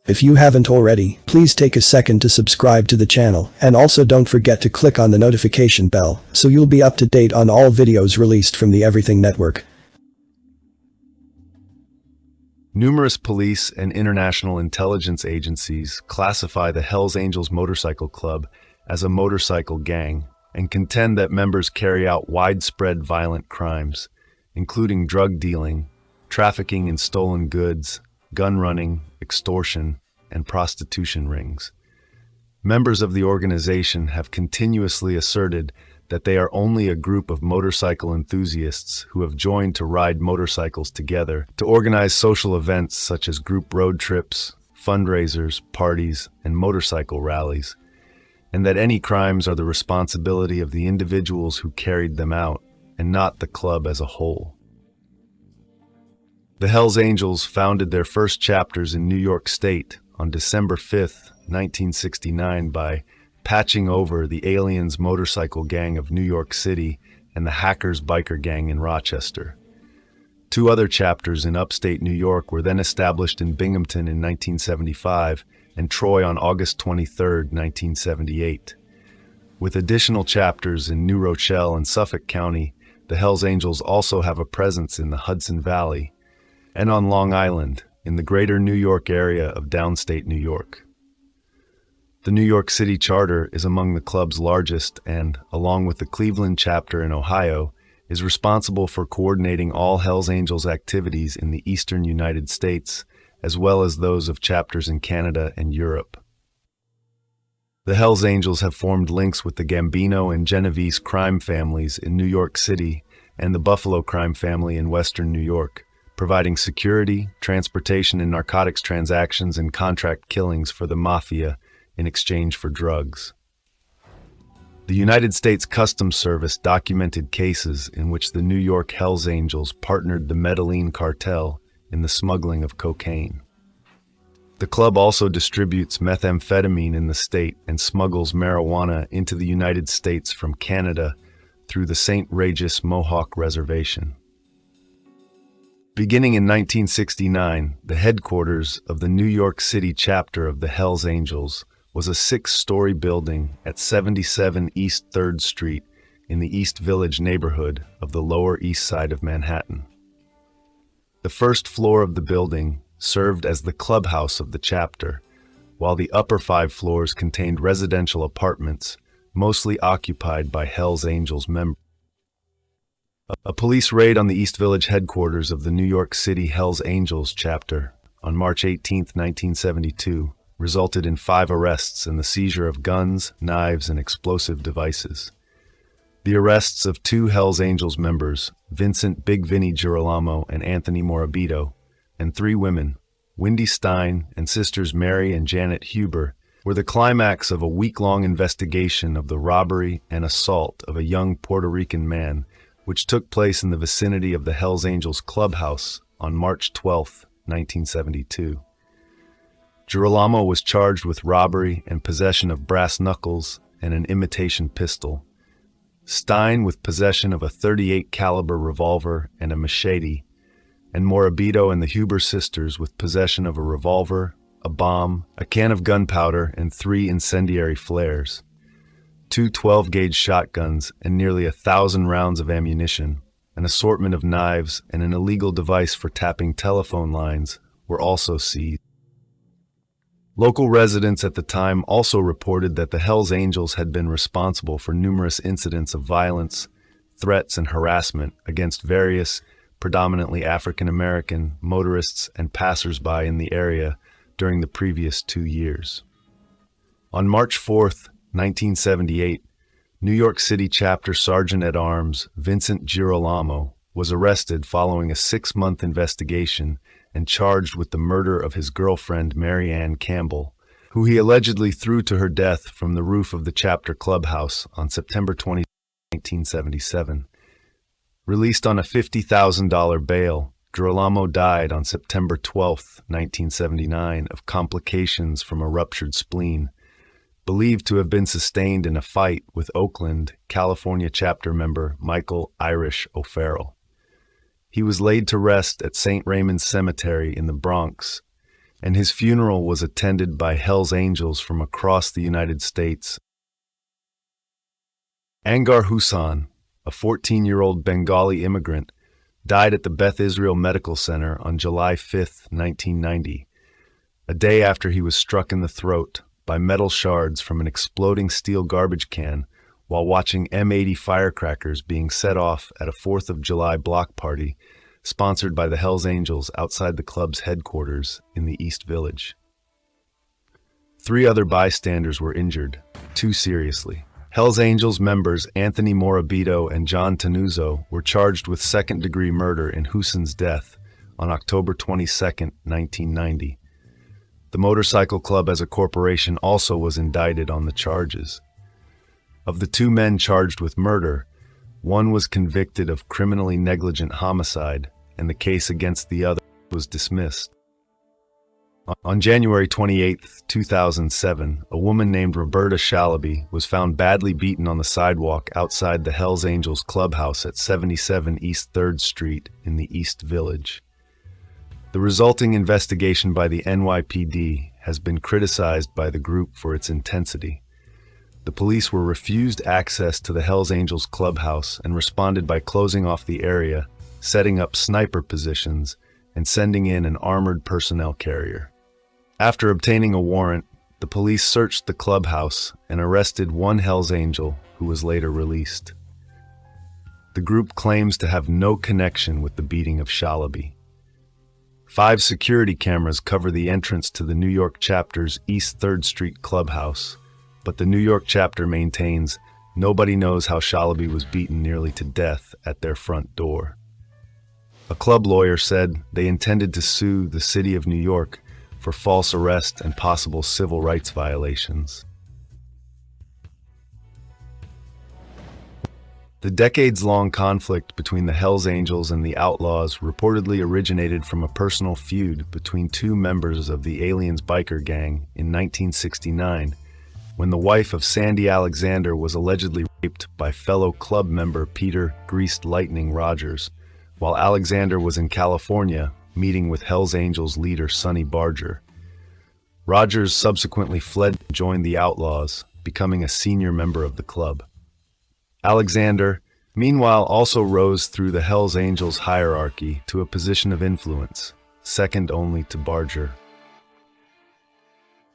If you haven't already, please take a second to subscribe to the channel, and also don't forget to click on the notification bell so you'll be up to date on all videos released from the Everything Network. Numerous police and international intelligence agencies classify the Hells Angels Motorcycle Club as a motorcycle gang and contend that members carry out widespread violent crimes, including drug dealing, trafficking in stolen goods, gun running, extortion, and prostitution rings. Members of the organization have continuously asserted that they are only a group of motorcycle enthusiasts who have joined to ride motorcycles together to organize social events such as group road trips, fundraisers, parties, and motorcycle rallies, and that any crimes are the responsibility of the individuals who carried them out and not the club as a whole. The Hells Angels founded their first chapters in New York State on December 5, 1969 by patching over the Aliens Motorcycle Gang of New York City and the Hackers Biker Gang in Rochester. Two other chapters in upstate New York were then established in Binghamton in 1975 and Troy on August 23, 1978. With additional chapters in New Rochelle and Suffolk County, the Hells Angels also have a presence in the Hudson Valley and on Long Island in the greater New York area of downstate New York. The New York City charter is among the club's largest and, along with the Cleveland chapter in Ohio, is responsible for coordinating all Hells Angels activities in the eastern United States, as well as those of chapters in Canada and Europe. The Hells Angels have formed links with the Gambino and Genovese crime families in New York City and the Buffalo crime family in western New York, providing security, transportation and narcotics transactions and contract killings for the mafia in exchange for drugs. The United States Customs Service documented cases in which the New York Hells Angels partnered the Medellin cartel in the smuggling of cocaine. The club also distributes methamphetamine in the state and smuggles marijuana into the United States from Canada through the St. Regis Mohawk Reservation. Beginning in 1969, the headquarters of the New York City chapter of the Hells Angels was a 6-story building at 77 East 3rd Street in the East Village neighborhood of the Lower East Side of Manhattan. The first floor of the building served as the clubhouse of the chapter, while the upper 5 floors contained residential apartments, mostly occupied by Hells Angels members. A police raid on the East Village headquarters of the New York City Hells Angels chapter on March 18, 1972, resulted in 5 arrests and the seizure of guns, knives, and explosive devices. The arrests of 2 Hells Angels members, Vincent Big Vinny Girolamo and Anthony Morabito, and 3 women, Wendy Stein and sisters Mary and Janet Huber, were the climax of a week-long investigation of the robbery and assault of a young Puerto Rican man, which took place in the vicinity of the Hells Angels clubhouse on March 12, 1972. Girolamo was charged with robbery and possession of brass knuckles and an imitation pistol. Stein with possession of a .38 caliber revolver and a machete, and Morabito and the Huber sisters with possession of a revolver, a bomb, a can of gunpowder, and 3 incendiary flares. 2 12-gauge shotguns and nearly 1,000 rounds of ammunition, an assortment of knives, and an illegal device for tapping telephone lines were also seized. Local residents at the time also reported that the Hells Angels had been responsible for numerous incidents of violence, threats, and harassment against various, predominantly African American, motorists and passers-by in the area during the previous 2 years. On March 4, 1978, New York City Chapter Sergeant-at-Arms Vincent Girolamo was arrested following a 6-month investigation and charged with the murder of his girlfriend Mary Ann Campbell, who he allegedly threw to her death from the roof of the chapter clubhouse on September 20, 1977. Released on a $50,000 bail, Girolamo died on September 12, 1979, of complications from a ruptured spleen, believed to have been sustained in a fight with Oakland, California chapter member Michael Irish O'Farrell. He was laid to rest at St. Raymond's Cemetery in the Bronx and his funeral was attended by Hells Angels from across the United States. Angar Hussain, a 14-year-old Bengali immigrant, died at the Beth Israel Medical Center on July 5, 1990, a day after he was struck in the throat by metal shards from an exploding steel garbage can while watching M80 firecrackers being set off at a 4th of July block party sponsored by the Hells Angels outside the club's headquarters in the East Village. 3 other bystanders were injured, 2 seriously. Hells Angels members Anthony Morabito and John Tenuzzo were charged with second-degree murder in Hussein's death on October 22, 1990. The motorcycle club as a corporation also was indicted on the charges. Of the 2 men charged with murder, one was convicted of criminally negligent homicide, and the case against the other was dismissed. On January 28, 2007, a woman named Roberta Shalaby was found badly beaten on the sidewalk outside the Hells Angels clubhouse at 77 East 3rd Street in the East Village. The resulting investigation by the NYPD has been criticized by the group for its intensity. The police were refused access to the Hells Angels clubhouse and responded by closing off the area, setting up sniper positions, and sending in an armored personnel carrier. After obtaining a warrant, the police searched the clubhouse and arrested one Hells Angel who was later released. The group claims to have no connection with the beating of Shalaby. 5 security cameras cover the entrance to the New York chapter's East 3rd Street clubhouse, but the New York chapter maintains nobody knows how Shalaby was beaten nearly to death at their front door. A club lawyer said they intended to sue the city of New York for false arrest and possible civil rights violations. The decades-long conflict between the Hells Angels and the Outlaws reportedly originated from a personal feud between 2 members of the Aliens biker gang in 1969, when the wife of Sandy Alexander was allegedly raped by fellow club member Peter "Greased Lightning" Rogers, while Alexander was in California meeting with Hells Angels leader Sonny Barger. Rogers subsequently fled and joined the Outlaws, becoming a senior member of the club. Alexander, meanwhile, also rose through the Hells Angels hierarchy to a position of influence, second only to Barger.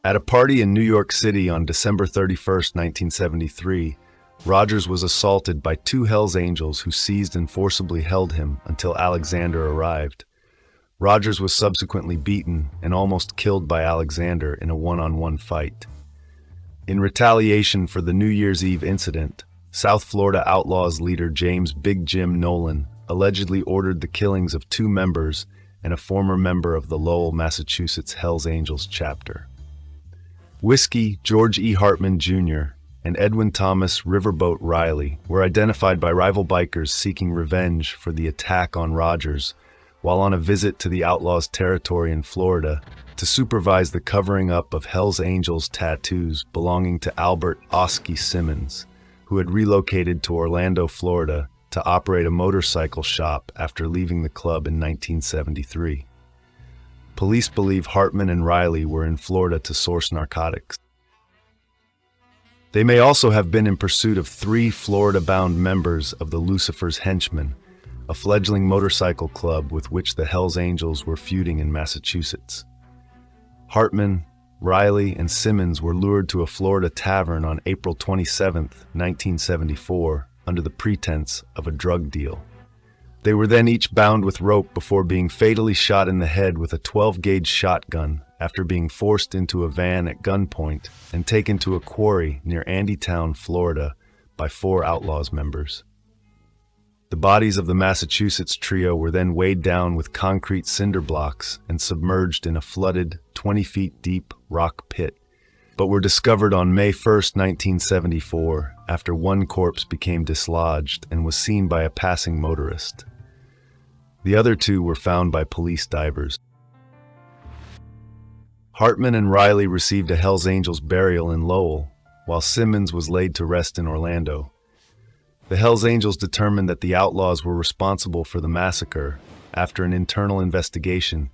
At a party in New York City on December 31, 1973, Rogers was assaulted by 2 Hells Angels who seized and forcibly held him until Alexander arrived. Rogers was subsequently beaten and almost killed by Alexander in a one-on-one fight. In retaliation for the New Year's Eve incident, South Florida Outlaws leader James "Big Jim" Nolan allegedly ordered the killings of 2 members and a former member of the Lowell, Massachusetts Hells Angels chapter. Whiskey George E. Hartman Jr. and Edwin Thomas "Riverboat" Riley were identified by rival bikers seeking revenge for the attack on Rogers while on a visit to the Outlaws' territory in Florida to supervise the covering up of Hells Angels tattoos belonging to Albert "Oski" Simmons, who had relocated to Orlando, Florida, to operate a motorcycle shop after leaving the club in 1973. Police believe Hartman and Riley were in Florida to source narcotics. They may also have been in pursuit of 3 Florida-bound members of the Lucifer's Henchmen, a fledgling motorcycle club with which the Hells Angels were feuding in Massachusetts. Hartman, Riley, and Simmons were lured to a Florida tavern on April 27, 1974, under the pretense of a drug deal. They were then each bound with rope before being fatally shot in the head with a 12-gauge shotgun after being forced into a van at gunpoint and taken to a quarry near Andytown, Florida, by 4 Outlaws members. The bodies of the Massachusetts trio were then weighed down with concrete cinder blocks and submerged in a flooded, 20 feet deep rock pit, but were discovered on May 1, 1974, after one corpse became dislodged and was seen by a passing motorist. The other 2 were found by police divers. Hartman and Riley received a Hells Angels burial in Lowell, while Simmons was laid to rest in Orlando. The Hells Angels determined that the Outlaws were responsible for the massacre after an internal investigation,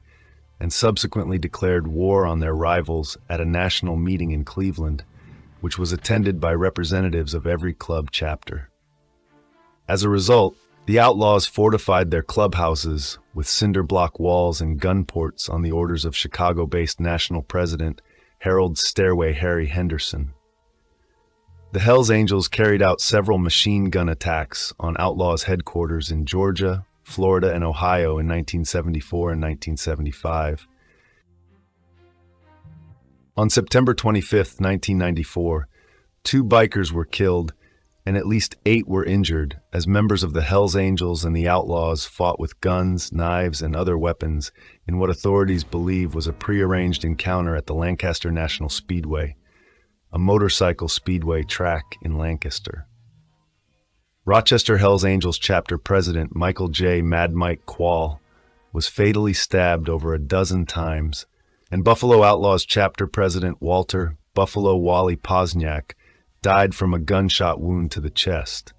and subsequently declared war on their rivals at a national meeting in Cleveland, which was attended by representatives of every club chapter. As a result, the Outlaws fortified their clubhouses with cinder block walls and gun ports on the orders of Chicago-based National President Harold "Stairway" Harry Henderson. The Hells Angels carried out several machine gun attacks on Outlaws headquarters in Georgia, Florida, and Ohio in 1974 and 1975. On September 25, 1994, 2 bikers were killed and at least 8 were injured as members of the Hells Angels and the Outlaws fought with guns, knives, and other weapons in what authorities believe was a prearranged encounter at the Lancaster National Speedway, a motorcycle speedway track in Lancaster. Rochester Hells Angels chapter president Michael J. Mad Mike Quall was fatally stabbed over a dozen times, and Buffalo Outlaws chapter president Walter "Buffalo" Wally Pozniak died from a gunshot wound to the chest.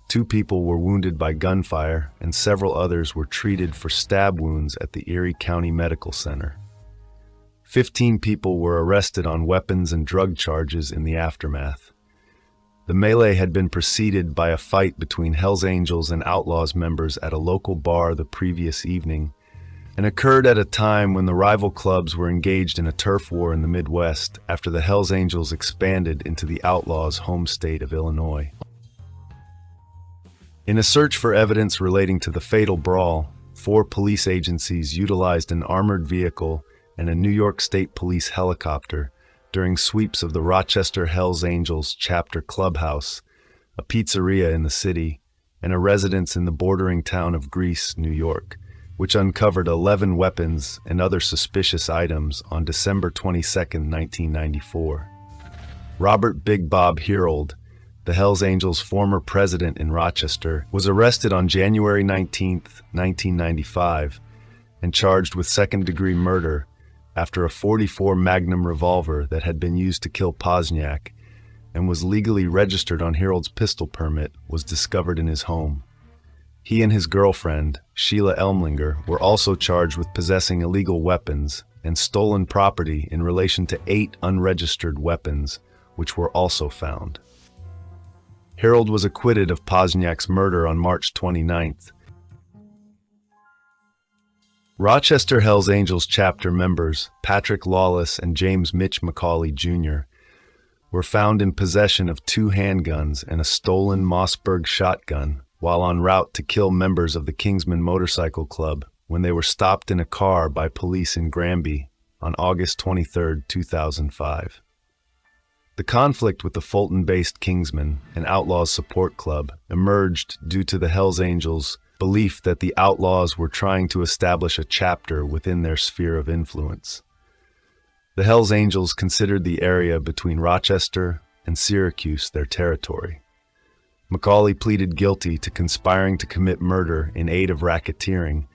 2 people were wounded by gunfire, and several others were treated for stab wounds at the Erie County Medical Center. 15 people were arrested on weapons and drug charges in the aftermath. The melee had been preceded by a fight between Hells Angels and Outlaws members at a local bar the previous evening, and occurred at a time when the rival clubs were engaged in a turf war in the Midwest after the Hells Angels expanded into the Outlaws' home state of Illinois. In a search for evidence relating to the fatal brawl, 4 police agencies utilized an armored vehicle and a New York State Police helicopter during sweeps of the Rochester Hells Angels chapter clubhouse, a pizzeria in the city, and a residence in the bordering town of Greece, New York, which uncovered 11 weapons and other suspicious items on December 22, 1994. Robert "Big Bob" Herold, the Hells Angels' former president in Rochester, was arrested on January 19, 1995, and charged with second-degree murder after a .44 Magnum revolver that had been used to kill Pozniak and was legally registered on Herold's pistol permit was discovered in his home. He and his girlfriend, Sheila Elmlinger, were also charged with possessing illegal weapons and stolen property in relation to 8 unregistered weapons, which were also found. Herold was acquitted of Pozniak's murder on March 29th. Rochester Hells Angels chapter members Patrick Lawless and James "Mitch" McCauley Jr. were found in possession of 2 handguns and a stolen Mossberg shotgun while en route to kill members of the Kingsman Motorcycle Club when they were stopped in a car by police in Granby on August 23, 2005. The conflict with the Fulton-based Kingsman, an Outlaws support club, emerged due to the Hells Angels' belief that the Outlaws were trying to establish a chapter within their sphere of influence. The Hells Angels considered the area between Rochester and Syracuse their territory. McCauley pleaded guilty to conspiring to commit murder in aid of racketeering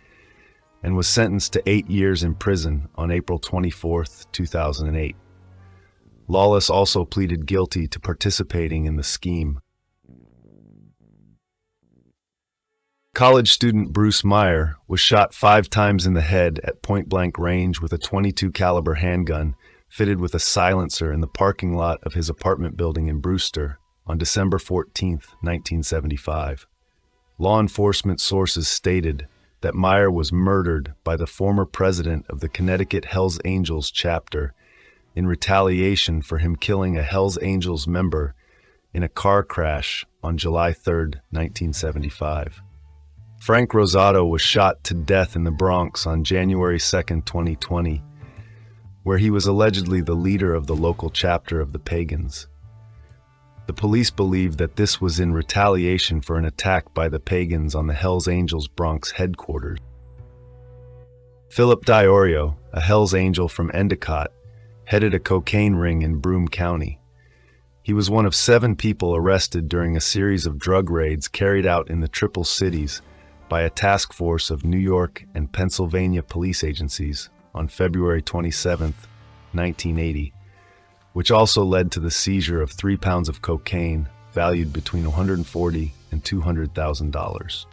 and was sentenced to 8 years in prison on April 24, 2008. Lawless also pleaded guilty to participating in the scheme. College student Bruce Meyer was shot 5 times in the head at point-blank range with a .22 caliber handgun fitted with a silencer in the parking lot of his apartment building in Brewster on December 14, 1975. Law enforcement sources stated that Meyer was murdered by the former president of the Connecticut Hells Angels chapter in retaliation for him killing a Hells Angels member in a car crash on July 3, 1975. Frank Rosato was shot to death in the Bronx on January 2, 2020, where he was allegedly the leader of the local chapter of the Pagans. The police believe that this was in retaliation for an attack by the Pagans on the Hells Angels Bronx headquarters. Philip Diorio, a Hells Angel from Endicott, headed a cocaine ring in Broome County. He was one of 7 people arrested during a series of drug raids carried out in the Triple Cities by a task force of New York and Pennsylvania police agencies on February 27, 1980, which also led to the seizure of 3 pounds of cocaine valued between $140,000 and $200,000.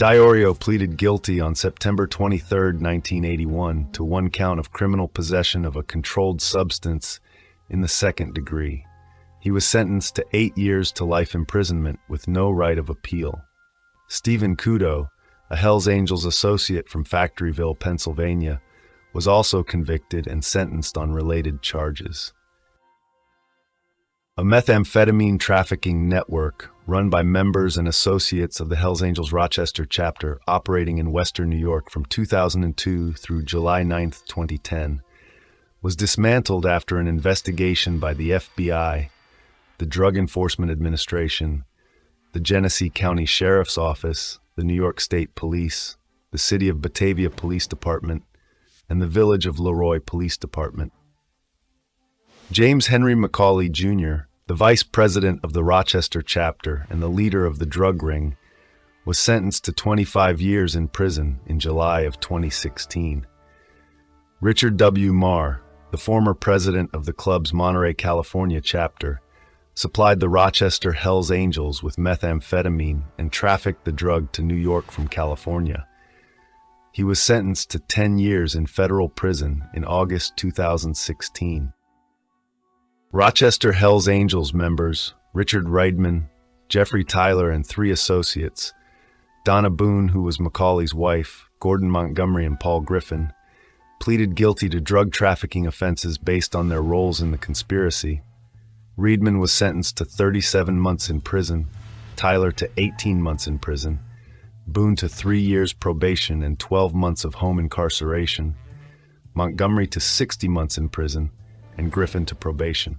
Diorio pleaded guilty on September 23, 1981, to one count of criminal possession of a controlled substance in the second degree. He was sentenced to 8 years to life imprisonment with no right of appeal. Stephen Kudo, a Hells Angels associate from Factoryville, Pennsylvania, was also convicted and sentenced on related charges. A methamphetamine trafficking network run by members and associates of the Hells Angels Rochester chapter operating in Western New York from 2002 through July 9, 2010, was dismantled after an investigation by the FBI, the Drug Enforcement Administration, the Genesee County Sheriff's Office, the New York State Police, the City of Batavia Police Department, and the Village of Leroy Police Department. James Henry McCauley, Jr., the vice president of the Rochester chapter and the leader of the drug ring, was sentenced to 25 years in prison in July of 2016. Richard W. Marr, the former president of the club's Monterey, California chapter, supplied the Rochester Hells Angels with methamphetamine and trafficked the drug to New York from California. He was sentenced to 10 years in federal prison in August 2016. Rochester Hells Angels members Richard Reidman, Jeffrey Tyler, and 3 associates, Donna Boone, who was McCauley's wife, Gordon Montgomery, and Paul Griffin, pleaded guilty to drug trafficking offenses based on their roles in the conspiracy. Reidman was sentenced to 37 months in prison, Tyler to 18 months in prison, Boone to 3 years probation and 12 months of home incarceration, Montgomery to 60 months in prison, and Griffin to probation.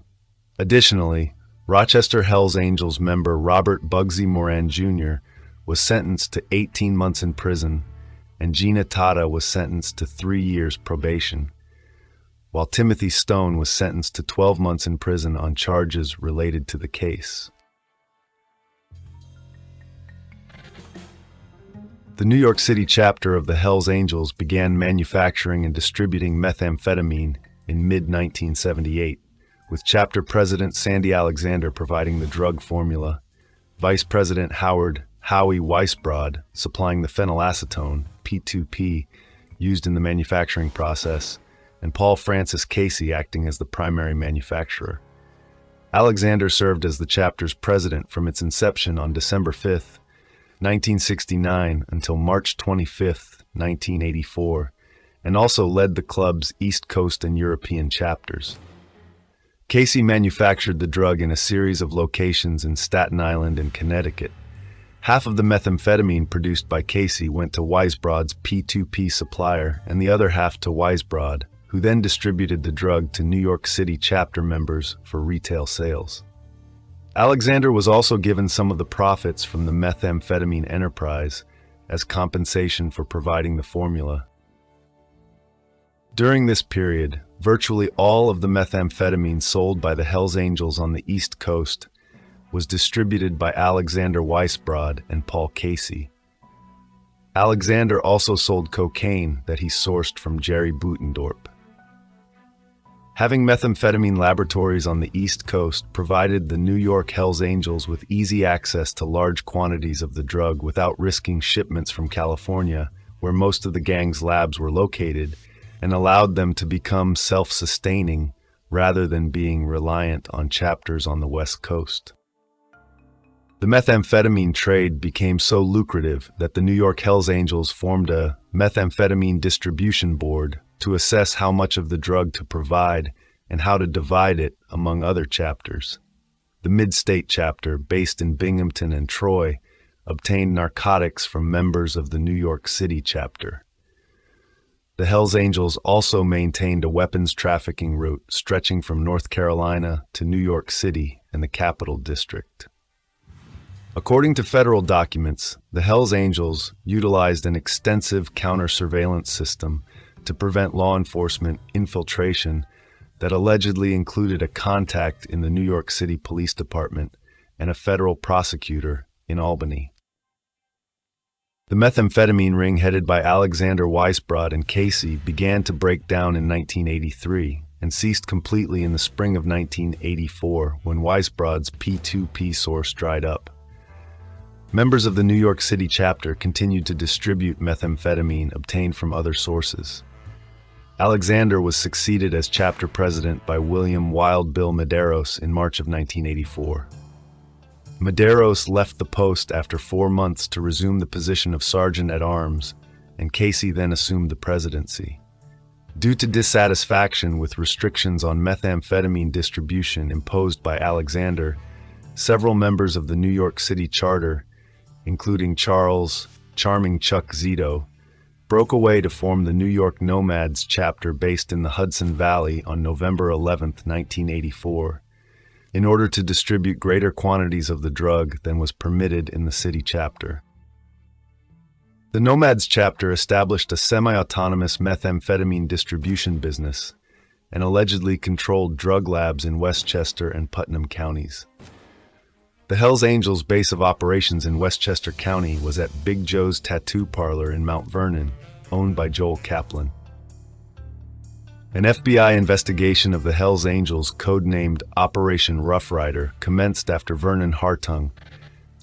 Additionally, Rochester Hells Angels member Robert Bugsy Moran Jr. was sentenced to 18 months in prison, and Gina Tata was sentenced to 3 years probation, while Timothy Stone was sentenced to 12 months in prison on charges related to the case. The New York City chapter of the Hells Angels began manufacturing and distributing methamphetamine in mid-1978, with chapter president Sandy Alexander providing the drug formula, Vice President Howard Howie Weisbrod supplying the phenylacetone, P2P, used in the manufacturing process, and Paul Francis Casey acting as the primary manufacturer. Alexander served as the chapter's president from its inception on December 5, 1969 until March 25, 1984, and also led the club's East Coast and European chapters. Casey manufactured the drug in a series of locations in Staten Island and Connecticut. Half of the methamphetamine produced by Casey went to Weisbrod's P2P supplier and the other half to Weisbrod, who then distributed the drug to New York City chapter members for retail sales. Alexander was also given some of the profits from the methamphetamine enterprise as compensation for providing the formula. During this period, virtually all of the methamphetamine sold by the Hells Angels on the East Coast was distributed by Alexander Weisbrod and Paul Casey. Alexander also sold cocaine that he sourced from Jerry Butendorp. Having methamphetamine laboratories on the East Coast provided the New York Hells Angels with easy access to large quantities of the drug without risking shipments from California, where most of the gang's labs were located, and allowed them to become self-sustaining rather than being reliant on chapters on the West Coast. The methamphetamine trade became so lucrative that the New York Hells Angels formed a methamphetamine distribution board to assess how much of the drug to provide and how to divide it among other chapters. The Mid-State chapter, based in Binghamton and Troy, obtained narcotics from members of the New York City chapter. The Hells Angels also maintained a weapons trafficking route stretching from North Carolina to New York City and the Capital District. According to federal documents, the Hells Angels utilized an extensive counter-surveillance system to prevent law enforcement infiltration that allegedly included a contact in the New York City Police Department and a federal prosecutor in Albany. The methamphetamine ring headed by Alexander Weisbrod and Casey began to break down in 1983 and ceased completely in the spring of 1984 when Weisbrod's P2P source dried up. Members of the New York City chapter continued to distribute methamphetamine obtained from other sources. Alexander was succeeded as chapter president by William Wild Bill Medeiros in March of 1984. Medeiros left the post after 4 months to resume the position of sergeant-at-arms, and Casey then assumed the presidency. Due to dissatisfaction with restrictions on methamphetamine distribution imposed by Alexander, several members of the New York City charter, including Charles "Charming Chuck" Zito, broke away to form the New York Nomads chapter based in the Hudson Valley on November 11, 1984, in order to distribute greater quantities of the drug than was permitted in the city chapter. The Nomads chapter established a semi-autonomous methamphetamine distribution business and allegedly controlled drug labs in Westchester and Putnam counties. The Hells Angels base of operations in Westchester County was at Big Joe's Tattoo Parlor in Mount Vernon, owned by Joel Kaplan. An FBI investigation of the Hells Angels, codenamed Operation Rough Rider, commenced after Vernon Hartung,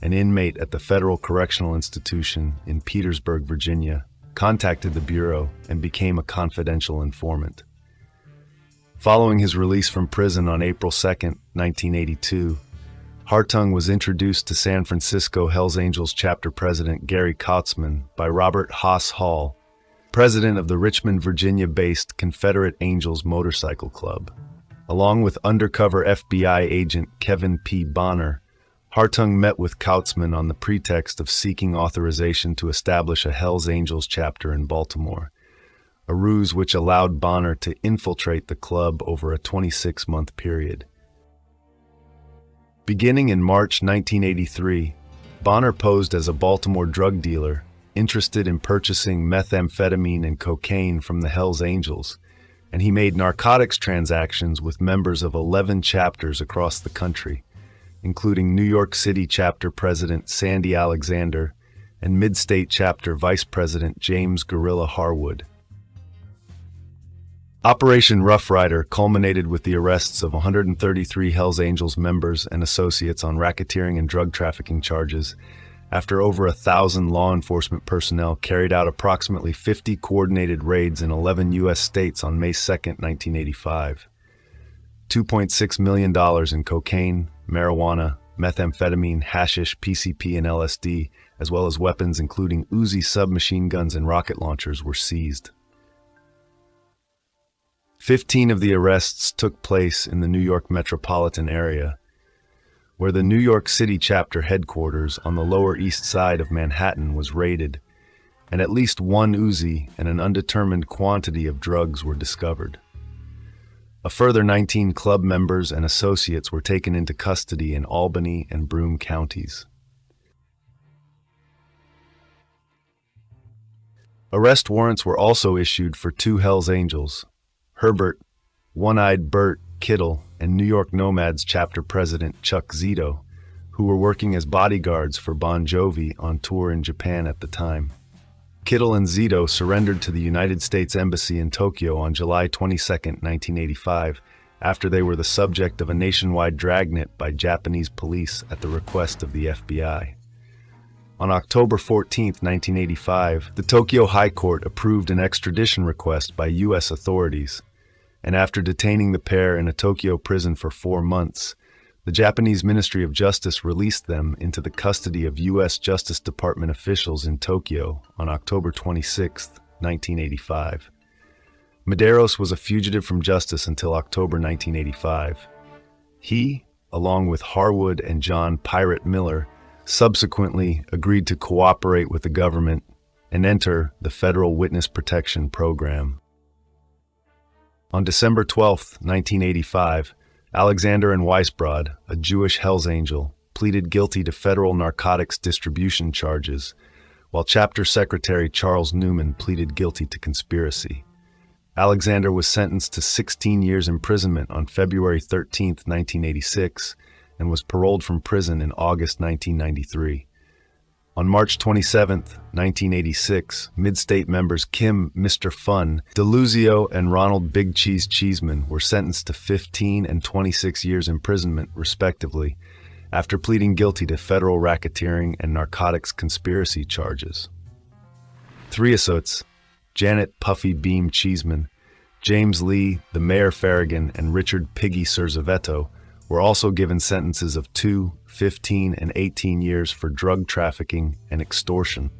an inmate at the Federal Correctional Institution in Petersburg, Virginia, contacted the Bureau and became a confidential informant. Following his release from prison on April 2, 1982, Hartung was introduced to San Francisco Hells Angels chapter president Gary Kautzman by Robert Haas Hall, president of the Richmond, Virginia-based Confederate Angels Motorcycle Club. Along with undercover FBI agent Kevin P. Bonner, Hartung met with Kautzman on the pretext of seeking authorization to establish a Hells Angels chapter in Baltimore, a ruse which allowed Bonner to infiltrate the club over a 26-month period. Beginning in March 1983, Bonner posed as a Baltimore drug dealer interested in purchasing methamphetamine and cocaine from the Hells Angels, and he made narcotics transactions with members of 11 chapters across the country, including New York City chapter president Sandy Alexander and Mid-State chapter vice president James "Gorilla" Harwood. Operation Rough Rider culminated with the arrests of 133 Hells Angels members and associates on racketeering and drug trafficking charges, after over 1,000 law enforcement personnel carried out approximately 50 coordinated raids in 11 U.S. states on May 2, 1985. $2.6 million in cocaine, marijuana, methamphetamine, hashish, PCP, and LSD, as well as weapons including Uzi submachine guns and rocket launchers, were seized. 15 of the arrests took place in the New York metropolitan area, where the New York City chapter headquarters on the Lower East Side of Manhattan was raided, and at least one Uzi and an undetermined quantity of drugs were discovered. A further 19 club members and associates were taken into custody in Albany and Broome counties. Arrest warrants were also issued for 2 Hells Angels, Herbert, One-Eyed Bert Kittle, and New York Nomads chapter president Chuck Zito, who were working as bodyguards for Bon Jovi on tour in Japan at the time. Kittle and Zito surrendered to the United States Embassy in Tokyo on July 22, 1985, after they were the subject of a nationwide dragnet by Japanese police at the request of the FBI. On October 14, 1985, the Tokyo High Court approved an extradition request by U.S. authorities, and after detaining the pair in a Tokyo prison for 4 months, the Japanese Ministry of Justice released them into the custody of U.S. Justice Department officials in Tokyo on October 26, 1985. Medeiros was a fugitive from justice until October 1985. He, along with Harwood and John Pirate Miller, subsequently agreed to cooperate with the government and enter the Federal Witness Protection Program. On December 12, 1985, Alexander and Weisbrod, a Jewish Hells Angel, pleaded guilty to federal narcotics distribution charges, while Chapter Secretary Charles Newman pleaded guilty to conspiracy. Alexander was sentenced to 16 years imprisonment on February 13, 1986, and was paroled from prison in August 1993. On March 27, 1986, Mid-State members Kim Mr. Fun DeLuzio and Ronald Big Cheese Cheeseman were sentenced to 15 and 26 years imprisonment, respectively, after pleading guilty to federal racketeering and narcotics conspiracy charges. 3 associates, Janet Puffy Beam Cheeseman, James Lee, the Mayor Farragon, and Richard Piggy Serzavetto, were also given sentences of 2, 15, and 18 years for drug trafficking and extortion.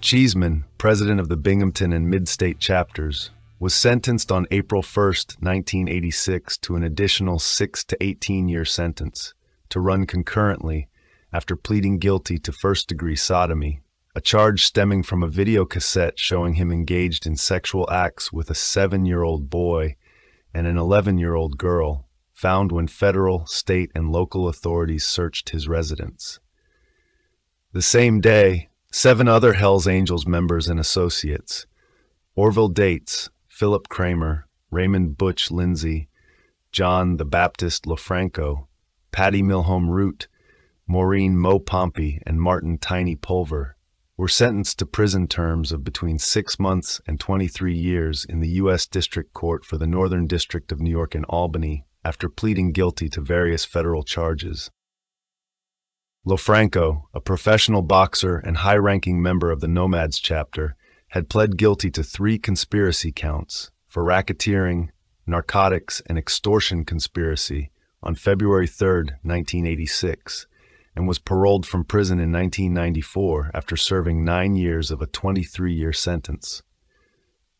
Cheeseman, president of the Binghamton and Mid-State chapters, was sentenced on April 1, 1986 to an additional 6 to 18-year sentence to run concurrently after pleading guilty to first-degree sodomy, a charge stemming from a video cassette showing him engaged in sexual acts with a 7-year-old boy and an 11-year-old girl, found when federal, state, and local authorities searched his residence. The same day, 7 other Hells Angels members and associates, Orville Dates, Philip Kramer, Raymond Butch Lindsay, John the Baptist LaFranco, Patty Milhome Root, Maureen Mo Pompey, and Martin Tiny Pulver, were sentenced to prison terms of between 6 months and 23 years in the U.S. District Court for the Northern District of New York in Albany after pleading guilty to various federal charges. LaFranco, a professional boxer and high-ranking member of the Nomads chapter, had pled guilty to 3 conspiracy counts for racketeering, narcotics, and extortion conspiracy on February 3, 1986, and was paroled from prison in 1994 after serving 9 years of a 23-year sentence.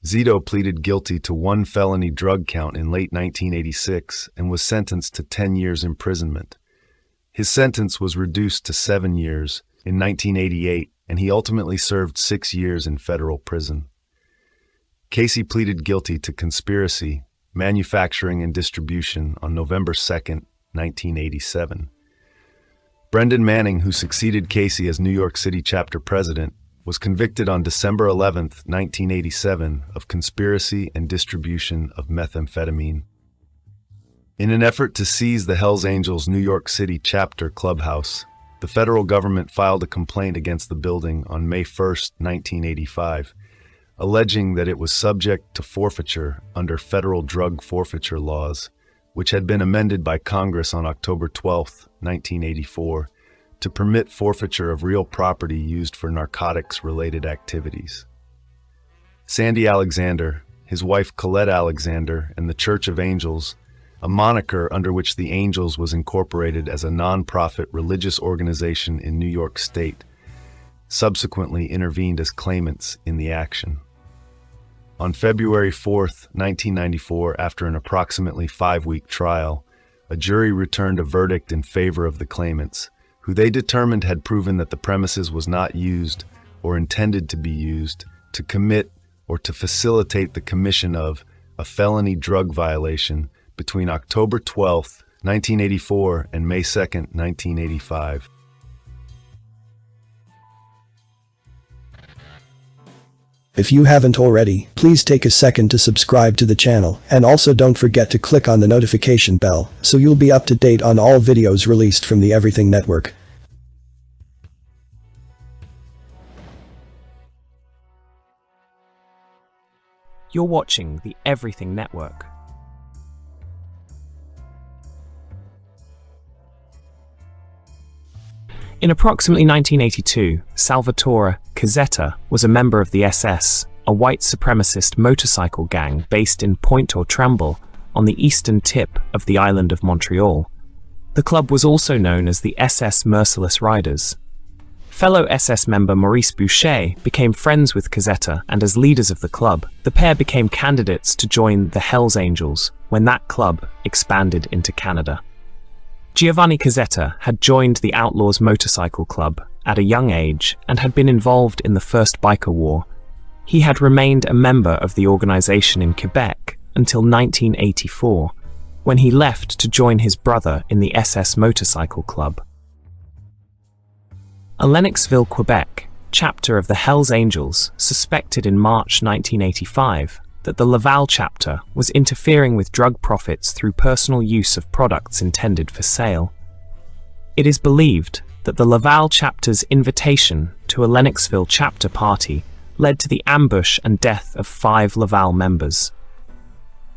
Zito pleaded guilty to 1 felony drug count in late 1986 and was sentenced to 10 years imprisonment. His sentence was reduced to 7 years in 1988, and he ultimately served 6 years in federal prison. Casey pleaded guilty to conspiracy, manufacturing, and distribution on November 2, 1987. Brendan Manning, who succeeded Casey as New York City chapter president, was convicted on December 11, 1987, of conspiracy and distribution of methamphetamine. In an effort to seize the Hells Angels New York City chapter clubhouse, the federal government filed a complaint against the building on May 1, 1985, alleging that it was subject to forfeiture under federal drug forfeiture laws, which had been amended by Congress on October 12, 1984, to permit forfeiture of real property used for narcotics-related activities. Sandy Alexander, his wife Colette Alexander, and the Church of Angels, a moniker under which the Angels was incorporated as a non-profit religious organization in New York State, subsequently intervened as claimants in the action. On February 4, 1994, after an approximately 5-week trial, a jury returned a verdict in favor of the claimants, who they determined had proven that the premises was not used or intended to be used to commit or to facilitate the commission of a felony drug violation between October 12, 1984 and May 2, 1985. If you haven't already, please take a second to subscribe to the channel, and also don't forget to click on the notification bell so you'll be up to date on all videos released from the Everything Network. You're watching the Everything Network. In approximately 1982, Salvatore Cazzetta was a member of the SS, a white supremacist motorcycle gang based in Pointe-aux-Trembles on the eastern tip of the island of Montreal. The club was also known as the SS Merciless Riders. Fellow SS member Maurice Boucher became friends with Cazzetta, and as leaders of the club, the pair became candidates to join the Hells Angels when that club expanded into Canada. Giovanni Cazzetta had joined the Outlaws Motorcycle Club at a young age and had been involved in the First Biker War. He had remained a member of the organization in Quebec until 1984, when he left to join his brother in the SS Motorcycle Club. A Lennoxville, Quebec, chapter of the Hells Angels suspected in March 1985 that the Laval chapter was interfering with drug profits through personal use of products intended for sale. It is believed that the Laval chapter's invitation to a Lennoxville chapter party led to the ambush and death of 5 Laval members.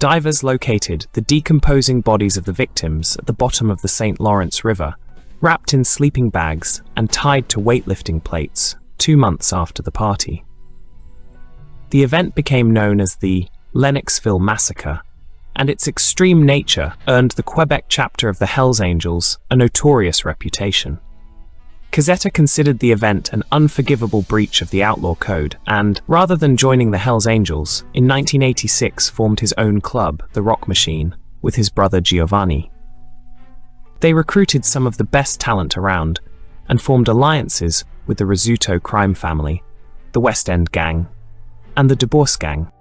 divers located the decomposing bodies of the victims at the bottom of the St. Lawrence River, wrapped in sleeping bags and tied to weightlifting plates 2 months after the party. The event became known as the Lennoxville Massacre, and its extreme nature earned the Quebec chapter of the Hells Angels a notorious reputation. Casetta considered the event an unforgivable breach of the outlaw code and, rather than joining the Hells Angels, in 1986 formed his own club, the Rock Machine, with his brother Giovanni. They recruited some of the best talent around and formed alliances with the Rizzuto crime family, the West End Gang, and the DuBois Gang.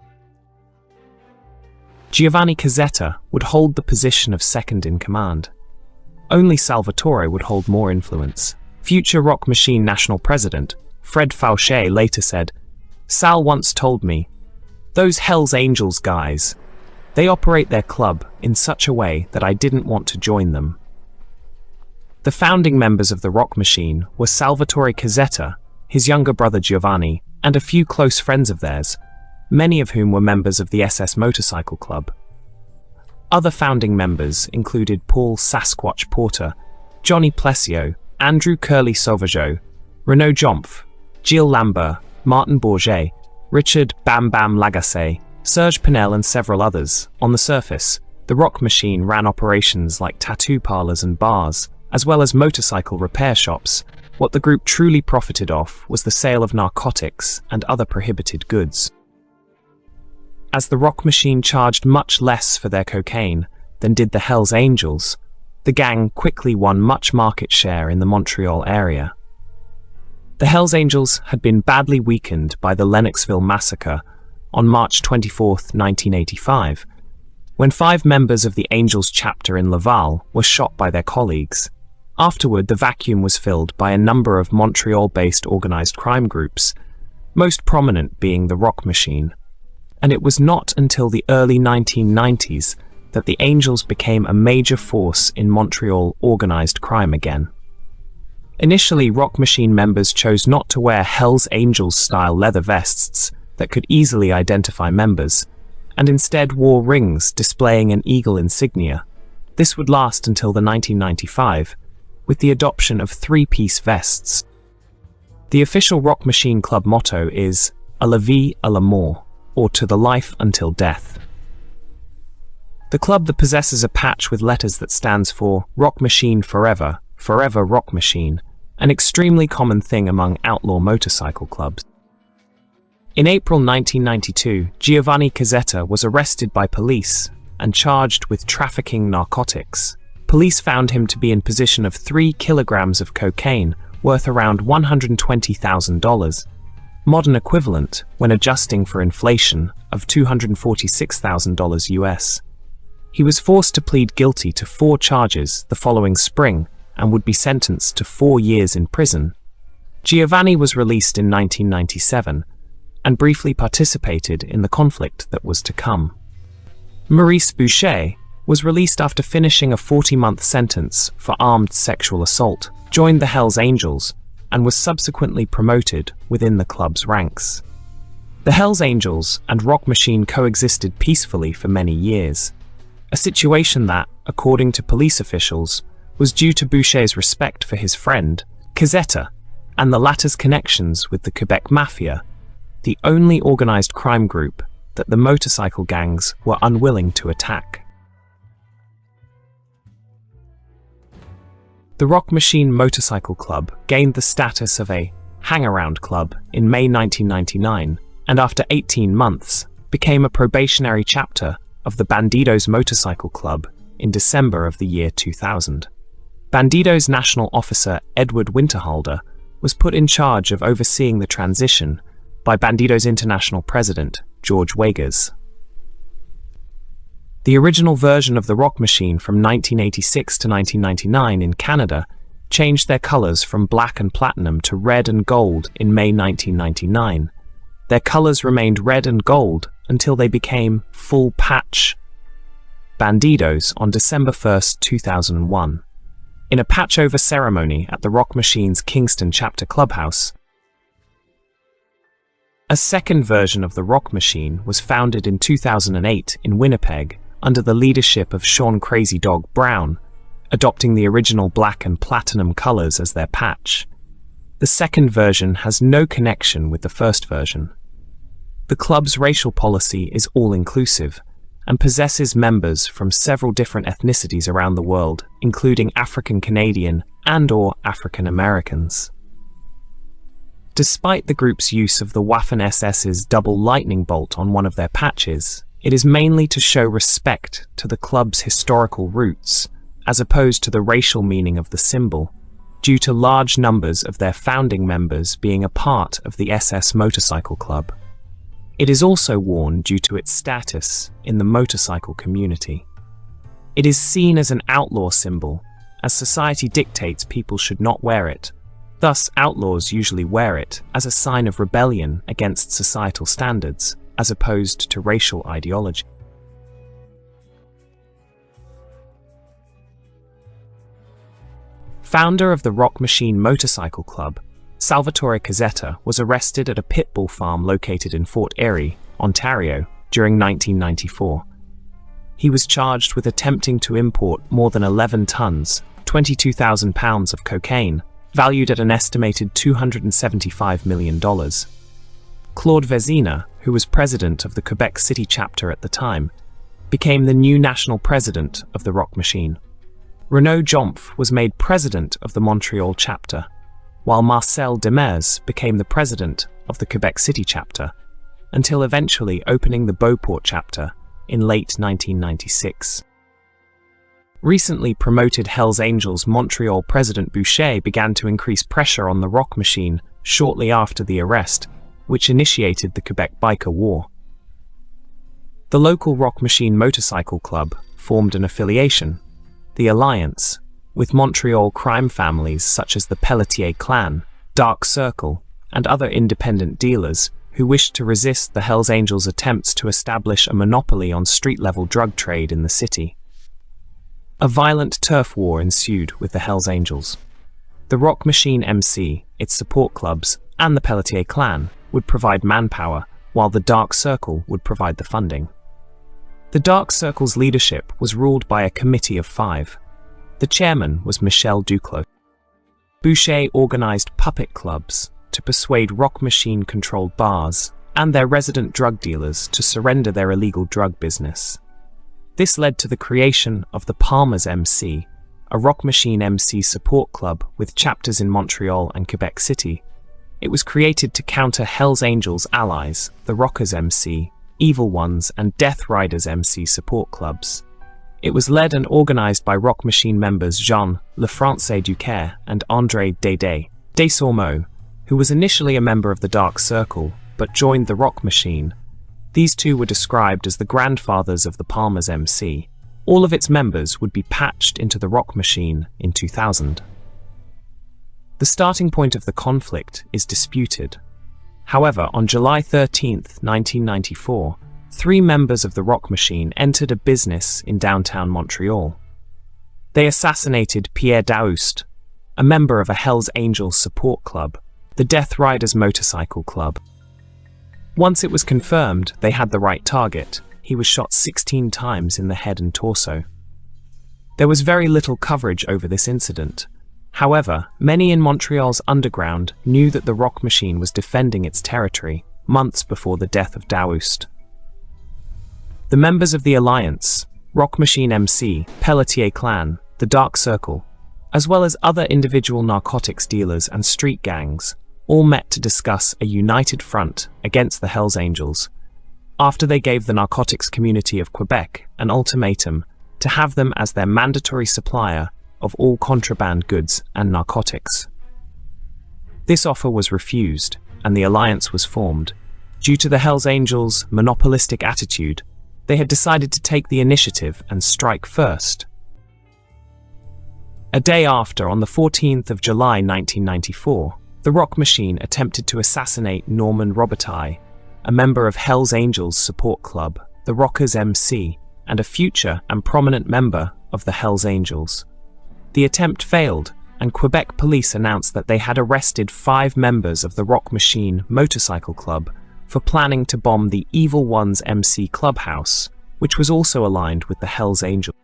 Giovanni Casetta would hold the position of second in command. Only Salvatore would hold more influence. Future Rock Machine national president, Fred Fauché, later said, "Sal once told me, those Hells Angels guys, they operate their club in such a way that I didn't want to join them." The founding members of the Rock Machine were Salvatore Casetta, his younger brother Giovanni, and a few close friends of theirs, many of whom were members of the SS Motorcycle Club. Other founding members included Paul Sasquatch Porter, Johnny Plesio, Andrew Curly Sauvageau, Renaud Jompf, Gilles Lambert, Martin Bourget, Richard Bam Bam Lagacé, Serge Pinel, and several others. On the surface, the Rock Machine ran operations like tattoo parlors and bars, as well as motorcycle repair shops. What the group truly profited off was the sale of narcotics and other prohibited goods. As the Rock Machine charged much less for their cocaine than did the Hells Angels, the gang quickly won much market share in the Montreal area. The Hells Angels had been badly weakened by the Lennoxville Massacre on March 24, 1985, when 5 members of the Angels chapter in Laval were shot by their colleagues. Afterward, the vacuum was filled by a number of Montreal-based organized crime groups, most prominent being the Rock Machine. And it was not until the early 1990s that the Angels became a major force in Montreal organized crime again. Initially, Rock Machine members chose not to wear Hells Angels-style leather vests that could easily identify members, and instead wore rings displaying an eagle insignia. This would last until the 1995, with the adoption of 3-piece vests. The official Rock Machine Club motto is "A la vie, à la mort," or "To the life until death." The club that possesses a patch with letters that stands for Rock Machine Forever, Forever Rock Machine, an extremely common thing among outlaw motorcycle clubs. In April 1992, Giovanni Casetta was arrested by police and charged with trafficking narcotics. Police found him to be in possession of 3 kilograms of cocaine worth around $120,000, modern equivalent, when adjusting for inflation, of $246,000 US. He was forced to plead guilty to 4 charges the following spring and would be sentenced to 4 years in prison. Giovanni was released in 1997 and briefly participated in the conflict that was to come. Maurice Boucher was released after finishing a 40-month sentence for armed sexual assault, joined the Hells Angels, and was subsequently promoted within the club's ranks. The Hells Angels and Rock Machine coexisted peacefully for many years, a situation that, according to police officials, was due to Boucher's respect for his friend, Casetta, and the latter's connections with the Quebec Mafia, the only organized crime group that the motorcycle gangs were unwilling to attack. The Rock Machine Motorcycle Club gained the status of a hang-around club in May 1999, and after 18 months, became a probationary chapter of the Bandidos Motorcycle Club in December of the year 2000. Bandidos national officer Edward Winterhalder was put in charge of overseeing the transition by Bandidos International President George Wagers. The original version of the Rock Machine from 1986 to 1999 in Canada changed their colors from black and platinum to red and gold in May 1999. Their colors remained red and gold until they became full patch Bandidos on December 1, 2001. In a patch-over ceremony at the Rock Machine's Kingston chapter clubhouse, A second version of the Rock Machine was founded in 2008 in Winnipeg under the leadership of Sean Crazy Dog Brown, adopting the original black and platinum colors as their patch. The second version has no connection with the first version. The club's racial policy is all-inclusive and possesses members from several different ethnicities around the world, including African Canadian and/or African Americans. Despite the group's use of the Waffen-SS's double lightning bolt on one of their patches, it is mainly to show respect to the club's historical roots, as opposed to the racial meaning of the symbol, due to large numbers of their founding members being a part of the SS Motorcycle Club. It is also worn due to its status in the motorcycle community. It is seen as an outlaw symbol, as society dictates people should not wear it. Thus, outlaws usually wear it as a sign of rebellion against societal standards, as opposed to racial ideology. Founder of the Rock Machine Motorcycle Club, Salvatore Cazzetta was arrested at a pit bull farm located in Fort Erie, Ontario, during 1994. He was charged with attempting to import more than 11 tons, 22,000 pounds of cocaine, valued at an estimated $275 million. Claude Vézina, who was president of the Quebec City chapter at the time, became the new national president of the Rock Machine. Renaud Jomph was made president of the Montreal chapter, while Marcel Demers became the president of the Quebec City chapter, until eventually opening the Beauport chapter in late 1996. Recently promoted Hells Angels Montreal president Boucher began to increase pressure on the Rock Machine shortly after the arrest, which initiated the Quebec Biker War. The local Rock Machine Motorcycle Club formed an affiliation, the Alliance, with Montreal crime families such as the Pelletier Clan, Dark Circle, and other independent dealers who wished to resist the Hells Angels' attempts to establish a monopoly on street-level drug trade in the city. A violent turf war ensued with the Hells Angels. The Rock Machine MC, its support clubs, and the Pelletier Clan would provide manpower, while the Dark Circle would provide the funding. The Dark Circle's leadership was ruled by a committee of 5. The chairman was Michel Duclos. Boucher organized puppet clubs to persuade Rock Machine-controlled bars and their resident drug dealers to surrender their illegal drug business. This led to the creation of the Palmers MC, a Rock Machine MC support club with chapters in Montreal and Quebec City. It was created to counter Hells Angels' allies, the Rockers MC, Evil Ones, and Death Riders MC support clubs. It was led and organized by Rock Machine members Jean Lefrancais Ducaire and André Dédé Desormeaux, who was initially a member of the Dark Circle but joined the Rock Machine. These two were described as the grandfathers of the Palmers MC. All of its members would be patched into the Rock Machine in 2000. The starting point of the conflict is disputed. However, on July 13, 1994, 3 members of the Rock Machine entered a business in downtown Montreal. They assassinated Pierre Daoust, a member of a Hells Angels support club, the Death Riders Motorcycle Club. Once it was confirmed they had the right target, he was shot 16 times in the head and torso. There was very little coverage over this incident. However, many in Montreal's underground knew that the Rock Machine was defending its territory months before the death of Daoust. The members of the Alliance, Rock Machine MC, Pelletier Clan, the Dark Circle, as well as other individual narcotics dealers and street gangs, all met to discuss a united front against the Hells Angels, after they gave the narcotics community of Quebec an ultimatum to have them as their mandatory supplier of all contraband goods and narcotics. This offer was refused, and the alliance was formed. Due to the Hells Angels' monopolistic attitude, they had decided to take the initiative and strike first. A day after, on the 14th of July 1994, the Rock Machine attempted to assassinate Norman Robitaille, a member of Hells Angels support club, the Rockers MC, and a future and prominent member of the Hells Angels. The attempt failed, and Quebec police announced that they had arrested 5 members of the Rock Machine Motorcycle Club for planning to bomb the Evil One's MC Clubhouse, which was also aligned with the Hells Angels.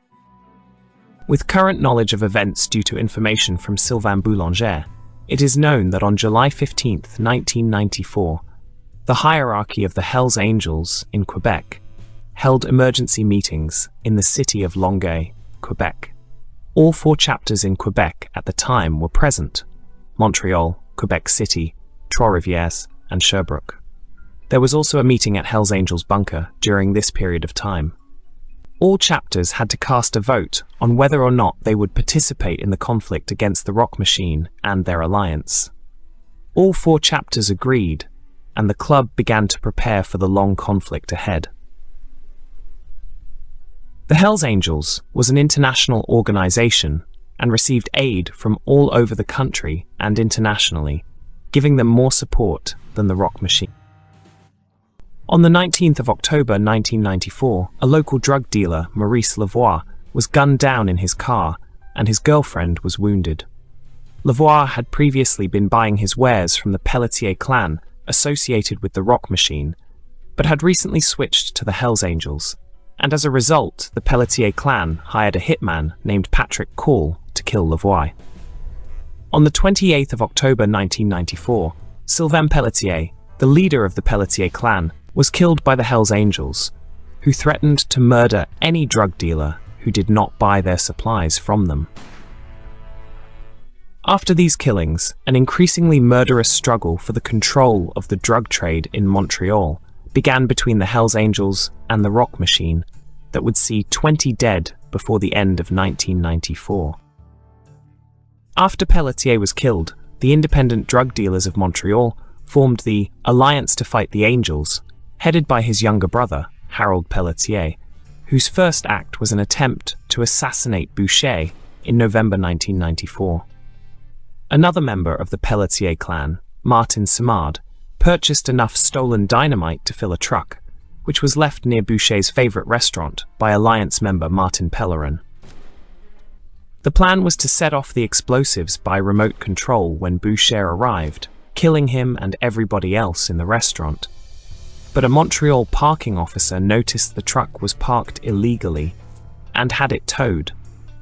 With current knowledge of events due to information from Sylvain Boulanger, it is known that on July 15, 1994, the hierarchy of the Hells Angels in Quebec held emergency meetings in the city of Longueuil, Quebec. All 4 chapters in Quebec at the time were present: Montreal, Quebec City, Trois-Rivières, and Sherbrooke. There was also a meeting at Hells Angels Bunker during this period of time. All chapters had to cast a vote on whether or not they would participate in the conflict against the Rock Machine and their alliance. All 4 chapters agreed, and the club began to prepare for the long conflict ahead. The Hells Angels was an international organization and received aid from all over the country and internationally, giving them more support than the Rock Machine. On the 19th of October 1994, a local drug dealer, Maurice Lavoie, was gunned down in his car, and his girlfriend was wounded. Lavoie had previously been buying his wares from the Pelletier clan associated with the Rock Machine, but had recently switched to the Hells Angels, and as a result, the Pelletier clan hired a hitman named Patrick Call to kill Lavoie. On the 28th of October 1994, Sylvain Pelletier, the leader of the Pelletier clan, was killed by the Hells Angels, who threatened to murder any drug dealer who did not buy their supplies from them. After these killings, an increasingly murderous struggle for the control of the drug trade in Montreal began between the Hells Angels and the Rock Machine that would see 20 dead before the end of 1994. After Pelletier was killed, the independent drug dealers of Montreal formed the Alliance to Fight the Angels, headed by his younger brother, Harold Pelletier, whose first act was an attempt to assassinate Boucher in November 1994. Another member of the Pelletier clan, Martin Simard, purchased enough stolen dynamite to fill a truck, which was left near Boucher's favorite restaurant by Alliance member Martin Pellerin. The plan was to set off the explosives by remote control when Boucher arrived, killing him and everybody else in the restaurant. But a Montreal parking officer noticed the truck was parked illegally and had it towed,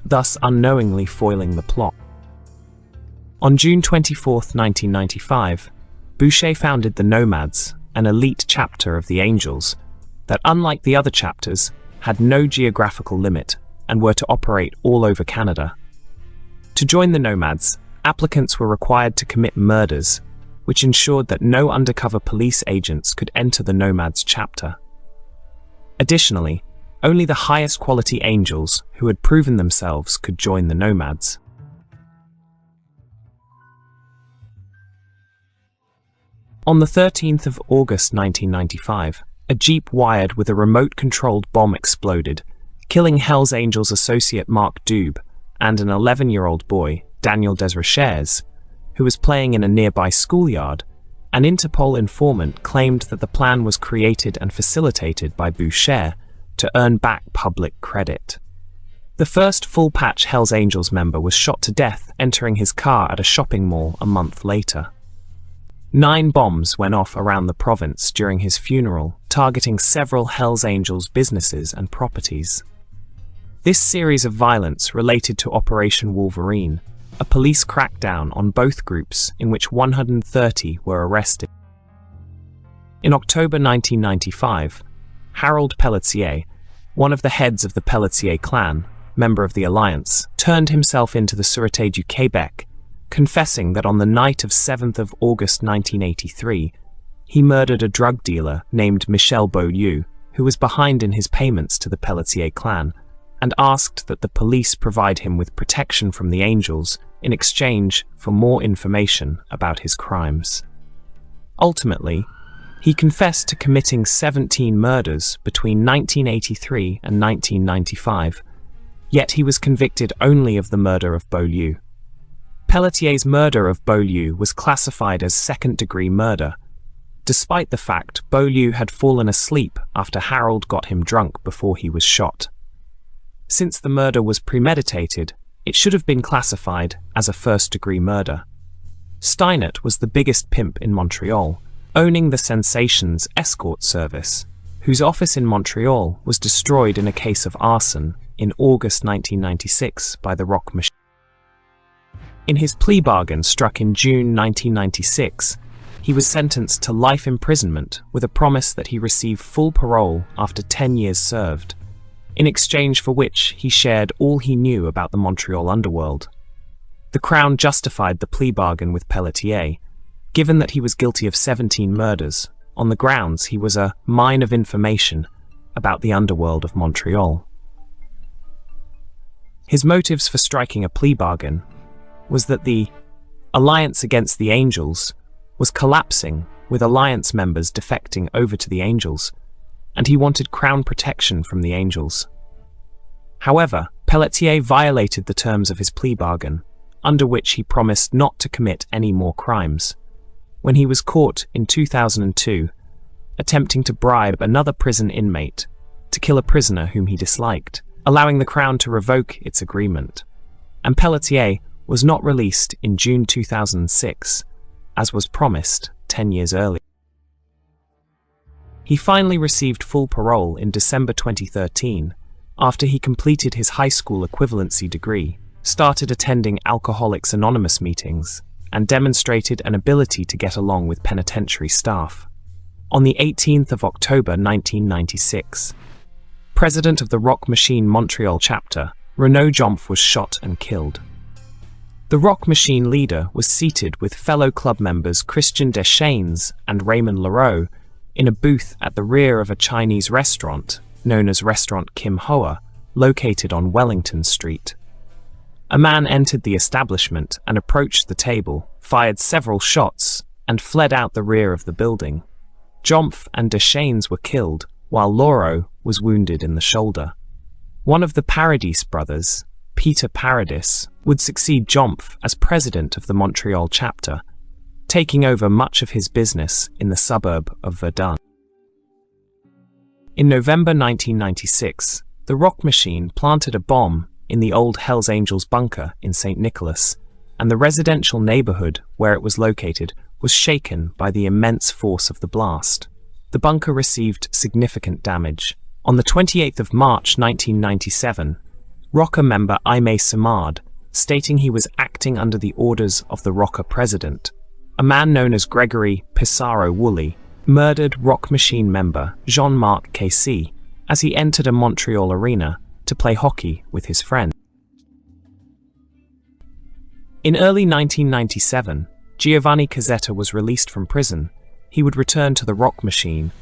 thus unknowingly foiling the plot. On June 24, 1995, Boucher founded the Nomads, an elite chapter of the Angels, that unlike the other chapters, had no geographical limit and were to operate all over Canada. To join the Nomads, applicants were required to commit murders, which ensured that no undercover police agents could enter the Nomads chapter. Additionally, only the highest quality Angels who had proven themselves could join the Nomads. On the 13th of August 1995, a jeep wired with a remote-controlled bomb exploded, killing Hells Angels associate Mark Dube and an 11-year-old boy, Daniel Desrochers, who was playing in a nearby schoolyard. An Interpol informant claimed that the plan was created and facilitated by Boucher to earn back public credit. The first full-patch Hells Angels member was shot to death entering his car at a shopping mall a month later. 9 bombs went off around the province during his funeral, targeting several Hells Angels businesses and properties. This series of violence related to Operation Wolverine, a police crackdown on both groups in which 130 were arrested. In October 1995, Harold Pelletier, one of the heads of the Pelletier clan, member of the Alliance, turned himself into the Sûreté du Québec, confessing that on the night of 7th of August 1983, he murdered a drug dealer named Michel Beaulieu, who was behind in his payments to the Pelletier clan, and asked that the police provide him with protection from the Angels in exchange for more information about his crimes. Ultimately, he confessed to committing 17 murders between 1983 and 1995, yet he was convicted only of the murder of Beaulieu. Pelletier's murder of Beaulieu was classified as second-degree murder, despite the fact Beaulieu had fallen asleep after Harold got him drunk before he was shot. Since the murder was premeditated, it should have been classified as a first-degree murder. Steinert was the biggest pimp in Montreal, owning the Sensations escort service, whose office in Montreal was destroyed in a case of arson in August 1996 by the Rock Machine. In his plea bargain struck in June 1996, he was sentenced to life imprisonment with a promise that he receive full parole after 10 years served, in exchange for which he shared all he knew about the Montreal underworld. The Crown justified the plea bargain with Pelletier, given that he was guilty of 17 murders, on the grounds he was a mine of information about the underworld of Montreal. His motives for striking a plea bargain was that the Alliance Against the Angels was collapsing, with Alliance members defecting over to the Angels, and he wanted Crown protection from the Angels. However, Pelletier violated the terms of his plea bargain, under which he promised not to commit any more crimes, when he was caught in 2002 attempting to bribe another prison inmate to kill a prisoner whom he disliked, allowing the Crown to revoke its agreement. And Pelletier was not released in June 2006, as was promised 10 years earlier. He finally received full parole in December 2013, after he completed his high school equivalency degree, started attending Alcoholics Anonymous meetings, and demonstrated an ability to get along with penitentiary staff. On the 18th of October 1996, President of the Rock Machine Montreal chapter, Renaud Jompf, was shot and killed. The Rock Machine leader was seated with fellow club members Christian Deschaines and Raymond Leroux in a booth at the rear of a Chinese restaurant known as Restaurant Kim Hoa, located on Wellington Street. A man entered the establishment and approached the table, fired several shots, and fled out the rear of the building. Jompf and Deschaines were killed, while Leroux was wounded in the shoulder. One of the Paradis brothers, Peter Paradis, would succeed Jompf as president of the Montreal chapter, taking over much of his business in the suburb of Verdun. In November 1996, the Rock Machine planted a bomb in the old Hells Angels bunker in St. Nicholas, and the residential neighborhood where it was located was shaken by the immense force of the blast. The bunker received significant damage. On the 28th of March 1997, Rocker member Aimé Simard, stating he was acting under the orders of the Rocker president, a man known as Gregory Pissarro Wooley, murdered Rock Machine member Jean-Marc Casey as he entered a Montreal arena to play hockey with his friend. In early 1997, Giovanni Cazzetta was released from prison. He would return to the Rock Machine.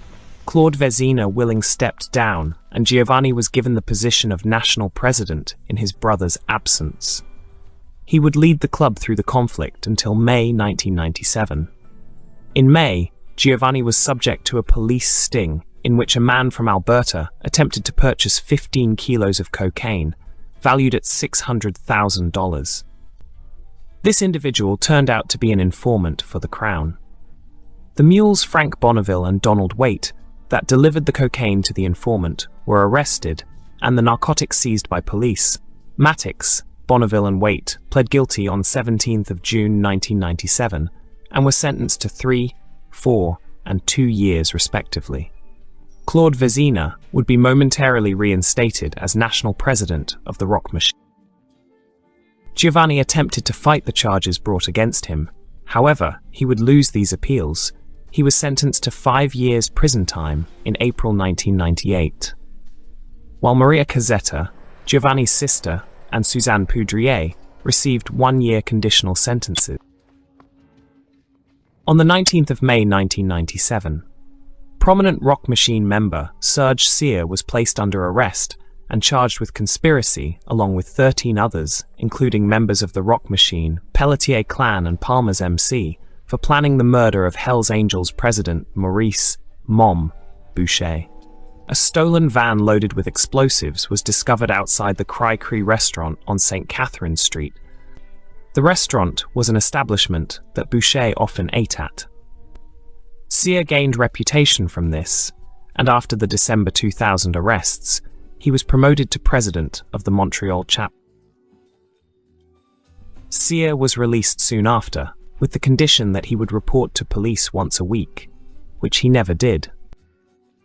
Claude Vezina Willing stepped down, and Giovanni was given the position of national president in his brother's absence. He would lead the club through the conflict until May 1997. In May, Giovanni was subject to a police sting in which a man from Alberta attempted to purchase 15 kilos of cocaine, valued at $600,000. This individual turned out to be an informant for the Crown. The mules Frank Bonneville and Donald Waite that delivered the cocaine to the informant were arrested, and the narcotics seized by police. Matix, Bonneville and Waite pled guilty on 17th of June 1997 and were sentenced to 3, 4, and 2 years respectively. Claude Vezina would be momentarily reinstated as national president of the Rock Machine. Giovanni attempted to fight the charges brought against him. However, he would lose these appeals. He was sentenced to 5 years prison time in April 1998. While Maria Cazzetta, Giovanni's sister, and Suzanne Poudrier received 1-year conditional sentences. On the 19th of May 1997, prominent Rock Machine member Serge Cyr was placed under arrest and charged with conspiracy along with 13 others, including members of the Rock Machine, Pelletier clan and Palmer's MC, for planning the murder of Hells Angels president Maurice "Mom" Boucher. A stolen van loaded with explosives was discovered outside the Cry Cree restaurant on St. Catherine Street. The restaurant was an establishment that Boucher often ate at. Cyr gained reputation from this, and after the December 2000 arrests, he was promoted to president of the Montreal chapter. Cyr was released soon after, with the condition that he would report to police once a week. which he never did.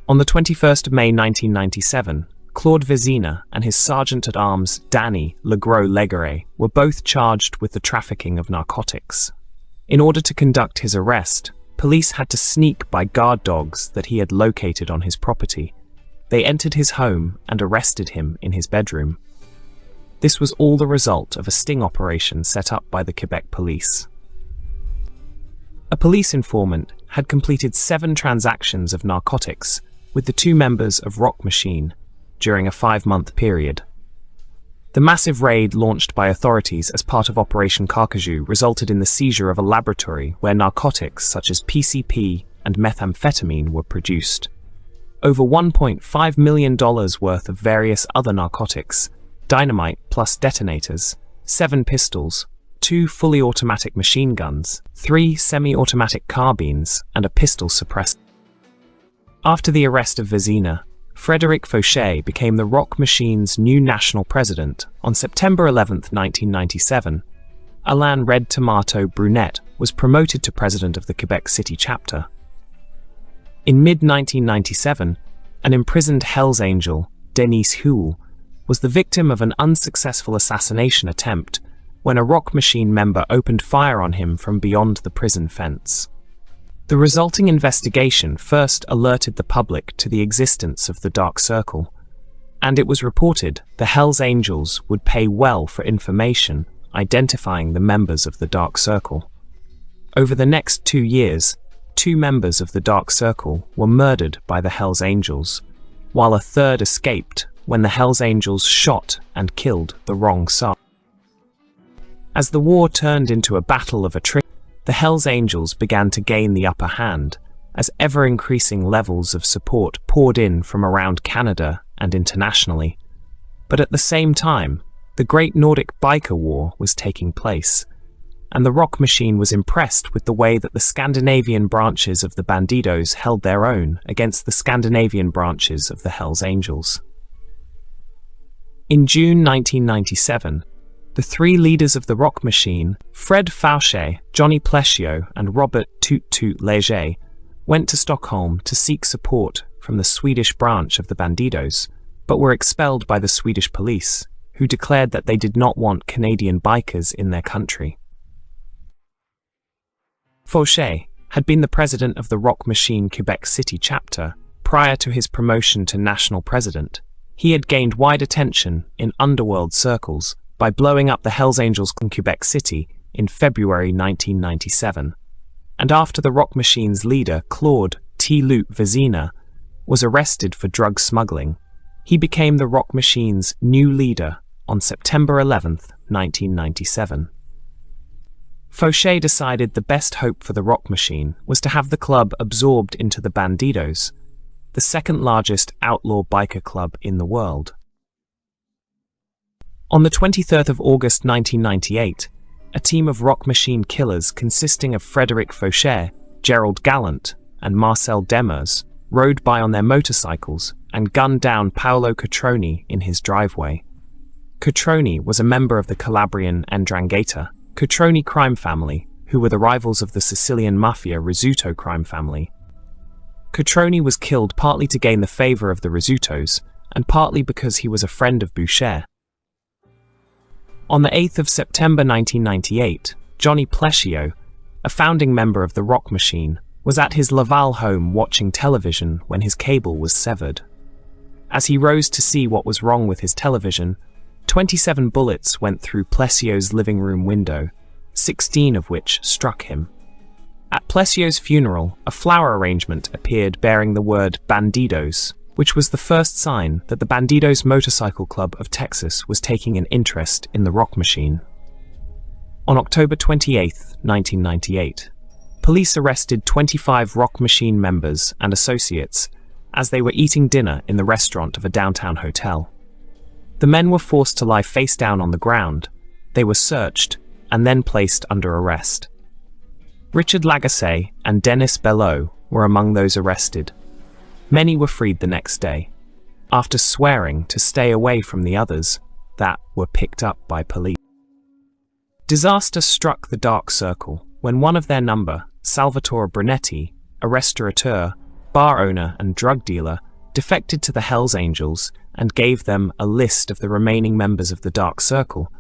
On the 21st of May 1997, Claude Vézina and his sergeant-at-arms Danny Legros-Legare were both charged with the trafficking of narcotics. In order to conduct his arrest, police had to sneak by guard dogs that he had located on his property. They entered his home and arrested him in his bedroom. This was all the result of a sting operation set up by the Quebec police. A police informant had completed 7 transactions of narcotics with the 2 members of Rock Machine during a 5-month period. The massive raid launched by authorities as part of Operation Carcajou resulted in the seizure of a laboratory where narcotics such as PCP and methamphetamine were produced. Over $1.5 million worth of various other narcotics, dynamite plus detonators, 7 pistols, 2 fully automatic machine guns, 3 semi-automatic carbines, and a pistol suppressor. After the arrest of Vézina, Frédéric Fauché became the Rock Machine's new national president. On September 11, 1997, Alain Red Tomato Brunet was promoted to president of the Quebec City chapter. In mid-1997, an imprisoned Hells Angel, Denis Huel, was the victim of an unsuccessful assassination attempt when a Rock Machine member opened fire on him from beyond the prison fence. The resulting investigation first alerted the public to the existence of the Dark Circle, and it was reported the Hells Angels would pay well for information identifying the members of the Dark Circle. Over the next 2 years, 2 members of the Dark Circle were murdered by the Hells Angels, while a third escaped when the Hells Angels shot and killed the wrong side. As the war turned into a battle of attrition, the Hells Angels began to gain the upper hand as ever-increasing levels of support poured in from around Canada and internationally. But at the same time, the Great Nordic Biker War was taking place, and the Rock Machine was impressed with the way that the Scandinavian branches of the Bandidos held their own against the Scandinavian branches of the Hells Angels. In June 1997, the 3 leaders of the Rock Machine, Fred Fauché, Johnny Plesio, and Robert Toot Toot Léger, went to Stockholm to seek support from the Swedish branch of the Bandidos, but were expelled by the Swedish police, who declared that they did not want Canadian bikers in their country. Fauché had been the president of the Rock Machine Quebec City chapter prior to his promotion to national president. He had gained wide attention in underworld circles by blowing up the Hells Angels in Quebec City in February 1997, and after the Rock Machine's leader, Claude T-Loop Vézina, was arrested for drug smuggling, he became the Rock Machine's new leader on September 11, 1997. Fauché decided the best hope for the Rock Machine was to have the club absorbed into the Bandidos, the second largest outlaw biker club in the world. On the 23rd of August 1998, a team of Rock Machine killers consisting of Frédéric Fauché, Gerald Gallant, and Marcel Demers rode by on their motorcycles and gunned down Paolo Catroni in his driveway. Catroni was a member of the Calabrian 'Ndrangheta Catroni crime family, who were the rivals of the Sicilian mafia Rizzuto crime family. Catroni was killed partly to gain the favor of the Rizzutos, and partly because he was a friend of Boucher. On the 8th of September 1998, Johnny Plesio, a founding member of the Rock Machine, was at his Laval home watching television when his cable was severed. As he rose to see what was wrong with his television, 27 bullets went through Plesio's living room window, 16 of which struck him. At Plesio's funeral, a flower arrangement appeared bearing the word Bandidos, which was the first sign that the Bandidos Motorcycle Club of Texas was taking an interest in the Rock Machine. On October 28, 1998, police arrested 25 Rock Machine members and associates as they were eating dinner in the restaurant of a downtown hotel. The men were forced to lie face down on the ground. They were searched and then placed under arrest. Richard Lagacé and Denis Belleau were among those arrested. Many were freed the next day, after swearing to stay away from the others that were picked up by police. Disaster struck the Dark Circle when one of their number, Salvatore Brunetti, a restaurateur, bar owner and drug dealer, defected to the Hells Angels and gave them a list of the remaining members of the Dark Circle,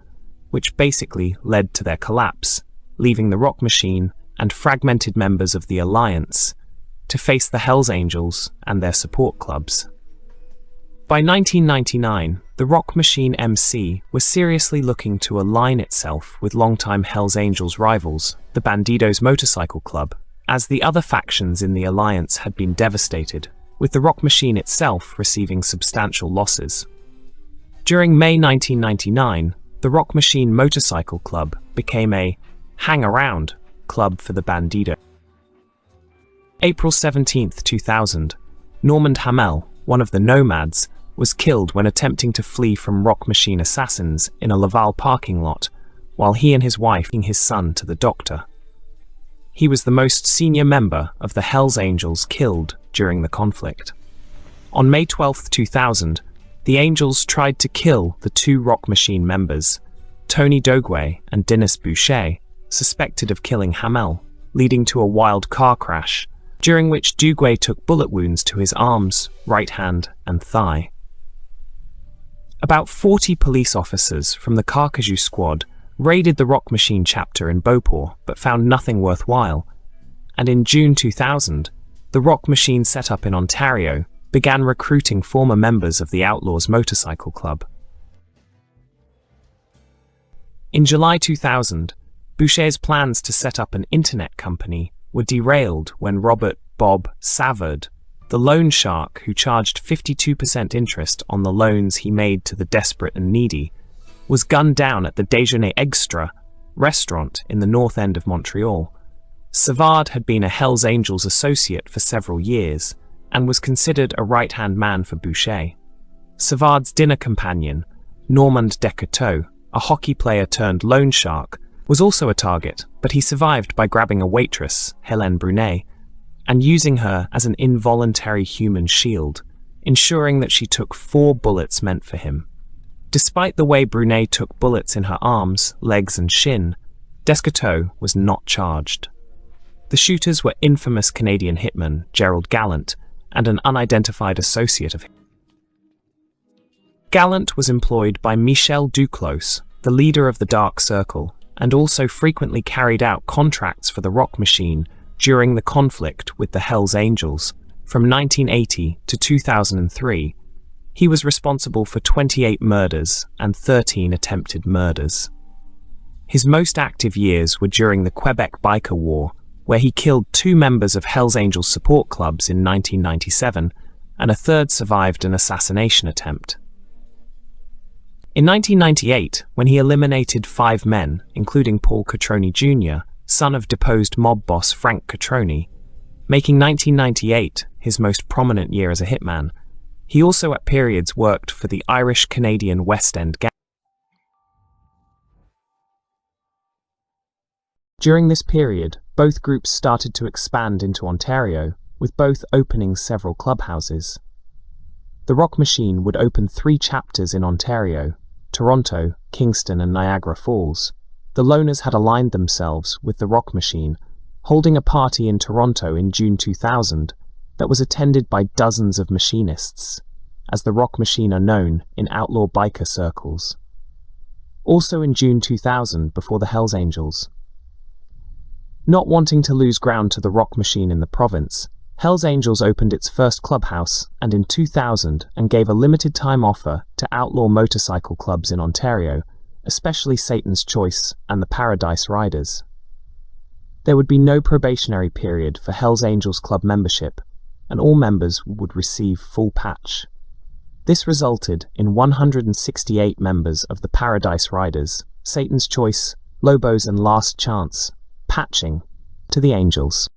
which basically led to their collapse, leaving the Rock Machine and fragmented members of the Alliance to face the Hells Angels and their support clubs. By 1999, the Rock Machine MC was seriously looking to align itself with longtime Hells Angels rivals, the Bandidos Motorcycle Club, as the other factions in the Alliance had been devastated, with the Rock Machine itself receiving substantial losses. During May 1999, the Rock Machine Motorcycle Club became a hang-around club for the Bandido. April 17, 2000, Normand Hamel, one of the Nomads, was killed when attempting to flee from Rock Machine assassins in a Laval parking lot, while he and his wife took his son to the doctor. He was the most senior member of the Hells Angels killed during the conflict. On May 12, 2000, the Angels tried to kill the two Rock Machine members, Tony Doguay and Dennis Boucher, suspected of killing Hamel, leading to a wild car crash, during which Doguay took bullet wounds to his arms, right hand, and thigh. About 40 police officers from the Carcajou squad raided the Rock Machine chapter in Beauport but found nothing worthwhile, and in June 2000, the Rock Machine set up in Ontario began recruiting former members of the Outlaws Motorcycle Club. In July 2000, Boucher's plans to set up an internet company were derailed when Robert "Bob" Savard, the loan shark who charged 52% interest on the loans he made to the desperate and needy, was gunned down at the Déjeuner Extra restaurant in the north end of Montreal. Savard had been a Hells Angels associate for several years and was considered a right-hand man for Boucher. Savard's dinner companion, Normand Descoteaux, a hockey player turned loan shark, was also a target, but he survived by grabbing a waitress, Hélène Brunet, and using her as an involuntary human shield, ensuring that she took 4 bullets meant for him. Despite the way Brunet took bullets in her arms, legs and shin, Descoteaux was not charged. The shooters were infamous Canadian hitman Gerald Gallant and an unidentified associate of him. Gallant was employed by Michel Duclos, the leader of the Dark Circle, and also frequently carried out contracts for the Rock Machine during the conflict with the Hells Angels. From 1980 to 2003, he was responsible for 28 murders and 13 attempted murders. His most active years were during the Quebec Biker War, where he killed 2 members of Hells Angels support clubs in 1997, and a third survived an assassination attempt. In 1998, when he eliminated 5 men, including Paul Catroni Jr., son of deposed mob boss Frank Catroni, making 1998 his most prominent year as a hitman, he also at periods worked for the Irish-Canadian West End gang. During this period, both groups started to expand into Ontario, with both opening several clubhouses. The Rock Machine would open 3 chapters in Ontario, Toronto, Kingston and Niagara Falls. The loners had aligned themselves with the Rock Machine, holding a party in Toronto in June 2000 that was attended by dozens of machinists, as the Rock Machine are known in outlaw biker circles. Also in June 2000, before the Hells Angels. Not wanting to lose ground to the Rock Machine in the province, Hells Angels opened its first clubhouse and in 2000 and gave a limited-time offer to outlaw motorcycle clubs in Ontario, especially Satan's Choice and the Paradise Riders. There would be no probationary period for Hells Angels Club membership, and all members would receive full patch. This resulted in 168 members of the Paradise Riders, Satan's Choice, Lobos and Last Chance, patching to the Angels.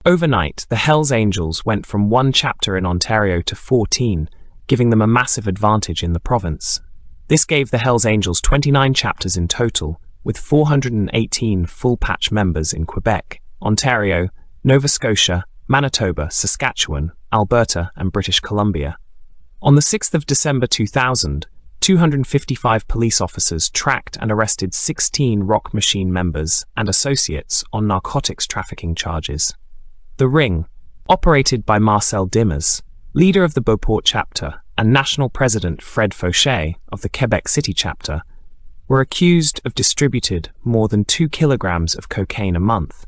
Overnight, the Hells Angels went from 1 chapter in Ontario to 14, giving them a massive advantage in the province. This gave the Hells Angels 29 chapters in total, with 418 full-patch members in Quebec, Ontario, Nova Scotia, Manitoba, Saskatchewan, Alberta, and British Columbia. On the 6th of December 2000, 255 police officers tracked and arrested 16 Rock Machine members and associates on narcotics trafficking charges. The Ring, operated by Marcel Dimmers, leader of the Beauport chapter, and National President Fred Fauché of the Quebec City chapter, were accused of distributed more than 2 kilograms of cocaine a month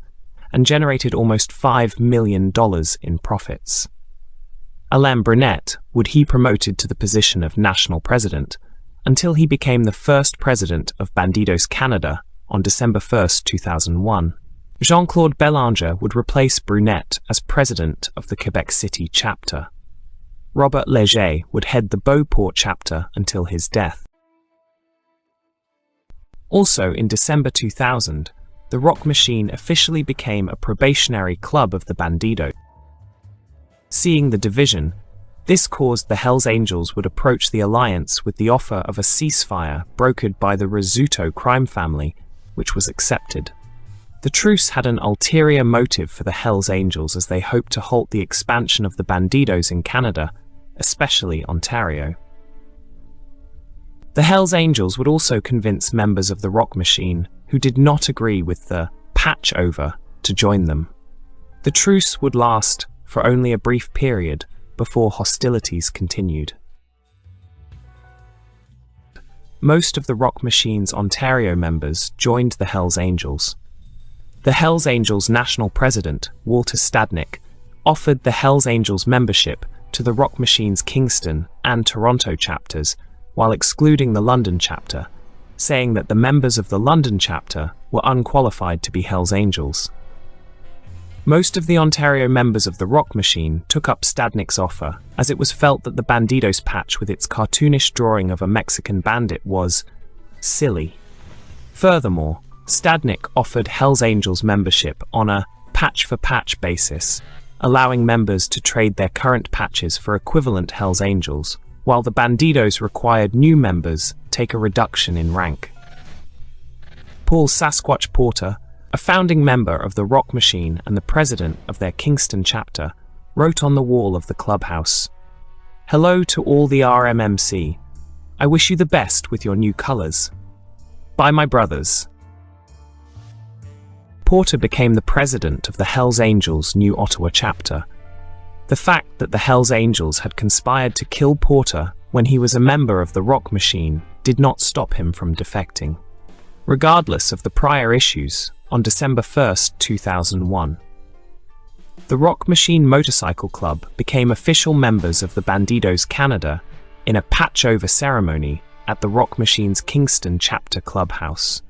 and generated almost $5 million in profits. Alain Brunet would he promoted to the position of national president until he became the first president of Bandidos Canada on December 1, 2001. Jean-Claude Belanger would replace Brunet as president of the Quebec City chapter. Robert Léger would head the Beauport chapter until his death. Also in December 2000, the Rock Machine officially became a probationary club of the Bandidos. Seeing the division, this caused the Hells Angels would approach the alliance with the offer of a ceasefire brokered by the Rizzuto crime family, which was accepted. The truce had an ulterior motive for the Hells Angels as they hoped to halt the expansion of the Bandidos in Canada, especially Ontario. The Hells Angels would also convince members of the Rock Machine who did not agree with the patch over to join them. The truce would last for only a brief period before hostilities continued. Most of the Rock Machine's Ontario members joined the Hells Angels. The Hells Angels national president, Walter Stadnick, offered the Hells Angels membership to the Rock Machine's Kingston and Toronto chapters, while excluding the London chapter, saying that the members of the London chapter were unqualified to be Hells Angels. Most of the Ontario members of the Rock Machine took up Stadnick's offer, as it was felt that the Bandidos patch with its cartoonish drawing of a Mexican bandit was silly. Furthermore, Stadnick offered Hells Angels membership on a patch-for-patch basis, allowing members to trade their current patches for equivalent Hells Angels, while the Bandidos required new members take a reduction in rank. Paul Sasquatch Porter, a founding member of the Rock Machine and the president of their Kingston chapter, wrote on the wall of the clubhouse, "Hello to all the RMMC. I wish you the best with your new colors. By my brothers." Porter became the president of the Hells Angels' new Ottawa chapter. The fact that the Hells Angels had conspired to kill Porter when he was a member of the Rock Machine did not stop him from defecting. Regardless of the prior issues, on December 1, 2001, the Rock Machine Motorcycle Club became official members of the Bandidos Canada in a patch-over ceremony at the Rock Machine's Kingston chapter clubhouse.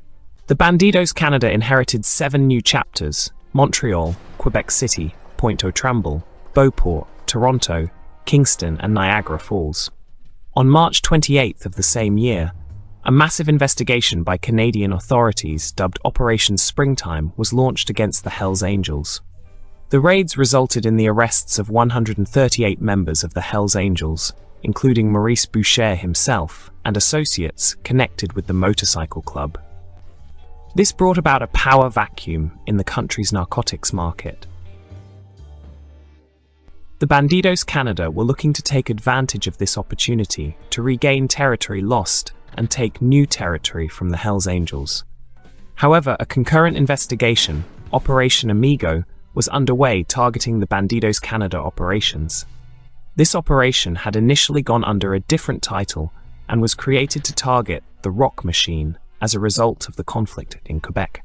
The Bandidos Canada inherited 7 new chapters: Montreal, Quebec City, Pointe-aux-Trembles, Beauport, Toronto, Kingston, and Niagara Falls. On March 28 of the same year, a massive investigation by Canadian authorities dubbed Operation Springtime was launched against the Hells Angels. The raids resulted in the arrests of 138 members of the Hells Angels, including Maurice Boucher himself and associates connected with the motorcycle club. This brought about a power vacuum in the country's narcotics market. The Bandidos Canada were looking to take advantage of this opportunity to regain territory lost and take new territory from the Hells Angels. However, a concurrent investigation, Operation Amigo, was underway targeting the Bandidos Canada operations. This operation had initially gone under a different title and was created to target the Rock Machine as a result of the conflict in Quebec.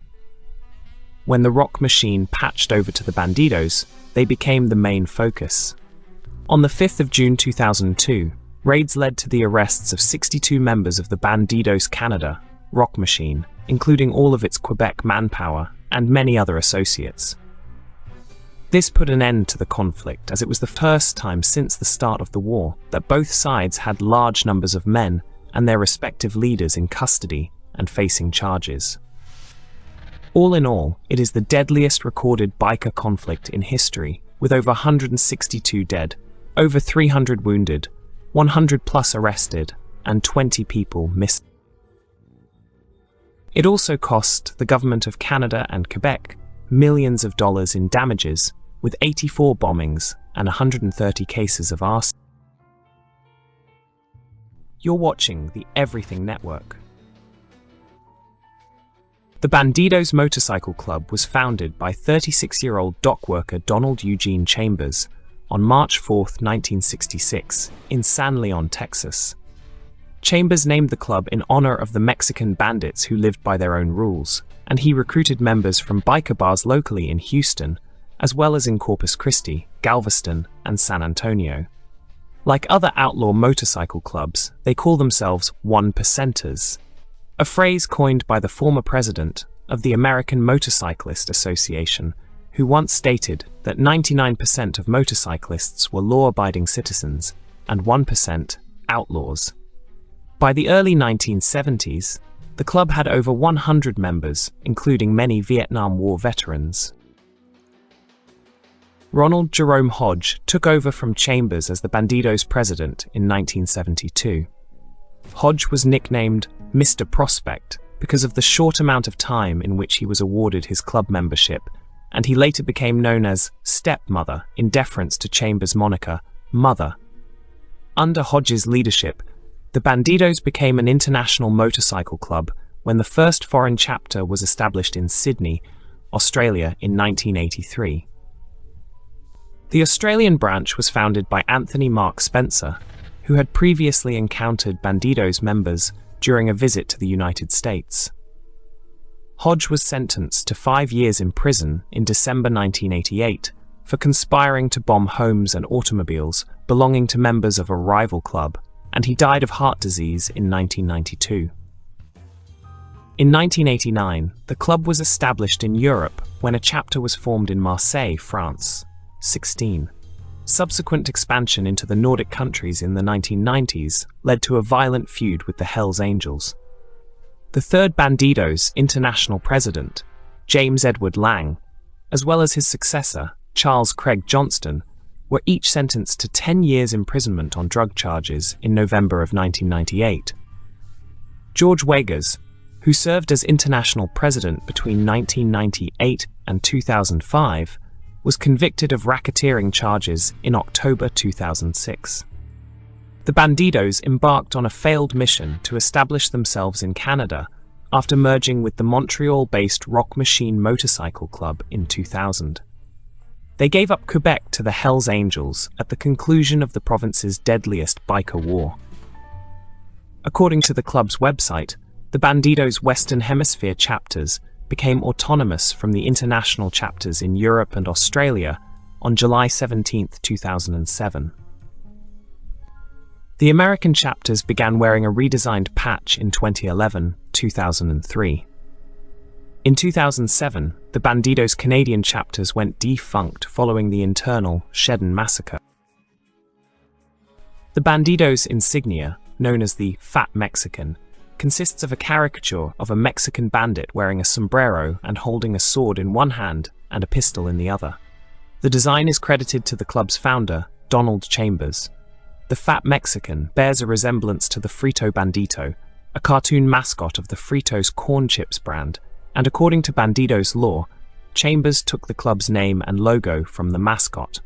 When the Rock Machine patched over to the Bandidos, they became the main focus. On the 5th of June 2002, raids led to the arrests of 62 members of the Bandidos Canada Rock Machine, including all of its Quebec manpower and many other associates. This put an end to the conflict, as it was the first time since the start of the war that both sides had large numbers of men and their respective leaders in custody and facing charges. All in all, it is the deadliest recorded biker conflict in history, with over 162 dead, over 300 wounded, 100 plus arrested, and 20 people missing. It also cost the government of Canada and Quebec millions of dollars in damages, with 84 bombings and 130 cases of arson. You're watching the Everything Network. The Bandidos Motorcycle Club was founded by 36-year-old dock worker Donald Eugene Chambers on March 4, 1966, in San Leon, Texas. Chambers named the club in honor of the Mexican bandits who lived by their own rules, and he recruited members from biker bars locally in Houston, as well as in Corpus Christi, Galveston, and San Antonio. Like other outlaw motorcycle clubs, they call themselves one-percenters, a phrase coined by the former president of the American Motorcyclist Association, who once stated that 99% of motorcyclists were law-abiding citizens and 1% outlaws. By the early 1970s, the club had over 100 members, including many Vietnam War veterans. Ronald Jerome Hodge took over from Chambers as the Bandidos president in 1972. Hodge was nicknamed Mr. Prospect because of the short amount of time in which he was awarded his club membership, and he later became known as Stepmother in deference to Chambers' moniker, Mother. Under Hodge's leadership, the Bandidos became an international motorcycle club when the first foreign chapter was established in Sydney, Australia in 1983. The Australian branch was founded by Anthony Mark Spencer, who had previously encountered Bandidos members during a visit to the United States. Hodge was sentenced to 5 years in prison in December 1988 for conspiring to bomb homes and automobiles belonging to members of a rival club, and he died of heart disease in 1992. In 1989, the club was established in Europe when a chapter was formed in Marseille, France. 16. Subsequent expansion into the Nordic countries in the 1990s led to a violent feud with the Hells Angels. The third Bandidos international president, James Edward Lang, as well as his successor, Charles Craig Johnston, were each sentenced to 10 years imprisonment on drug charges in November of 1998. George Wegers, who served as international president between 1998 and 2005, was convicted of racketeering charges in October 2006. The Bandidos embarked on a failed mission to establish themselves in Canada after merging with the Montreal-based Rock Machine Motorcycle Club in 2000. They gave up Quebec to the Hells Angels at the conclusion of the province's deadliest biker war. According to the club's website, the Bandidos' Western Hemisphere chapters became autonomous from the international chapters in Europe and Australia on July 17, 2007. The American chapters began wearing a redesigned patch in 2011-2003. In 2007, the Bandidos' Canadian chapters went defunct following the internal Shedden massacre. The Bandidos' insignia, known as the Fat Mexican, consists of a caricature of a Mexican bandit wearing a sombrero and holding a sword in one hand and a pistol in the other. The design is credited to the club's founder, Donald Chambers. The Fat Mexican bears a resemblance to the Frito Bandito, a cartoon mascot of the Fritos corn chips brand, and according to Bandidos lore, Chambers took the club's name and logo from the mascot.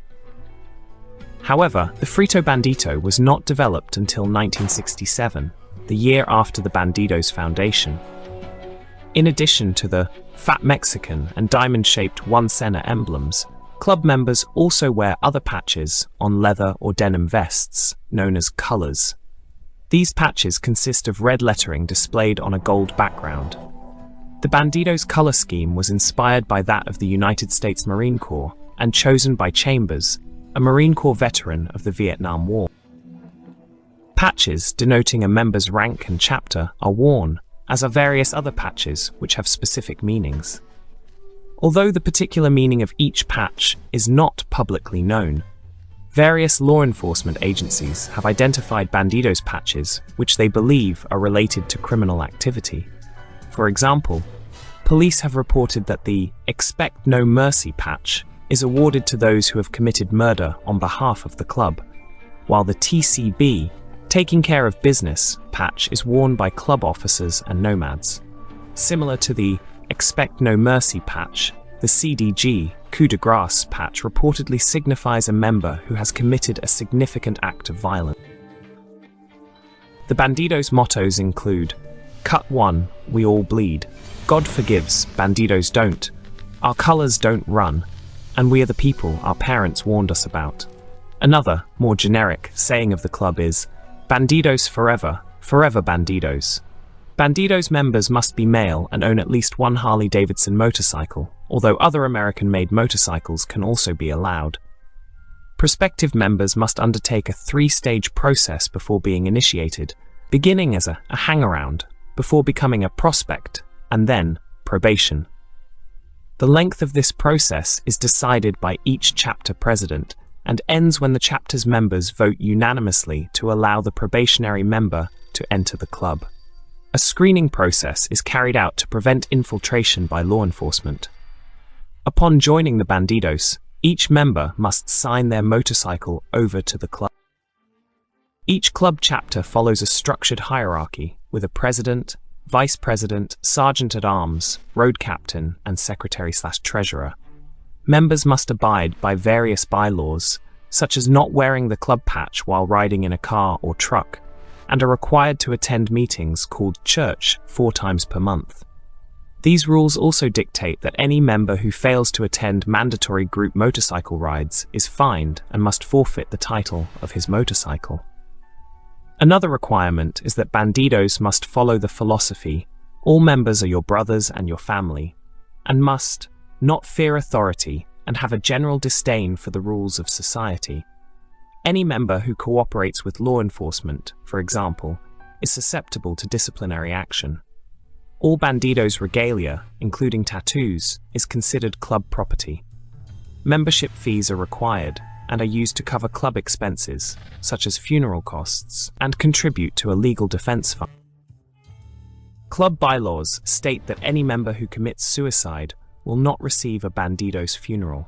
However, the Frito Bandito was not developed until 1967, the year after the Bandidos foundation. In addition to the Fat Mexican and diamond-shaped one center emblems, club members also wear other patches on leather or denim vests, known as colors. These patches consist of red lettering displayed on a gold background. The Bandidos color scheme was inspired by that of the United States Marine Corps and chosen by Chambers, a Marine Corps veteran of the Vietnam War. Patches denoting a member's rank and chapter are worn, as are various other patches which have specific meanings. Although the particular meaning of each patch is not publicly known, various law enforcement agencies have identified Bandidos patches which they believe are related to criminal activity. For example, police have reported that the Expect No Mercy patch is awarded to those who have committed murder on behalf of the club, while the TCB, Taking Care of Business patch is worn by club officers and nomads. Similar to the Expect No Mercy patch, the CDG, Coup de Grace patch reportedly signifies a member who has committed a significant act of violence. The Bandidos' mottos include, "Cut one, we all bleed," God forgives, bandidos don't. Our colors don't run, and we are the people our parents warned us about. Another, more generic, saying of the club is, Bandidos forever, forever bandidos. Bandidos members must be male and own at least one Harley-Davidson motorcycle, although other American-made motorcycles can also be allowed. Prospective members must undertake a 3-stage process before being initiated, beginning as a hang-around, before becoming a prospect, and then probation. The length of this process is decided by each chapter president and ends when the chapter's members vote unanimously to allow the probationary member to enter the club. A screening process is carried out to prevent infiltration by law enforcement. Upon joining the Bandidos, each member must sign their motorcycle over to the club. Each club chapter follows a structured hierarchy with a president, vice president, sergeant-at-arms, road captain, and secretary/treasurer. Members must abide by various bylaws, such as not wearing the club patch while riding in a car or truck, and are required to attend meetings called church 4 times per month. These rules also dictate that any member who fails to attend mandatory group motorcycle rides is fined and must forfeit the title of his motorcycle. Another requirement is that bandidos must follow the philosophy, all members are your brothers and your family, and must not fear authority and have a general disdain for the rules of society. Any member who cooperates with law enforcement, for example, is susceptible to disciplinary action. All bandidos' regalia, including tattoos, is considered club property. Membership fees are required and are used to cover club expenses, such as funeral costs, and contribute to a legal defense fund. Club bylaws state that any member who commits suicide will not receive a bandido's funeral.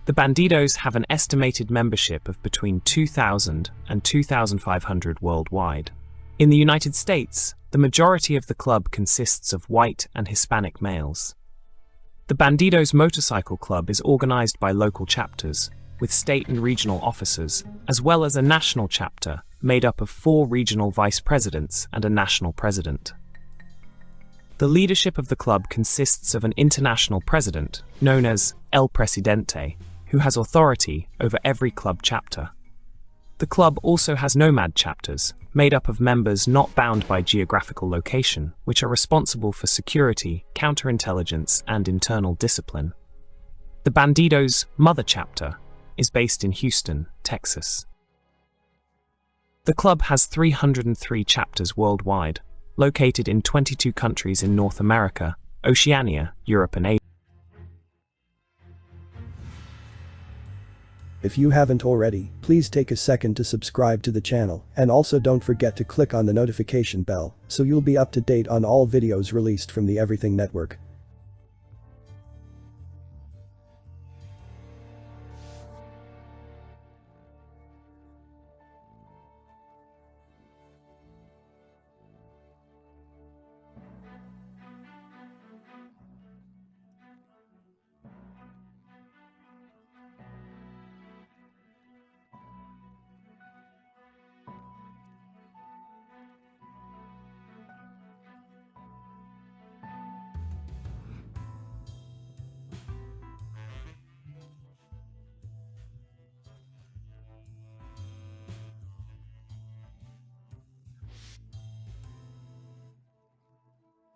The Bandidos have an estimated membership of between 2,000 and 2,500 worldwide. In the United States, the majority of the club consists of white and Hispanic males. The Bandidos Motorcycle Club is organized by local chapters, with state and regional officers, as well as a national chapter made up of 4 regional vice presidents and a national president. The leadership of the club consists of an international president, known as El Presidente, who has authority over every club chapter. The club also has nomad chapters, made up of members not bound by geographical location, which are responsible for security, counterintelligence, and internal discipline. The Bandidos Mother Chapter is based in Houston, Texas. The club has 303 chapters worldwide, located in 22 countries in North America, Oceania, Europe, and Asia. If you haven't already, please take a second to subscribe to the channel, and also don't forget to click on the notification bell, so you'll be up to date on all videos released from the Everything Network.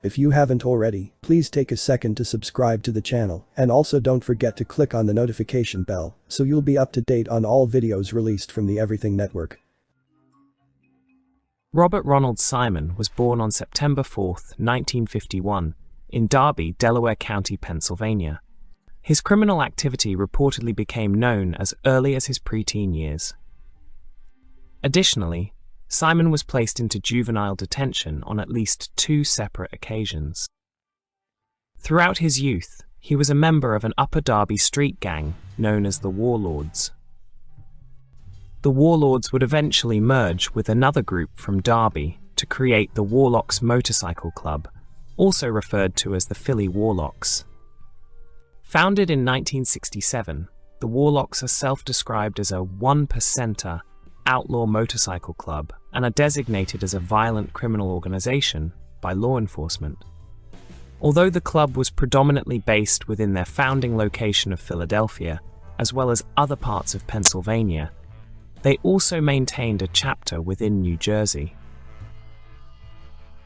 If you haven't already, please take a second to subscribe to the channel, and also don't forget to click on the notification bell, so you'll be up to date on all videos released from the Everything Network. Robert Ronald Simon was born on September 4, 1951, in Darby, Delaware County, Pennsylvania. His criminal activity reportedly became known as early as his preteen years. Additionally, Simon was placed into juvenile detention on at least 2 separate occasions. Throughout his youth, he was a member of an Upper Darby street gang known as the Warlords. The Warlords would eventually merge with another group from Darby to create the Warlocks Motorcycle Club, also referred to as the Philly Warlocks. Founded in 1967, the Warlocks are self-described as a 1%er outlaw motorcycle club and are designated as a violent criminal organization by law enforcement. Although the club was predominantly based within their founding location of Philadelphia, as well as other parts of Pennsylvania, they also maintained a chapter within New Jersey.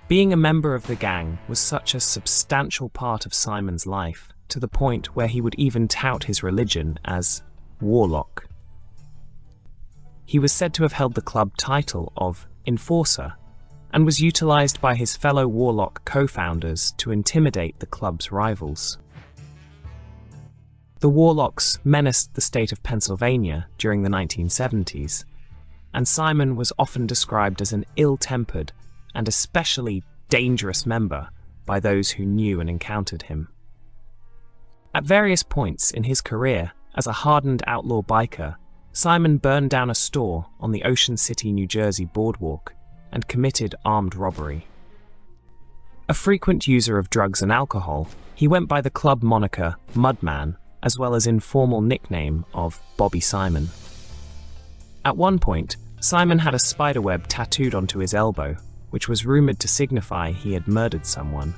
Being a member of the gang was such a substantial part of Simon's life, to the point where he would even tout his religion as Warlock. He was said to have held the club title of Enforcer, and was utilized by his fellow Warlock co-founders to intimidate the club's rivals. The Warlocks menaced the state of Pennsylvania during the 1970s, and Simon was often described as an ill-tempered and especially dangerous member by those who knew and encountered him. At various points in his career as a hardened outlaw biker, Simon burned down a store on the Ocean City, New Jersey boardwalk and committed armed robbery. A frequent user of drugs and alcohol, he went by the club moniker Mudman, as well as informal nickname of Bobby Simon. At one point, Simon had a spiderweb tattooed onto his elbow, which was rumored to signify he had murdered someone.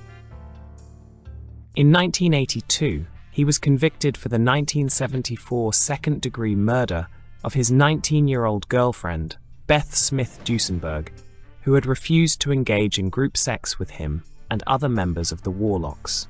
In 1982, he was convicted for the 1974 second-degree murder of his 19-year-old girlfriend, Beth Smith Duesenberg, who had refused to engage in group sex with him and other members of the Warlocks.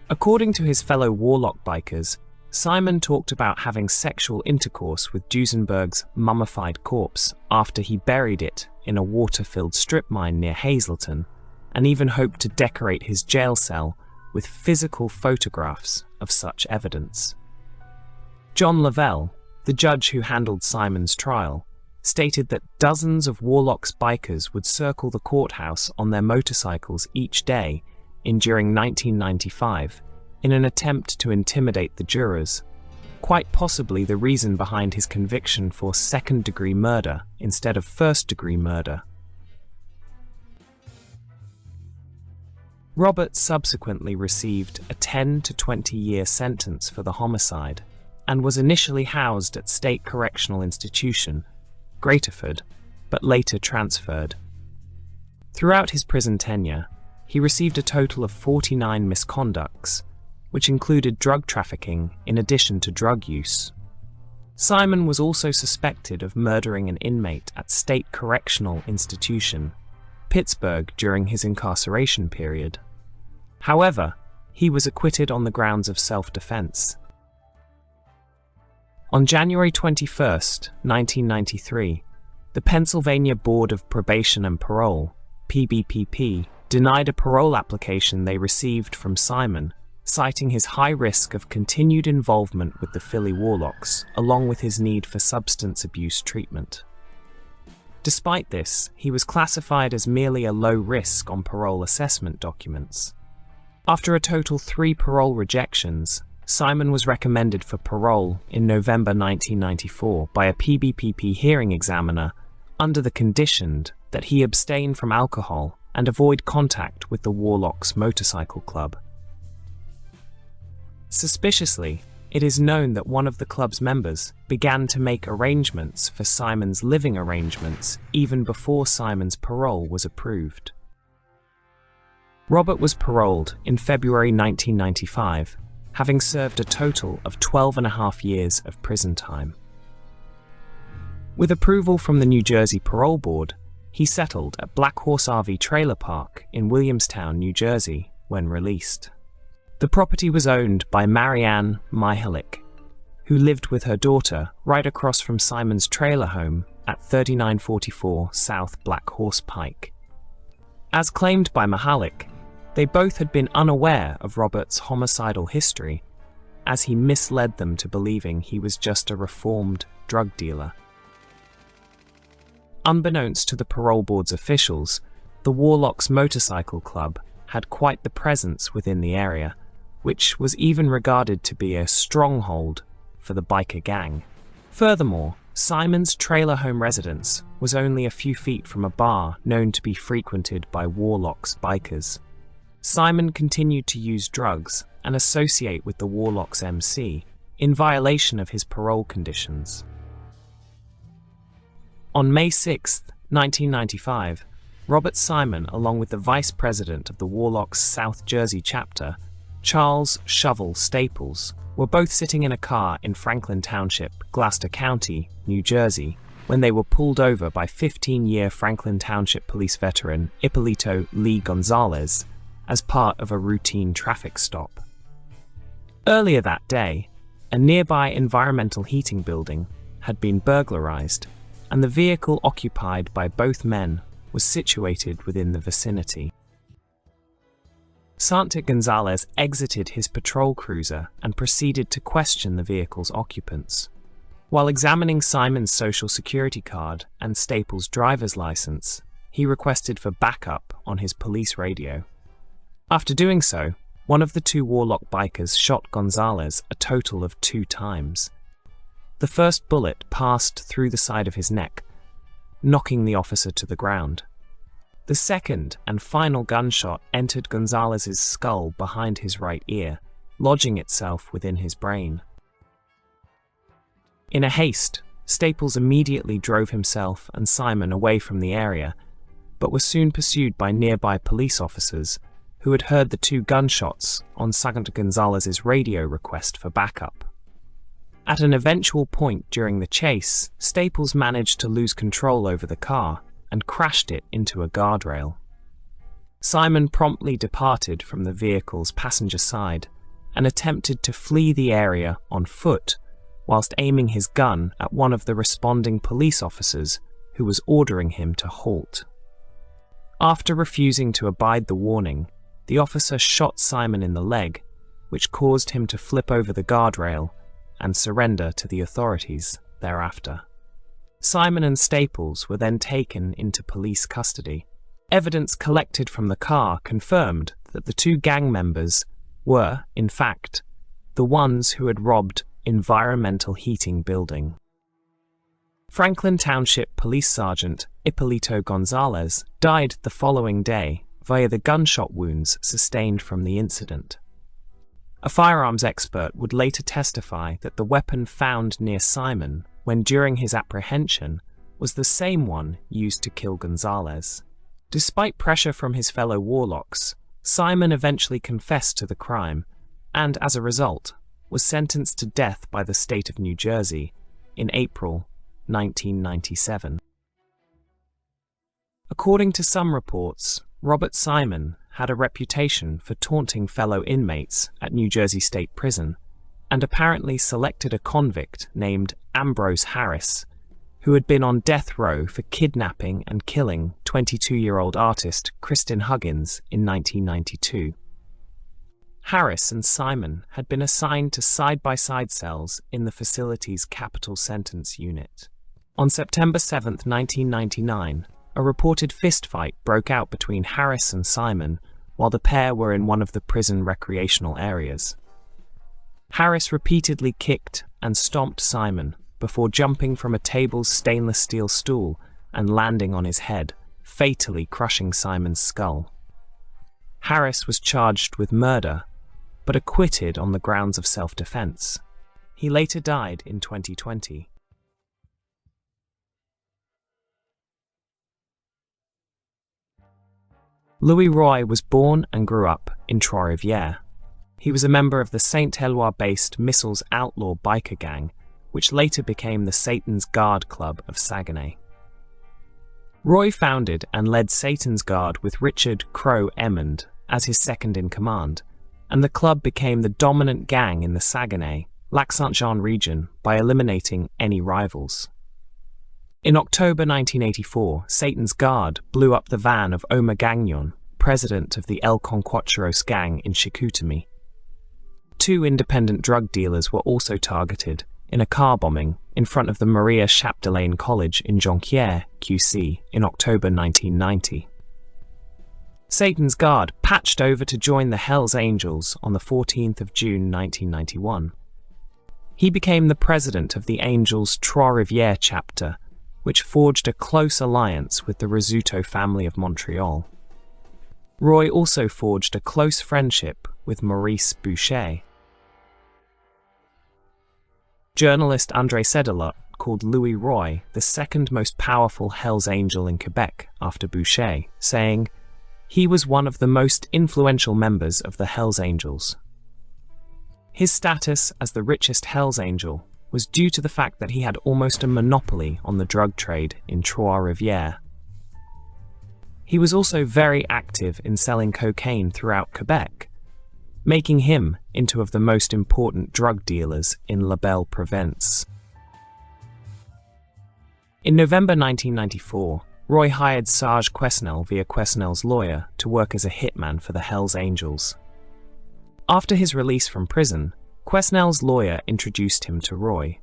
According to his fellow Warlock bikers, Simon talked about having sexual intercourse with Duesenberg's mummified corpse after he buried it in a water-filled strip mine near Hazleton, and even hoped to decorate his jail cell with physical photographs of such evidence. John Lavelle, the judge who handled Simon's trial, stated that dozens of Warlocks bikers would circle the courthouse on their motorcycles each day during 1995 in an attempt to intimidate the jurors, quite possibly the reason behind his conviction for second-degree murder instead of first-degree murder. Robert subsequently received a 10 to 20-year sentence for the homicide and was initially housed at State Correctional Institution, Graterford, but later transferred. Throughout his prison tenure, he received a total of 49 misconducts, which included drug trafficking in addition to drug use. Simon was also suspected of murdering an inmate at State Correctional Institution, Pittsburgh, during his incarceration period. However, he was acquitted on the grounds of self-defense. On January 21, 1993, the Pennsylvania Board of Probation and Parole, PBPP, denied a parole application they received from Simon, citing his high risk of continued involvement with the Philly Warlocks, along with his need for substance abuse treatment. Despite this, he was classified as merely a low risk on parole assessment documents. After a total 3 parole rejections, Simon was recommended for parole in November 1994 by a PBPP hearing examiner under the condition that he abstain from alcohol and avoid contact with the Warlocks Motorcycle Club. Suspiciously, it is known that one of the club's members began to make arrangements for Simon's living arrangements even before Simon's parole was approved. Robert was paroled in February 1995, having served a total of 12.5 years of prison time. With approval from the New Jersey Parole Board, he settled at Black Horse RV Trailer Park in Williamstown, New Jersey, when released. The property was owned by Marianne Mihalik, who lived with her daughter right across from Simon's trailer home at 3944 South Black Horse Pike. As claimed by Mihalik, they both had been unaware of Robert's homicidal history, as he misled them to believing he was just a reformed drug dealer. Unbeknownst to the parole board's officials, the Warlocks Motorcycle Club had quite the presence within the area, which was even regarded to be a stronghold for the biker gang. Furthermore, Simon's trailer home residence was only a few feet from a bar known to be frequented by Warlocks bikers. Simon continued to use drugs and associate with the Warlocks MC, in violation of his parole conditions. On May 6, 1995, Robert Simon, along with the vice president of the Warlocks South Jersey chapter, Charles "Shovel" Staples, were both sitting in a car in Franklin Township, Gloucester County, New Jersey, when they were pulled over by 15-year Franklin Township police veteran Hipólito Lee Gonzalez as part of a routine traffic stop. Earlier that day, a nearby environmental heating building had been burglarized, and the vehicle occupied by both men was situated within the vicinity. Sergeant Gonzalez exited his patrol cruiser and proceeded to question the vehicle's occupants. While examining Simon's social security card and Staples' driver's license, he requested for backup on his police radio. After doing so, one of the two Warlock bikers shot Gonzalez a total of 2 times. The first bullet passed through the side of his neck, knocking the officer to the ground. The second and final gunshot entered Gonzalez's skull behind his right ear, lodging itself within his brain. In a haste, Staples immediately drove himself and Simon away from the area, but was soon pursued by nearby police officers who had heard the 2 gunshots on Sergeant Gonzalez's radio request for backup. At an eventual point during the chase, Staples managed to lose control over the car and crashed it into a guardrail. Simon promptly departed from the vehicle's passenger side and attempted to flee the area on foot, whilst aiming his gun at one of the responding police officers who was ordering him to halt. After refusing to abide the warning, the officer shot Simon in the leg, which caused him to flip over the guardrail and surrender to the authorities thereafter. Simon and Staples were then taken into police custody. Evidence collected from the car confirmed that the 2 gang members were, in fact, the ones who had robbed Environmental Heating Building. Franklin Township Police Sergeant Hipólito Gonzalez died the following day via the gunshot wounds sustained from the incident. A firearms expert would later testify that the weapon found near Simon when during his apprehension was the same one used to kill Gonzalez. Despite pressure from his fellow Warlocks, Simon eventually confessed to the crime and, as a result, was sentenced to death by the state of New Jersey in April 1997. According to some reports, Robert Simon had a reputation for taunting fellow inmates at New Jersey State Prison, and apparently selected a convict named Ambrose Harris, who had been on death row for kidnapping and killing 22-year-old artist Kristen Huggins in 1992. Harris and Simon had been assigned to side-by-side cells in the facility's capital sentence unit. On September 7, 1999, a reported fistfight broke out between Harris and Simon while the pair were in one of the prison recreational areas. Harris repeatedly kicked and stomped Simon before jumping from a table's stainless steel stool and landing on his head, fatally crushing Simon's skull. Harris was charged with murder, but acquitted on the grounds of self-defense. He later died in 2020. Louis Roy was born and grew up in Trois-Rivières. He was a member of the Saint-Éloi-based Missiles outlaw biker gang, which later became the Satan's Guard Club of Saguenay. Roy founded and led Satan's Guard with Richard "Crow" Emmond as his second-in-command, and the club became the dominant gang in the Saguenay, Lac-Saint-Jean region by eliminating any rivals. In October 1984, Satan's Guard blew up the van of Omer Gagnon, president of the El Conquatros gang in Chicoutimi. 2 independent drug dealers were also targeted in a car bombing in front of the Maria Chapdelaine College in Jonquière, QC, in October 1990. Satan's Guard patched over to join the Hells Angels on the 14th of June 1991. He became the president of the Angels' Trois-Rivières chapter, which forged a close alliance with the Rizzuto family of Montreal. Roy also forged a close friendship with Maurice Boucher. Journalist André Cédilot called Louis Roy the second most powerful Hells Angel in Quebec after Boucher, saying, "He was one of the most influential members of the Hells Angels." His status as the richest Hells Angel was due to the fact that he had almost a monopoly on the drug trade in Trois-Rivières. He was also very active in selling cocaine throughout Quebec, making him into one of the most important drug dealers in La Belle Province. In November 1994, Roy hired Serge Quesnel via Quesnel's lawyer to work as a hitman for the Hells Angels. After his release from prison, Quesnel's lawyer introduced him to Roy.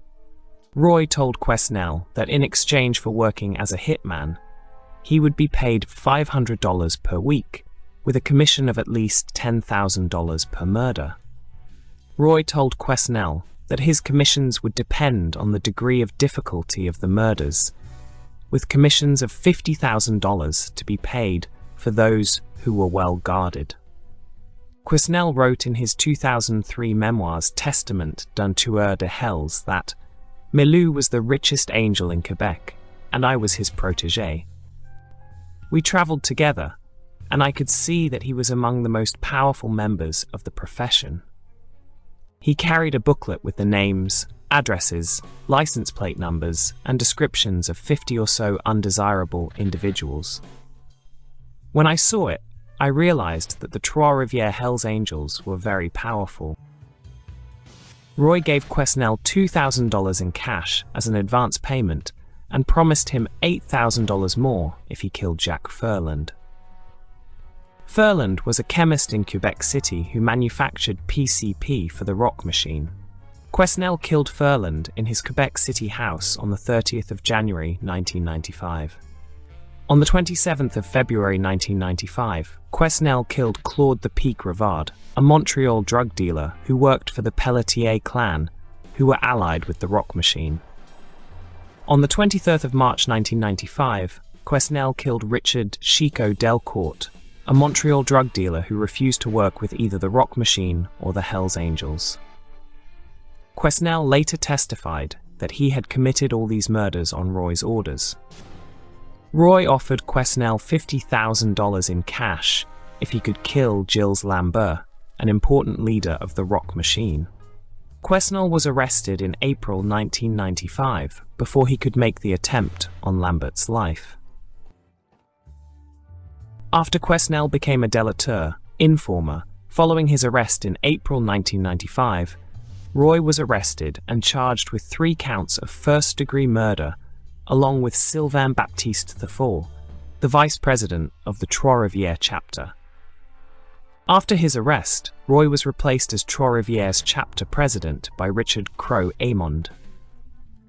Roy told Quesnel that in exchange for working as a hitman, he would be paid $500 per week, with a commission of at least $10,000 per murder. Roy told Quesnel that his commissions would depend on the degree of difficulty of the murders, with commissions of $50,000 to be paid for those who were well guarded. Quesnel wrote in his 2003 memoirs Testament d'un tueur de Hells that Milou was the richest angel in Quebec, and I was his protégé. We travelled together, and I could see that he was among the most powerful members of the profession. He carried a booklet with the names, addresses, license plate numbers, and descriptions of 50 or so undesirable individuals. When I saw it, I realized that the Trois-Rivières Hells Angels were very powerful. Roy gave Quesnel $2,000 in cash as an advance payment and promised him $8,000 more if he killed Jacques Ferland. Ferland was a chemist in Quebec City who manufactured PCP for the rock machine. Quesnel killed Ferland in his Quebec City house on the 30th of January 1995. On the 27th of February 1995, Quesnel killed Claude the Peak Rivard, a Montreal drug dealer who worked for the Pelletier clan, who were allied with the rock machine. On the 23rd of March 1995, Quesnel killed Richard Chico Delcourt, a Montreal drug dealer who refused to work with either the rock machine or the Hells Angels. Quesnel later testified that he had committed all these murders on Roy's orders. Roy offered Quesnel $50,000 in cash if he could kill Gilles Lambert, an important leader of the rock machine. Quesnel was arrested in April 1995 before he could make the attempt on Lambert's life. After Quesnel became a delateur, informer, following his arrest in April 1995, Roy was arrested and charged with 3 counts of first-degree murder, along with Sylvain Baptiste IV, the vice president of the Trois-Rivières chapter. After his arrest, Roy was replaced as Trois-Rivières chapter president by Richard Crowe Aymond.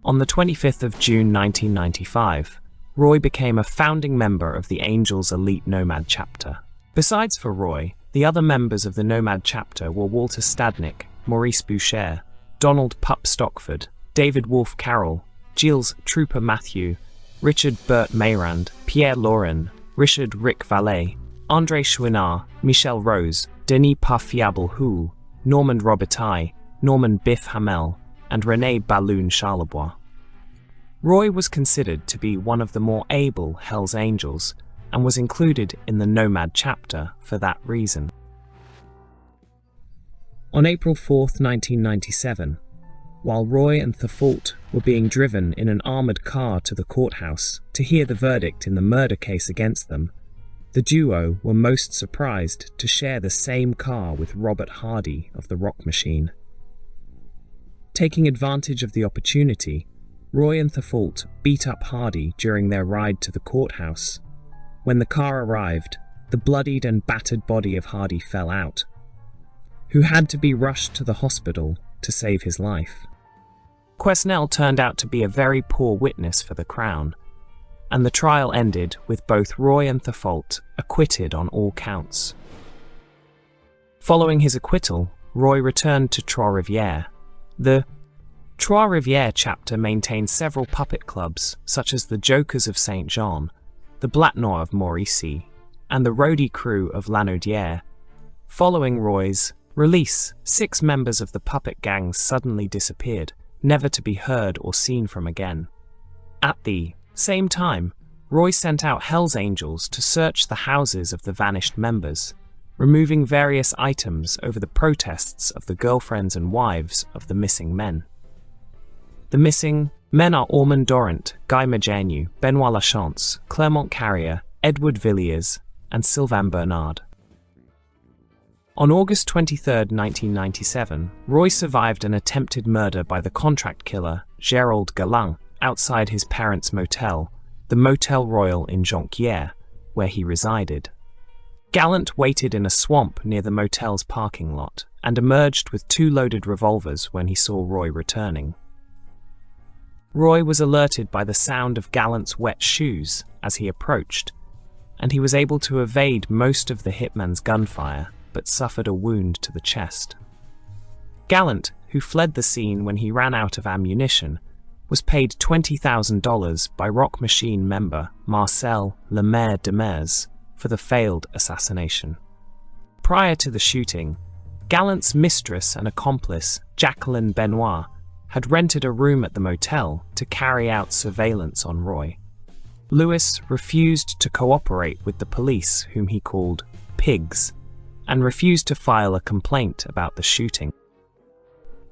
On the 25th of June 1995, Roy became a founding member of the Angels Elite Nomad chapter. Besides for Roy, the other members of the Nomad chapter were Walter Stadnick, Maurice Boucher, Donald Pup Stockford, David Wolfe Carroll, Gilles Trooper Mathieu, Richard Burt Mayrand, Pierre Lauren, Richard Rick Valet, André Chouinard, Michel Rose, Denis Parfiable Houle, Normand Robitaille, Norman Biff Hamel, and René Balloon Charlebois. Roy was considered to be one of the more able Hells Angels and was included in the Nomad chapter for that reason. On April 4, 1997, while Roy and Thefault were being driven in an armoured car to the courthouse to hear the verdict in the murder case against them, the duo were most surprised to share the same car with Robert Hardy of the rock machine. Taking advantage of the opportunity, Roy and Thefault beat up Hardy during their ride to the courthouse. When the car arrived, the bloodied and battered body of Hardy fell out, who had to be rushed to the hospital to save his life. Quesnel turned out to be a very poor witness for the Crown, and the trial ended with both Roy and Thefault acquitted on all counts. Following his acquittal, Roy returned to Trois-Rivières. The Trois-Rivières chapter maintained several puppet clubs, such as the Jokers of Saint Jean, the Blatnois of Mauricie, and the Roadie crew of Lanaudière. Following Roy's release, 6 members of the puppet gangs suddenly disappeared, never to be heard or seen from again. At the same time, Roy sent out Hell's Angels to search the houses of the vanished members, removing various items over the protests of the girlfriends and wives of the missing men. The missing men are Ormond Dorrant, Guy Magenu, Benoit Lachance, Clermont Carrier, Edward Villiers, and Sylvain Bernard. On August 23, 1997, Roy survived an attempted murder by the contract killer Gérald Galland outside his parents' motel, the Motel Royal in Jonquière, where he resided. Gallant waited in a swamp near the motel's parking lot and emerged with 2 loaded revolvers when he saw Roy returning. Roy was alerted by the sound of Gallant's wet shoes as he approached, and he was able to evade most of the hitman's gunfire, but suffered a wound to the chest. Gallant, who fled the scene when he ran out of ammunition, was paid $20,000 by Rock Machine member Marcel Lemaire Demers for the failed assassination. Prior to the shooting, Gallant's mistress and accomplice, Jacqueline Benoit, had rented a room at the motel to carry out surveillance on Roy. Lewis refused to cooperate with the police, whom he called pigs, and refused to file a complaint about the shooting.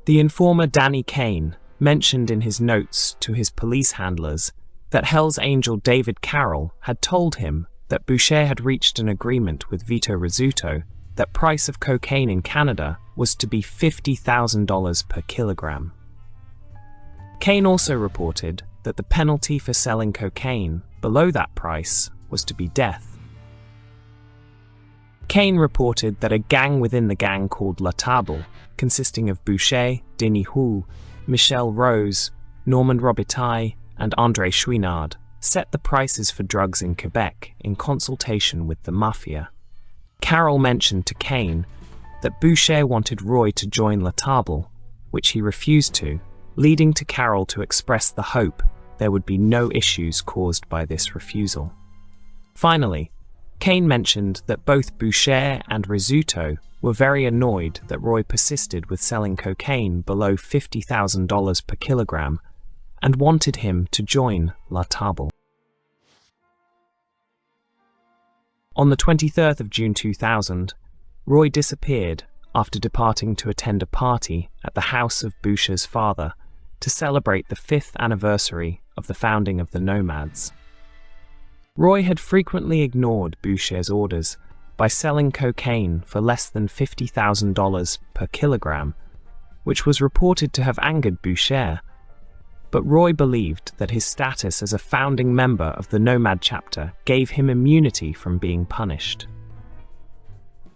The informer Danny Kane mentioned in his notes to his police handlers that Hell's Angel David Carroll had told him that Boucher had reached an agreement with Vito Rizzuto that price of cocaine in Canada was to be $50,000 per kilogram. Kane also reported that the penalty for selling cocaine below that price was to be death. Kane reported that a gang within the gang called La Table, consisting of Boucher, Denis Houle, Michel Rose, Normand Robitaille, and André Chouinard, set the prices for drugs in Quebec in consultation with the mafia. Carroll mentioned to Kane that Boucher wanted Roy to join La Table, which he refused to, leading to Carroll to express the hope there would be no issues caused by this refusal. Finally, Kane mentioned that both Boucher and Rizzuto were very annoyed that Roy persisted with selling cocaine below $50,000 per kilogram and wanted him to join La Table. On the 23rd of June 2000, Roy disappeared after departing to attend a party at the house of Boucher's father to celebrate the 5th anniversary of the founding of the Nomads. Roy had frequently ignored Boucher's orders by selling cocaine for less than $50,000 per kilogram, which was reported to have angered Boucher. But Roy believed that his status as a founding member of the Nomad chapter gave him immunity from being punished.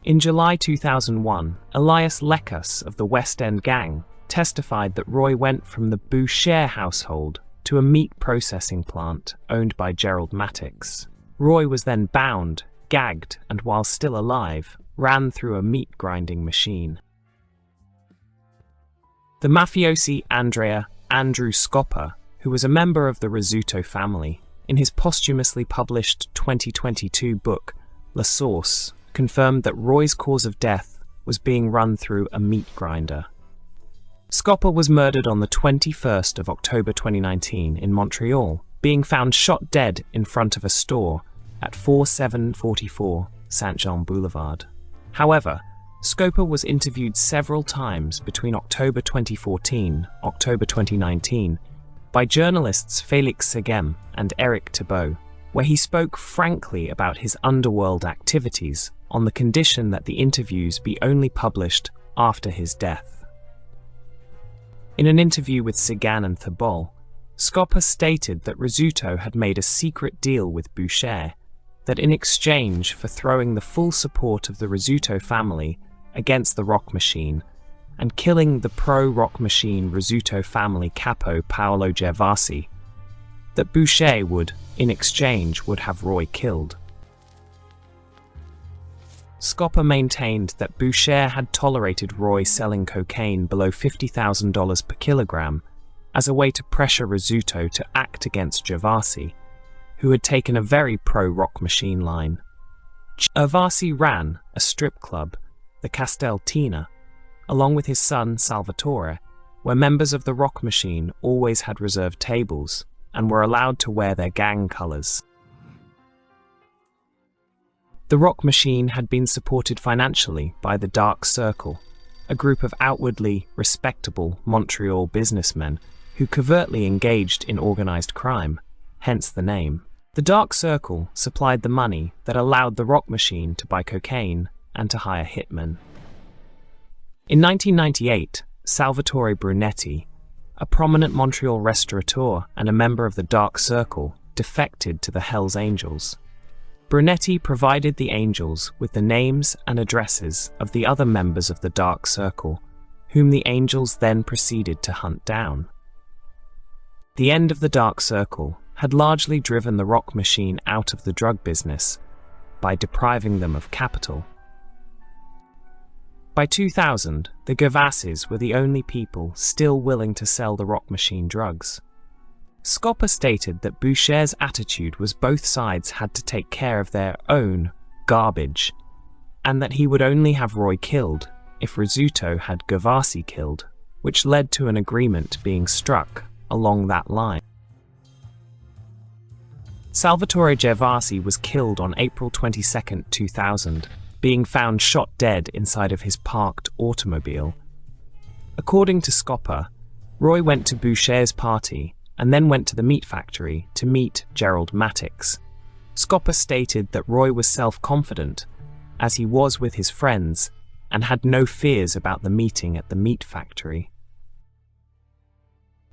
In July 2001, Elias Lekas of the West End Gang testified that Roy went from the Boucher household to a meat processing plant owned by Gerald Matix. Roy was then bound, gagged, and while still alive, ran through a meat grinding machine. The mafiosi Andrew Scopper, who was a member of the Rizzuto family, in his posthumously published 2022 book, La Source, confirmed that Roy's cause of death was being run through a meat grinder. Scopper was murdered on the 21st of October 2019 in Montreal, being found shot dead in front of a store at 4744 Saint-Jean Boulevard. However, Scopper was interviewed several times between October 2014 and October 2019 by journalists Félix Segem and Eric Thibault, where he spoke frankly about his underworld activities on the condition that the interviews be only published after his death. In an interview with Segan and Thibault, Scopper stated that Rizzuto had made a secret deal with Boucher that in exchange for throwing the full support of the Rizzuto family against the Rock Machine and killing the pro-Rock Machine Rizzuto family capo Paolo Gervasi, that Boucher would, in exchange, would have Roy killed. Scopper maintained that Boucher had tolerated Roy selling cocaine below $50,000 per kilogram as a way to pressure Rizzuto to act against Gervasi, who had taken a very pro-Rock Machine line. Gervasi ran a strip club, the Castel Tina, along with his son Salvatore, where members of the Rock Machine always had reserved tables and were allowed to wear their gang colors. The Rock Machine had been supported financially by the Dark Circle, a group of outwardly respectable Montreal businessmen who covertly engaged in organized crime, hence the name. The Dark Circle supplied the money that allowed the Rock Machine to buy cocaine and to hire hitmen. In 1998, Salvatore Brunetti, a prominent Montreal restaurateur and a member of the Dark Circle, defected to the Hells Angels. Brunetti provided the Angels with the names and addresses of the other members of the Dark Circle, whom the Angels then proceeded to hunt down. The end of the Dark Circle had largely driven the Rock Machine out of the drug business by depriving them of capital. By 2000, the Gervaises were the only people still willing to sell the Rock Machine drugs. Scopper stated that Boucher's attitude was both sides had to take care of their own garbage, and that he would only have Roy killed if Rizzuto had Gervasi killed, which led to an agreement being struck along that line. Salvatore Gervasi was killed on April 22, 2000, being found shot dead inside of his parked automobile. According to Scopper, Roy went to Boucher's party and then went to the meat factory to meet Gerald Mattix. Scopper stated that Roy was self-confident, as he was with his friends, and had no fears about the meeting at the meat factory.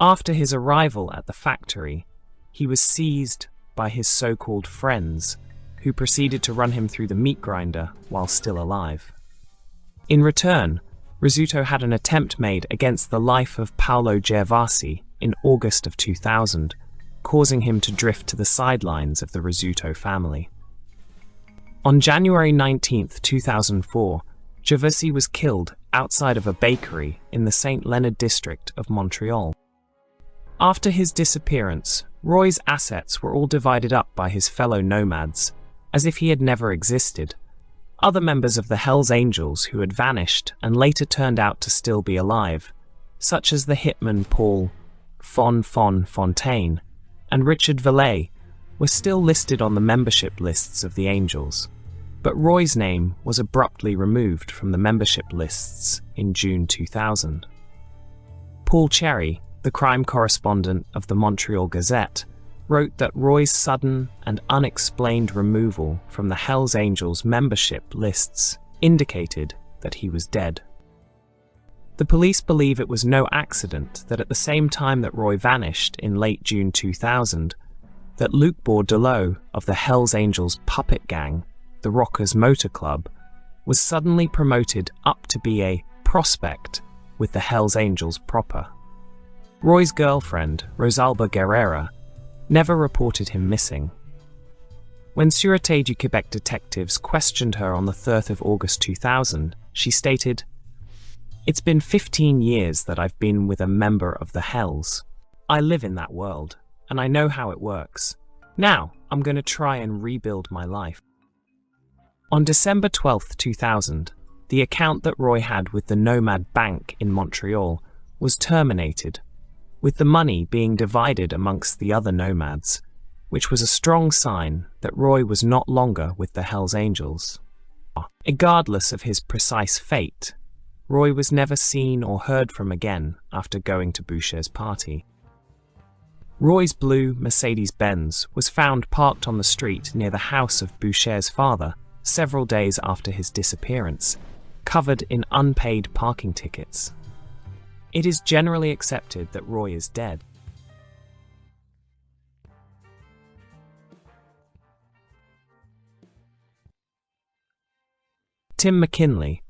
After his arrival at the factory, he was seized by his so-called friends, who proceeded to run him through the meat grinder while still alive. In return, Rizzuto had an attempt made against the life of Paolo Gervasi in August of 2000, causing him to drift to the sidelines of the Rizzuto family. On January 19, 2004, Gervasi was killed outside of a bakery in the St. Leonard district of Montreal. After his disappearance, Roy's assets were all divided up by his fellow nomads, as if he had never existed. Other members of the Hells Angels who had vanished and later turned out to still be alive, such as the hitman Paul Fontaine and Richard Valet, were still listed on the membership lists of the Angels, but Roy's name was abruptly removed from the membership lists in June 2000. Paul Cherry, the crime correspondent of the Montreal Gazette, wrote that Roy's sudden and unexplained removal from the Hells Angels membership lists indicated that he was dead. The police believe it was no accident that at the same time that Roy vanished in late June 2000, that Luc Bordelot of the Hells Angels puppet gang, the Rockers Motor Club, was suddenly promoted up to be a prospect with the Hells Angels proper. Roy's girlfriend, Rosalba Guerrera, never reported him missing. When Sûreté du Québec detectives questioned her on the 3rd of August 2000, she stated, "It's been 15 years that I've been with a member of the Hells. I live in that world, and I know how it works. Now, I'm going to try and rebuild my life." On December 12, 2000, the account that Roy had with the Nomad Bank in Montreal was terminated, with the money being divided amongst the other nomads, which was a strong sign that Roy was not longer with the Hells Angels. Regardless of his precise fate, Roy was never seen or heard from again after going to Boucher's party. Roy's blue Mercedes-Benz was found parked on the street near the house of Boucher's father several days after his disappearance, covered in unpaid parking tickets. It is generally accepted that Roy is dead. Tim McKinley,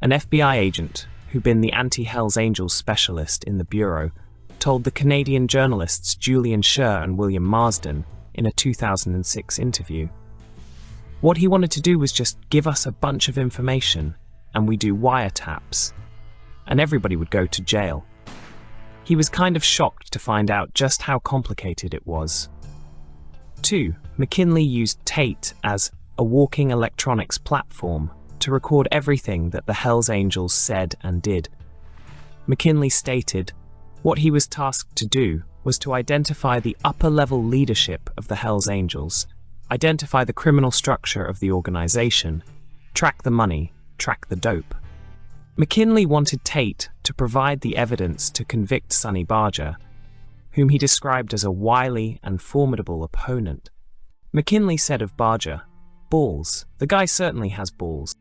an FBI agent who'd been the anti-Hells Angels specialist in the Bureau, told the Canadian journalists Julian Scher and William Marsden in a 2006 interview. What he wanted to do was just give us a bunch of information, and we do wiretaps, and everybody would go to jail. He was kind of shocked to find out just how complicated it was. 2. McKinley used Tate as a walking electronics platform to record everything that the Hells Angels said and did. McKinley stated, What he was tasked to do was to identify the upper-level leadership of the Hells Angels, identify the criminal structure of the organization, track the money, track the dope. McKinley wanted Tate to provide the evidence to convict Sonny Barger, whom he described as a wily and formidable opponent. McKinley said of Barger, "Balls. The guy certainly has balls."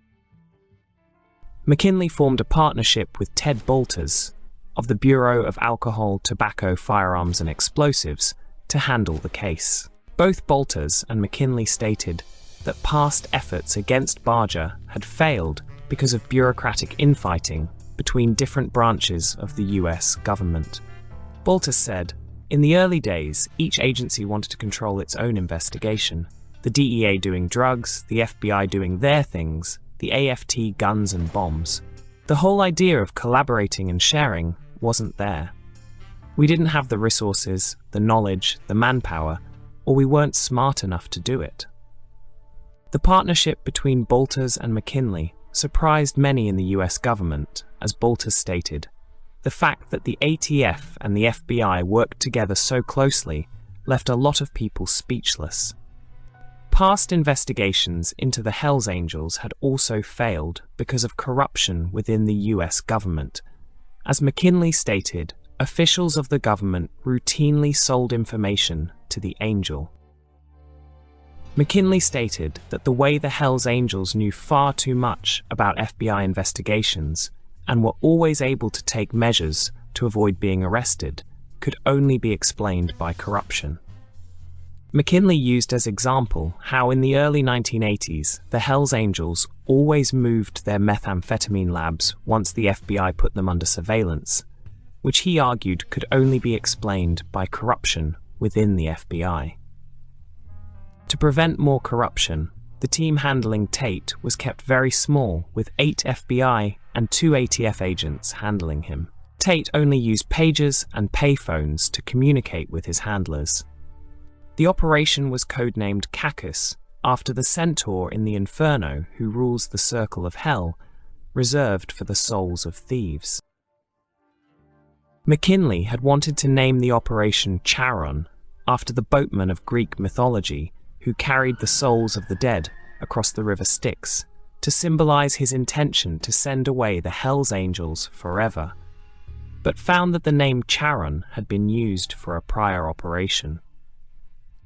McKinley formed a partnership with Ted Bolters of the Bureau of Alcohol, Tobacco, Firearms and Explosives to handle the case. Both Bolters and McKinley stated that past efforts against Barger had failed because of bureaucratic infighting between different branches of the US government. Bolters said, "In the early days, each agency wanted to control its own investigation. The DEA doing drugs, the FBI doing their things, the AFT guns and bombs. The whole idea of collaborating and sharing wasn't there. We didn't have the resources, the knowledge, the manpower, or we weren't smart enough to do it." The partnership between Bolters and McKinley surprised many in the US government, as Bolters stated. The fact that the ATF and the FBI worked together so closely left a lot of people speechless. Past investigations into the Hells Angels had also failed because of corruption within the US government. As McKinley stated, officials of the government routinely sold information to the Angel. McKinley stated that the way the Hells Angels knew far too much about FBI investigations and were always able to take measures to avoid being arrested could only be explained by corruption. McKinley used as example how in the early 1980s the Hells Angels always moved their methamphetamine labs once the FBI put them under surveillance, which he argued could only be explained by corruption within the FBI. To prevent more corruption, the team handling Tate was kept very small, with 8 FBI and 2 ATF agents handling him. Tate only used pagers and payphones to communicate with his handlers. The operation was codenamed Cacus, after the centaur in the Inferno who rules the Circle of Hell, reserved for the souls of thieves. McKinley had wanted to name the operation Charon, after the boatman of Greek mythology who carried the souls of the dead across the river Styx, to symbolize his intention to send away the Hells Angels forever, but found that the name Charon had been used for a prior operation.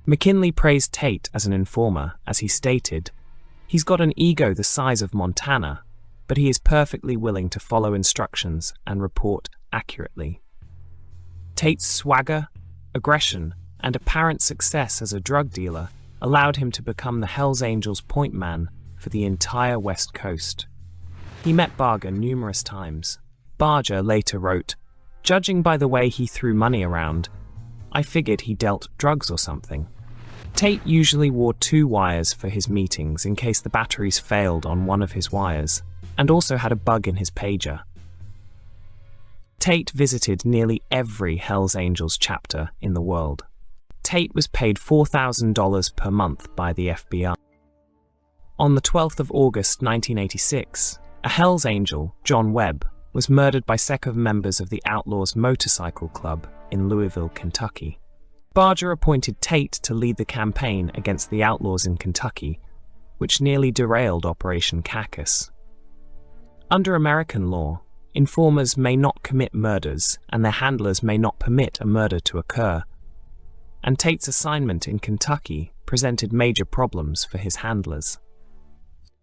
McKinley praised Tate as an informer, as he stated, "He's got an ego the size of Montana, but he is perfectly willing to follow instructions and report accurately." Tate's swagger, aggression, and apparent success as a drug dealer allowed him to become the Hells Angels' point man for the entire West Coast. He met Barger numerous times. Barger later wrote, "Judging by the way he threw money around, I figured he dealt drugs or something." Tate usually wore 2 wires for his meetings in case the batteries failed on one of his wires, and also had a bug in his pager. Tate visited nearly every Hells Angels chapter in the world. Tate was paid $4,000 per month by the FBI. On the 12th of August 1986, a Hells Angel, John Webb, was murdered by several members of the Outlaws Motorcycle Club in Louisville, Kentucky. Barger appointed Tate to lead the campaign against the outlaws in Kentucky, which nearly derailed Operation Cacus. Under American law, informers may not commit murders and their handlers may not permit a murder to occur, and Tate's assignment in Kentucky presented major problems for his handlers.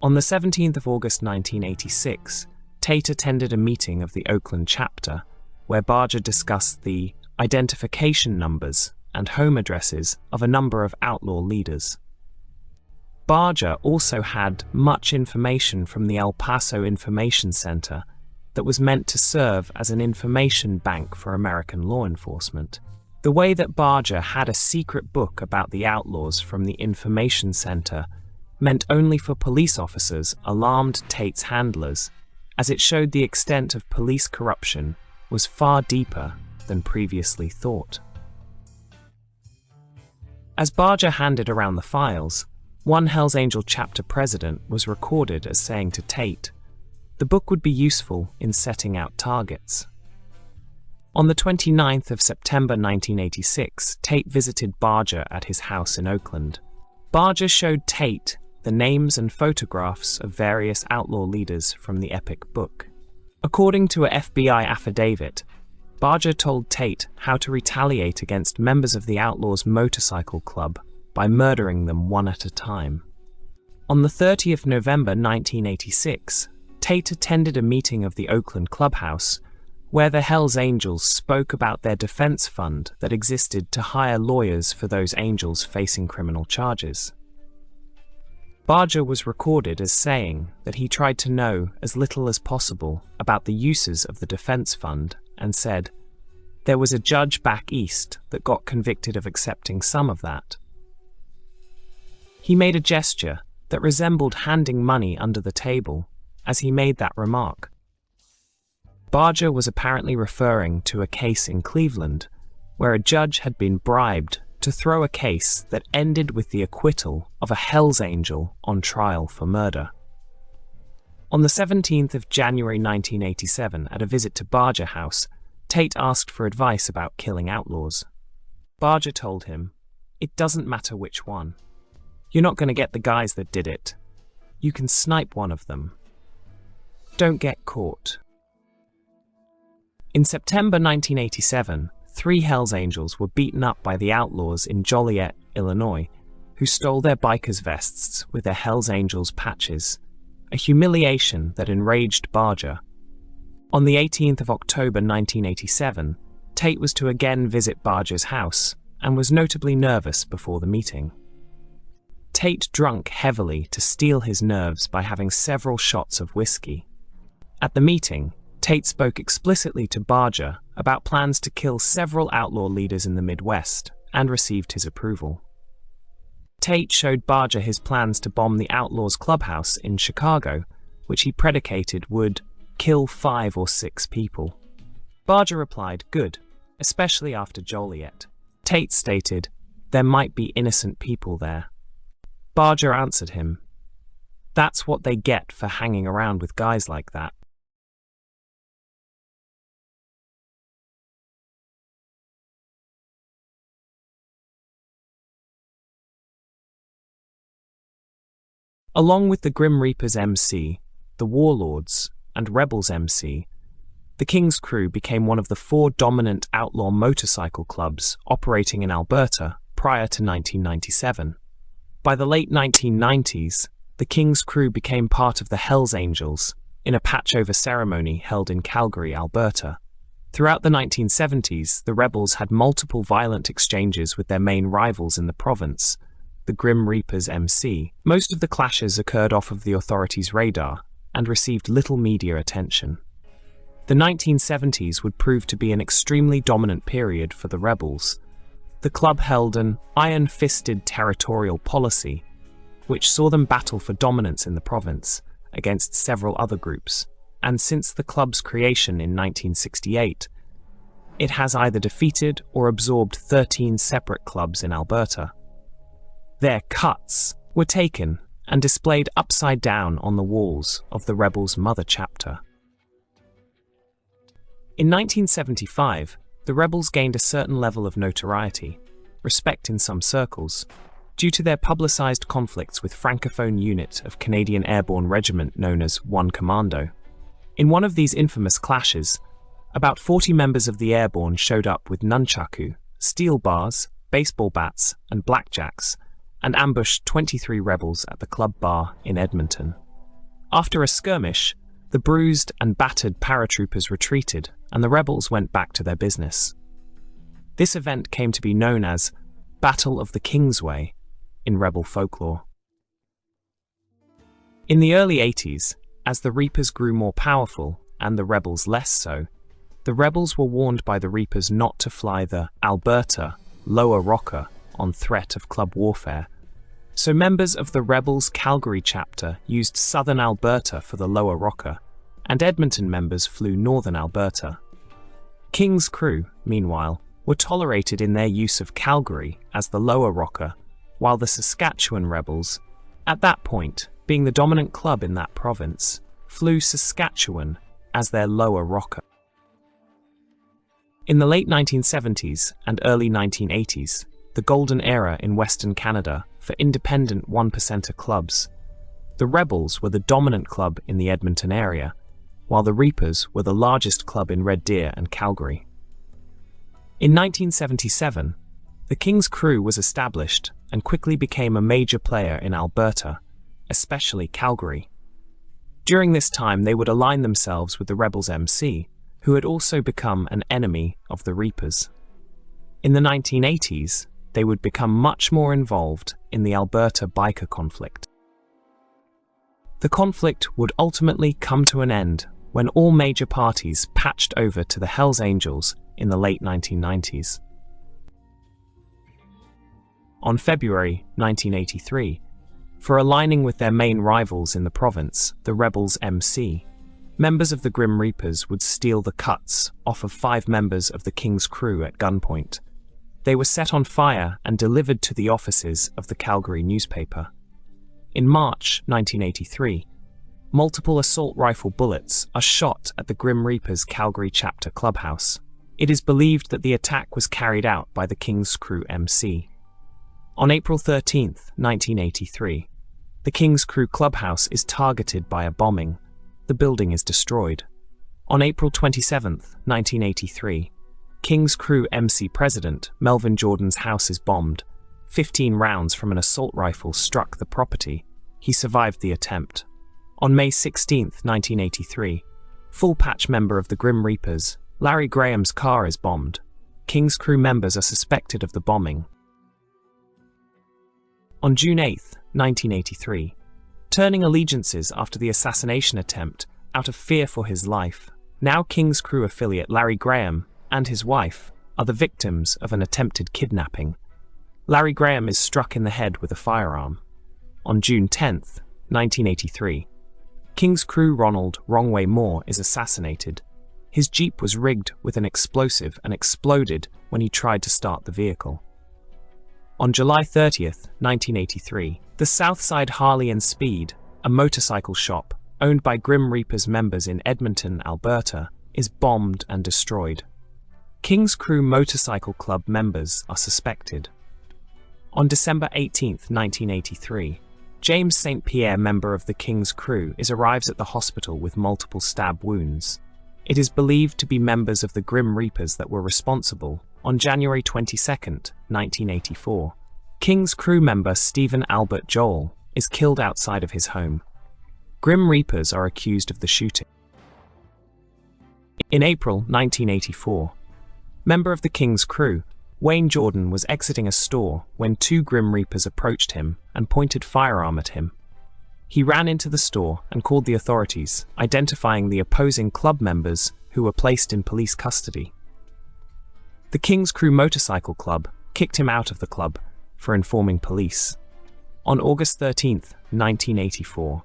On the 17th of August 1986, Tate attended a meeting of the Oakland chapter, where Barger discussed the identification numbers and home addresses of a number of outlaw leaders. Barger also had much information from the El Paso Information Center that was meant to serve as an information bank for American law enforcement. The way that Barger had a secret book about the outlaws from the information center meant only for police officers alarmed Tate's handlers, as it showed the extent of police corruption was far deeper than previously thought. As Barger handed around the files, one Hells Angel chapter president was recorded as saying to Tate, "The book would be useful in setting out targets." On the 29th of September 1986, Tate visited Barger at his house in Oakland. Barger showed Tate the names and photographs of various outlaw leaders from the epic book. According to a FBI affidavit, Barger told Tate how to retaliate against members of the Outlaws Motorcycle Club by murdering them one at a time. On the 30th of November 1986, Tate attended a meeting of the Oakland Clubhouse where the Hells Angels spoke about their defense fund that existed to hire lawyers for those angels facing criminal charges. Barger was recorded as saying that he tried to know as little as possible about the uses of the defense fund and said, "There was a judge back east that got convicted of accepting some of that." He made a gesture that resembled handing money under the table as he made that remark. Barger was apparently referring to a case in Cleveland where a judge had been bribed to throw a case that ended with the acquittal of a Hells Angel on trial for murder. On the 17th of January 1987, at a visit to Barger House, Tate asked for advice about killing outlaws. Barger told him, "It doesn't matter which one. You're not going to get the guys that did it. You can snipe one of them. Don't get caught." In September 1987, 3 Hells Angels were beaten up by the Outlaws in Joliet, Illinois, who stole their bikers' vests with their Hells Angels patches, a humiliation that enraged Barger. On the 18th of October 1987, Tate was to again visit Barger's house and was notably nervous before the meeting. Tate drank heavily to steel his nerves by having several shots of whiskey. At the meeting, Tate spoke explicitly to Barger about plans to kill several outlaw leaders in the Midwest and received his approval. Tate showed Barger his plans to bomb the Outlaws Clubhouse in Chicago, which he predicated would kill 5 or 6 people. Barger replied, "Good, especially after Joliet." Tate stated, "There might be innocent people there." Barger answered him, "That's what they get for hanging around with guys like that." Along with the Grim Reapers MC, the Warlords, and Rebels MC, the King's Crew became one of the 4 dominant outlaw motorcycle clubs operating in Alberta prior to 1997. By the late 1990s, the King's Crew became part of the Hells Angels in a patch-over ceremony held in Calgary, Alberta. Throughout the 1970s, the Rebels had multiple violent exchanges with their main rivals in the province, the Grim Reapers MC. Most of the clashes occurred off of the authorities' radar and received little media attention. The 1970s would prove to be an extremely dominant period for the Rebels. The club held an iron-fisted territorial policy, which saw them battle for dominance in the province against several other groups, and since the club's creation in 1968, it has either defeated or absorbed 13 separate clubs in Alberta. Their cuts were taken and displayed upside down on the walls of the Rebels' mother chapter. In 1975, the Rebels gained a certain level of notoriety, respect in some circles, due to their publicized conflicts with Francophone unit of Canadian Airborne Regiment known as 1 Commando. In one of these infamous clashes, about 40 members of the Airborne showed up with nunchaku, steel bars, baseball bats, and blackjacks, and ambushed 23 rebels at the club bar in Edmonton. After a skirmish, the bruised and battered paratroopers retreated, and the rebels went back to their business. This event came to be known as Battle of the Kingsway in rebel folklore. In the early 80s, as the Reapers grew more powerful and the rebels less so, the rebels were warned by the Reapers not to fly the Alberta Lower Rocker on threat of club warfare, so members of the Rebels' Calgary chapter used southern Alberta for the Lower Rocker, and Edmonton members flew northern Alberta. King's Crew, meanwhile, were tolerated in their use of Calgary as the Lower Rocker, while the Saskatchewan Rebels, at that point being the dominant club in that province, flew Saskatchewan as their Lower Rocker. In the late 1970s and early 1980s, the golden era in Western Canada for independent one-percenter clubs, the Rebels were the dominant club in the Edmonton area, while the Reapers were the largest club in Red Deer and Calgary. In 1977, the King's Crew was established and quickly became a major player in Alberta, especially Calgary. During this time, they would align themselves with the Rebels MC, who had also become an enemy of the Reapers. In the 1980s, they would become much more involved in the Alberta biker conflict. The conflict would ultimately come to an end when all major parties patched over to the Hells Angels in the late 1990s. On February 1983, for aligning with their main rivals in the province, the Rebels MC, members of the Grim Reapers would steal the cuts off of 5 members of the King's Crew at gunpoint. They were set on fire and delivered to the offices of the Calgary newspaper. In March 1983, multiple assault rifle bullets are shot at the Grim Reapers' Calgary chapter clubhouse. It is believed that the attack was carried out by the King's Crew MC. On April 13, 1983, the King's Crew clubhouse is targeted by a bombing. The building is destroyed. On April 27, 1983, King's Crew MC President Melvin Jordan's house is bombed. 15 rounds from an assault rifle struck the property. He survived the attempt. On May 16, 1983, full patch member of the Grim Reapers, Larry Graham's car is bombed. King's Crew members are suspected of the bombing. On June 8, 1983, turning allegiances after the assassination attempt out of fear for his life, now King's Crew affiliate Larry Graham and his wife are the victims of an attempted kidnapping. Larry Graham is struck in the head with a firearm. On June 10, 1983, King's Crew Ronald Wrongway Moore is assassinated. His Jeep was rigged with an explosive and exploded when he tried to start the vehicle. On July 30, 1983, the Southside Harley and Speed, a motorcycle shop owned by Grim Reapers members in Edmonton, Alberta, is bombed and destroyed. King's Crew Motorcycle Club members are suspected. On December 18, 1983, James St. Pierre, member of the King's Crew, arrives at the hospital with multiple stab wounds. It is believed to be members of the Grim Reapers that were responsible. On January 22, 1984, King's Crew member Stephen Albert Joel is killed outside of his home. Grim Reapers are accused of the shooting. In April 1984, member of the King's Crew, Wayne Jordan was exiting a store when 2 Grim Reapers approached him and pointed firearm at him. He ran into the store and called the authorities, identifying the opposing club members who were placed in police custody. The King's Crew Motorcycle Club kicked him out of the club for informing police. On August 13, 1984,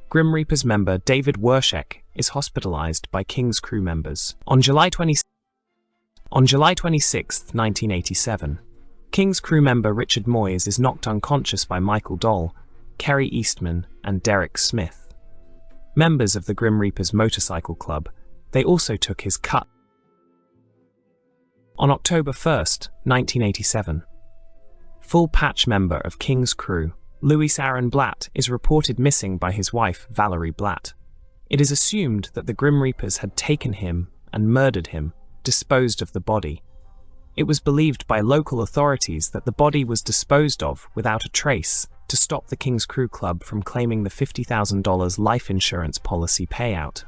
Grim Reapers member David Wershek is hospitalized by King's Crew members. On July 26, 1987, King's Crew member Richard Moyes is knocked unconscious by Michael Doll, Kerry Eastman, and Derek Smith. Members of the Grim Reapers Motorcycle Club, they also took his cut. On October 1, 1987, full patch member of King's Crew, Louis Aaron Blatt, is reported missing by his wife, Valerie Blatt. It is assumed that the Grim Reapers had taken him and murdered him, disposed of the body. It was believed by local authorities that the body was disposed of without a trace to stop the King's Crew Club from claiming the $50,000 life insurance policy payout.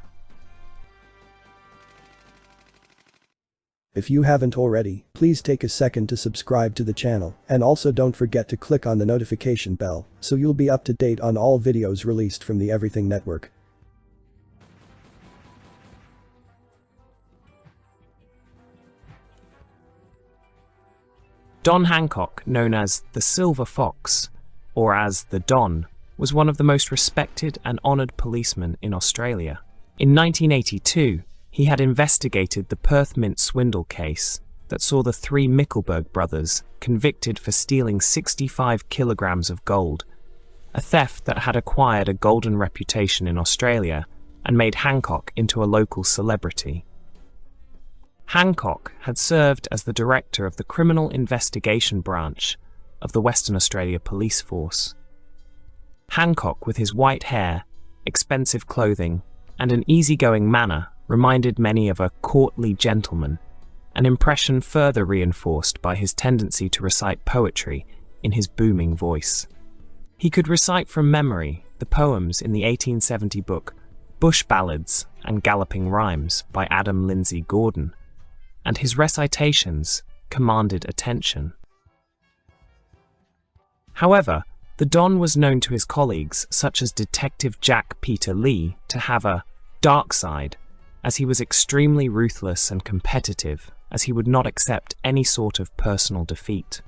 If you haven't already, please take a second to subscribe to the channel, and also don't forget to click on the notification bell, so you'll be up to date on all videos released from the Everything Network. Don Hancock, known as the Silver Fox, or as the Don, was one of the most respected and honoured policemen in Australia. In 1982, he had investigated the Perth Mint swindle case that saw the 3 Mickelberg brothers convicted for stealing 65 kilograms of gold, a theft that had acquired a golden reputation in Australia and made Hancock into a local celebrity. Hancock had served as the director of the Criminal Investigation Branch of the Western Australia Police Force. Hancock, with his white hair, expensive clothing, and an easygoing manner, reminded many of a courtly gentleman, an impression further reinforced by his tendency to recite poetry in his booming voice. He could recite from memory the poems in the 1870 book Bush Ballads and Galloping Rhymes by Adam Lindsay Gordon, and his recitations commanded attention. However, the Don was known to his colleagues, such as Detective Jack Peter Lee, to have a dark side, as he was extremely ruthless and competitive, as he would not accept any sort of personal defeat.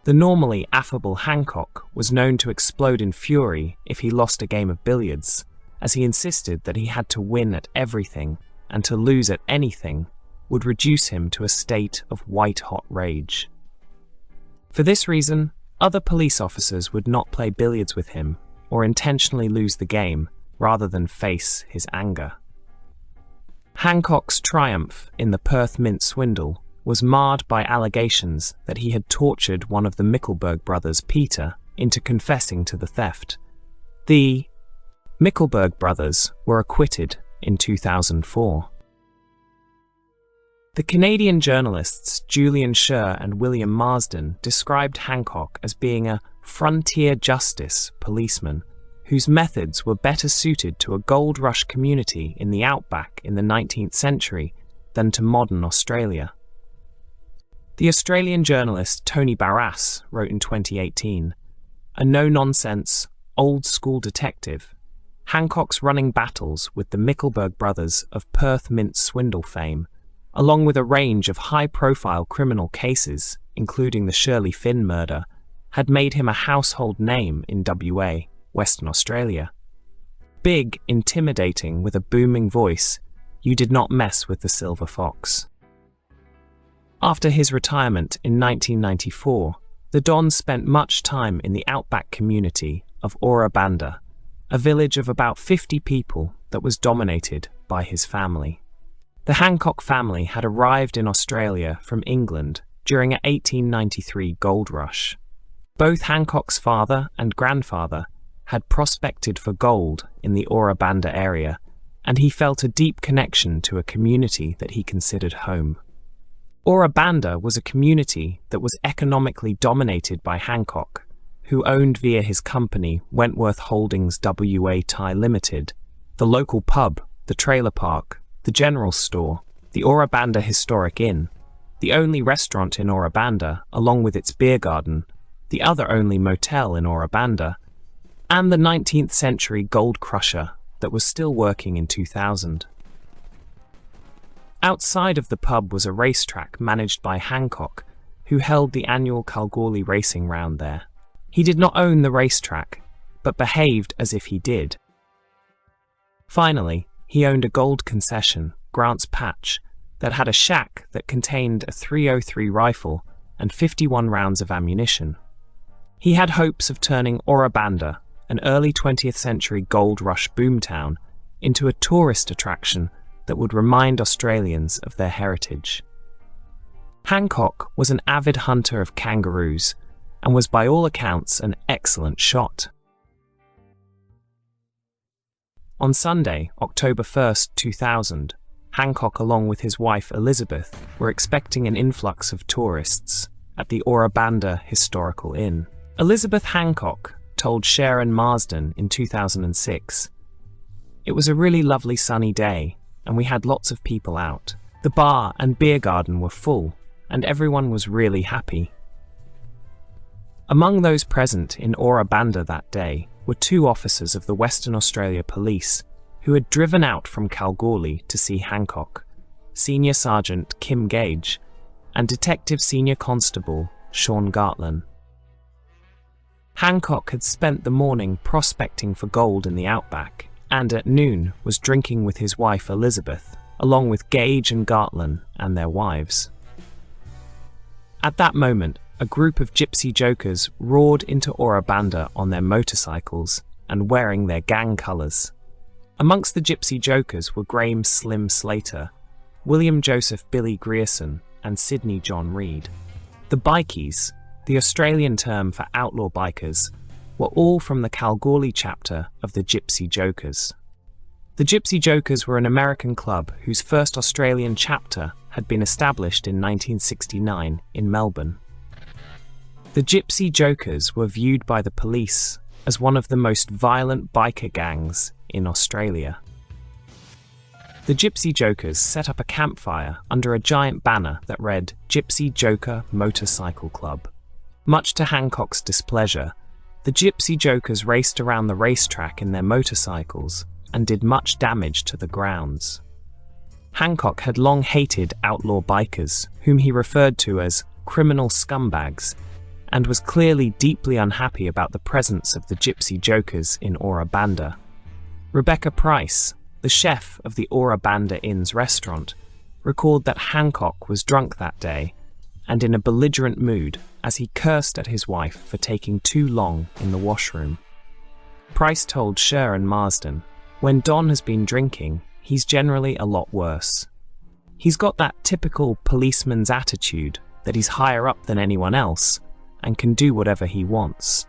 The normally affable Hancock was known to explode in fury if he lost a game of billiards, as he insisted that he had to win at everything, and to lose at anything would reduce him to a state of white-hot rage. For this reason, other police officers would not play billiards with him or intentionally lose the game rather than face his anger. Hancock's triumph in the Perth Mint swindle was marred by allegations that he had tortured one of the Mickelberg brothers, Peter, into confessing to the theft. The Mickelberg brothers were acquitted in 2004. The Canadian journalists Julian Scher and William Marsden described Hancock as being a frontier justice policeman whose methods were better suited to a gold rush community in the outback in the 19th century than to modern Australia. The Australian journalist Tony Barras wrote in 2018, "A no-nonsense, old-school detective, Hancock's running battles with the Mickelberg brothers of Perth Mint swindle fame, along with a range of high-profile criminal cases, including the Shirley Finn murder, had made him a household name in WA, Western Australia. Big, intimidating, with a booming voice, you did not mess with the Silver Fox." After his retirement in 1994, the Don spent much time in the outback community of Ora Banda, a village of about 50 people that was dominated by his family. The Hancock family had arrived in Australia from England during an 1893 gold rush. Both Hancock's father and grandfather had prospected for gold in the Ora Banda area, and he felt a deep connection to a community that he considered home. Ora Banda was a community that was economically dominated by Hancock, who owned via his company Wentworth Holdings WA Thai Limited, the local pub, the trailer park, the general store, the Ora Banda Historic Inn, the only restaurant in Ora Banda, along with its beer garden, the other only motel in Ora Banda, and the 19th century gold crusher that was still working in 2000. Outside of the pub was a racetrack managed by Hancock, who held the annual Kalgoorlie racing round there. He did not own the racetrack, but behaved as if he did. Finally, he owned a gold concession, Grant's Patch, that had a shack that contained a .303 rifle and 51 rounds of ammunition. He had hopes of turning Ora Banda, an early 20th century gold rush boomtown, into a tourist attraction that would remind Australians of their heritage. Hancock was an avid hunter of kangaroos and was by all accounts an excellent shot. On Sunday, October 1st, 2000, Hancock, along with his wife Elizabeth, were expecting an influx of tourists at the Ora Banda Historical Inn. Elizabeth Hancock told Scher and Marsden in 2006, "It was a really lovely sunny day, and we had lots of people out. The bar and beer garden were full, and everyone was really happy." Among those present in Ora Banda that day were 2 officers of the Western Australia Police who had driven out from Kalgoorlie to see Hancock, Senior Sergeant Kim Gage and Detective Senior Constable Sean Gartland. Hancock had spent the morning prospecting for gold in the outback, and at noon was drinking with his wife Elizabeth, along with Gage and Gartland and their wives. At that moment, a group of gypsy jokers roared into Ora Banda on their motorcycles and wearing their gang colours. Amongst the gypsy jokers were Graham Slim Slater, William Joseph Billy Grierson, and Sidney John Reed. The bikies, the Australian term for outlaw bikers, were all from the Kalgoorlie chapter of the Gypsy Jokers. The Gypsy Jokers were an American club whose first Australian chapter had been established in 1969 in Melbourne. The Gypsy Jokers were viewed by the police as one of the most violent biker gangs in Australia. The Gypsy Jokers set up a campfire under a giant banner that read Gypsy Joker Motorcycle Club. Much to Hancock's displeasure, the Gypsy Jokers raced around the racetrack in their motorcycles and did much damage to the grounds. Hancock had long hated outlaw bikers, whom he referred to as criminal scumbags, and was clearly deeply unhappy about the presence of the Gypsy Jokers in Ora Banda. Rebecca Price, the chef of the Ora Banda Inn's restaurant, recalled that Hancock was drunk that day and in a belligerent mood as he cursed at his wife for taking too long in the washroom. Price told Sher and Marsden, "When Don has been drinking, he's generally a lot worse. He's got that typical policeman's attitude that he's higher up than anyone else and can do whatever he wants.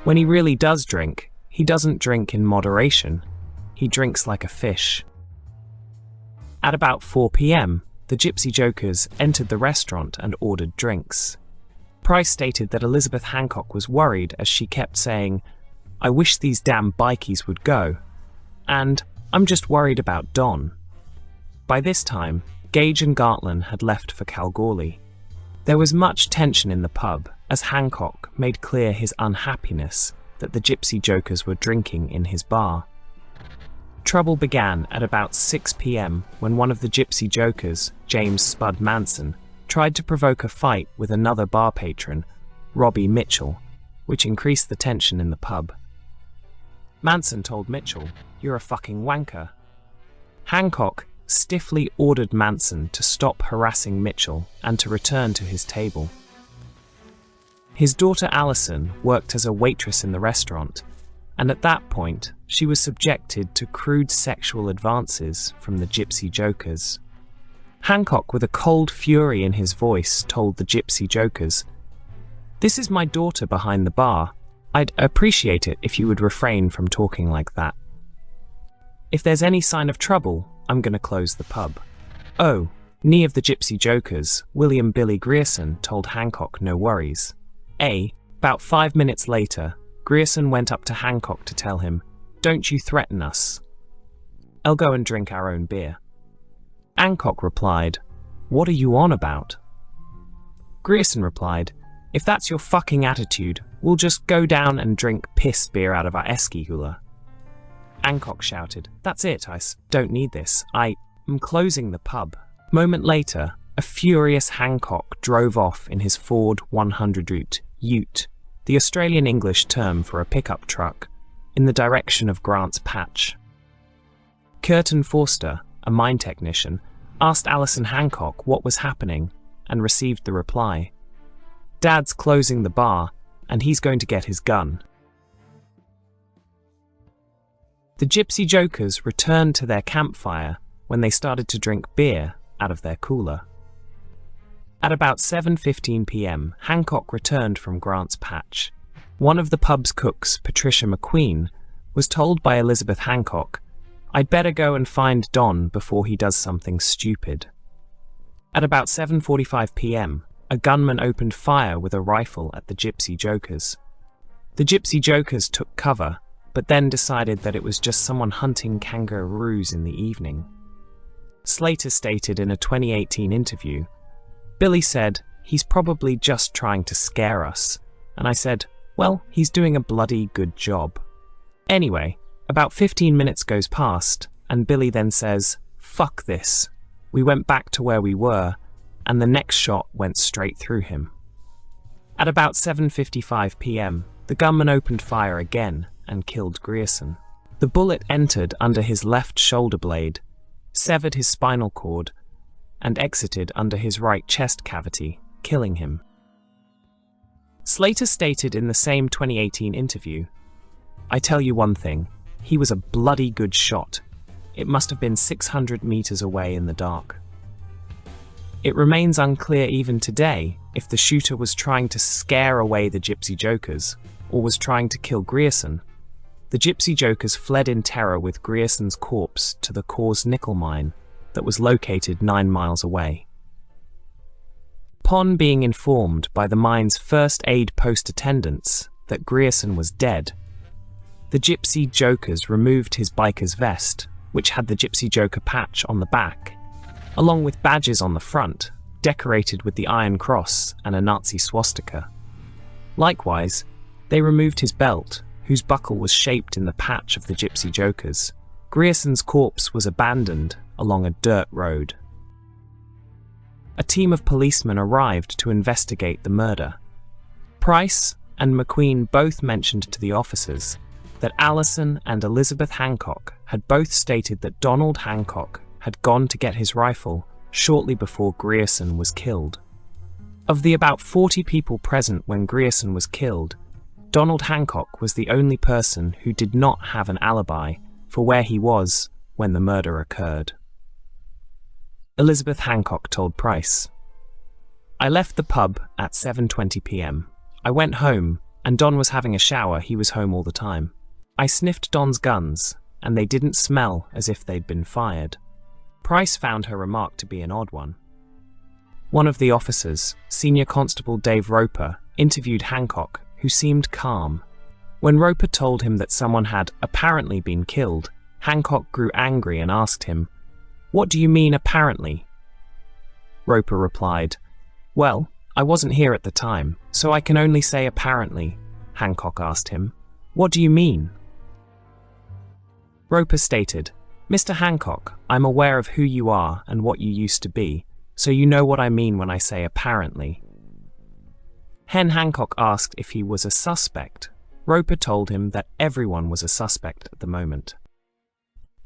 When he really does drink, he doesn't drink in moderation. He drinks like a fish." At about 4 p.m., the Gypsy Jokers entered the restaurant and ordered drinks. Price stated that Elizabeth Hancock was worried as she kept saying, "I wish these damn bikies would go," and "I'm just worried about Don." By this time, Gage and Gartland had left for Kalgoorlie. There was much tension in the pub as Hancock made clear his unhappiness that the Gypsy Jokers were drinking in his bar. Trouble began at about 6 p.m. when one of the Gypsy Jokers, James Spud Manson, tried to provoke a fight with another bar patron, Robbie Mitchell, which increased the tension in the pub. Manson told Mitchell, "You're a fucking wanker." Hancock stiffly ordered Manson to stop harassing Mitchell and to return to his table. His daughter Alison worked as a waitress in the restaurant, and at that point, she was subjected to crude sexual advances from the Gypsy Jokers. Hancock, with a cold fury in his voice, told the Gypsy Jokers, "This is my daughter behind the bar. I'd appreciate it if you would refrain from talking like that. If there's any sign of trouble, I'm going to close the pub." Oh, knee of the Gypsy Jokers, William Billy Grierson, told Hancock no worries. About 5 minutes later, Grierson went up to Hancock to tell him, "Don't you threaten us. I'll go and drink our own beer." Hancock replied, "What are you on about?" Grierson replied, "If that's your fucking attitude, we'll just go down and drink piss beer out of our esky hula." Hancock shouted, "That's it, I don't need this. I'm closing the pub." Moment later, a furious Hancock drove off in his Ford 100 Ute, the Australian English term for a pickup truck, in the direction of Grants Patch. Curtin Forster, a mine technician, asked Alison Hancock what was happening and received the reply, "Dad's closing the bar and he's going to get his gun." The Gypsy Jokers returned to their campfire when they started to drink beer out of their cooler. At about 7:15 p.m., Hancock returned from Grants Patch. One of the pub's cooks, Patricia McQueen, was told by Elizabeth Hancock, "I'd better go and find Don before he does something stupid." At about 7:45 p.m., a gunman opened fire with a rifle at the Gypsy Jokers. The Gypsy Jokers took cover, but then decided that it was just someone hunting kangaroos in the evening. Slater stated in a 2018 interview, "Billy said, 'He's probably just trying to scare us.' And I said, 'Well, he's doing a bloody good job.' Anyway, about 15 minutes goes past, and Billy then says, 'Fuck this.' We went back to where we were, and the next shot went straight through him." At about 7:55 p.m., the gunman opened fire again and killed Grierson. The bullet entered under his left shoulder blade, severed his spinal cord, and exited under his right chest cavity, killing him. Slater stated in the same 2018 interview, "I tell you one thing, he was a bloody good shot. it must have been 600 meters away in the dark. It remains unclear even today if the shooter was trying to scare away the Gypsy Jokers or was trying to kill Grierson. The Gypsy Jokers fled in terror with Grierson's corpse to the Coors nickel mine that was located 9 miles away. Upon being informed by the mine's first aid post attendants that Grierson was dead, the Gypsy Jokers removed his biker's vest, which had the Gypsy Joker patch on the back, along with badges on the front, decorated with the Iron Cross and a Nazi swastika. Likewise, they removed his belt, whose buckle was shaped in the patch of the Gypsy Jokers. Grierson's corpse was abandoned along a dirt road. A team of policemen arrived to investigate the murder. Price and McQueen both mentioned to the officers that Allison and Elizabeth Hancock had both stated that Donald Hancock had gone to get his rifle shortly before Grierson was killed. Of the about 40 people present when Grierson was killed, Donald Hancock was the only person who did not have an alibi for where he was when the murder occurred. Elizabeth Hancock told Price, "I left the pub at 7:20 p.m. I went home, and Don was having a shower. He was home all the time. I sniffed Don's guns, and they didn't smell as if they'd been fired." Price found her remark to be an odd one. One of the officers, Senior Constable Dave Roper, interviewed Hancock, who seemed calm. When Roper told him that someone had apparently been killed, Hancock grew angry and asked him, "What do you mean apparently?" Roper replied, "Well, I wasn't here at the time, so I can only say apparently." Hancock asked him, "What do you mean?" Roper stated, "Mr. Hancock, I'm aware of who you are and what you used to be, so you know what I mean when I say apparently." Hen Hancock asked if he was a suspect. Roper told him that everyone was a suspect at the moment.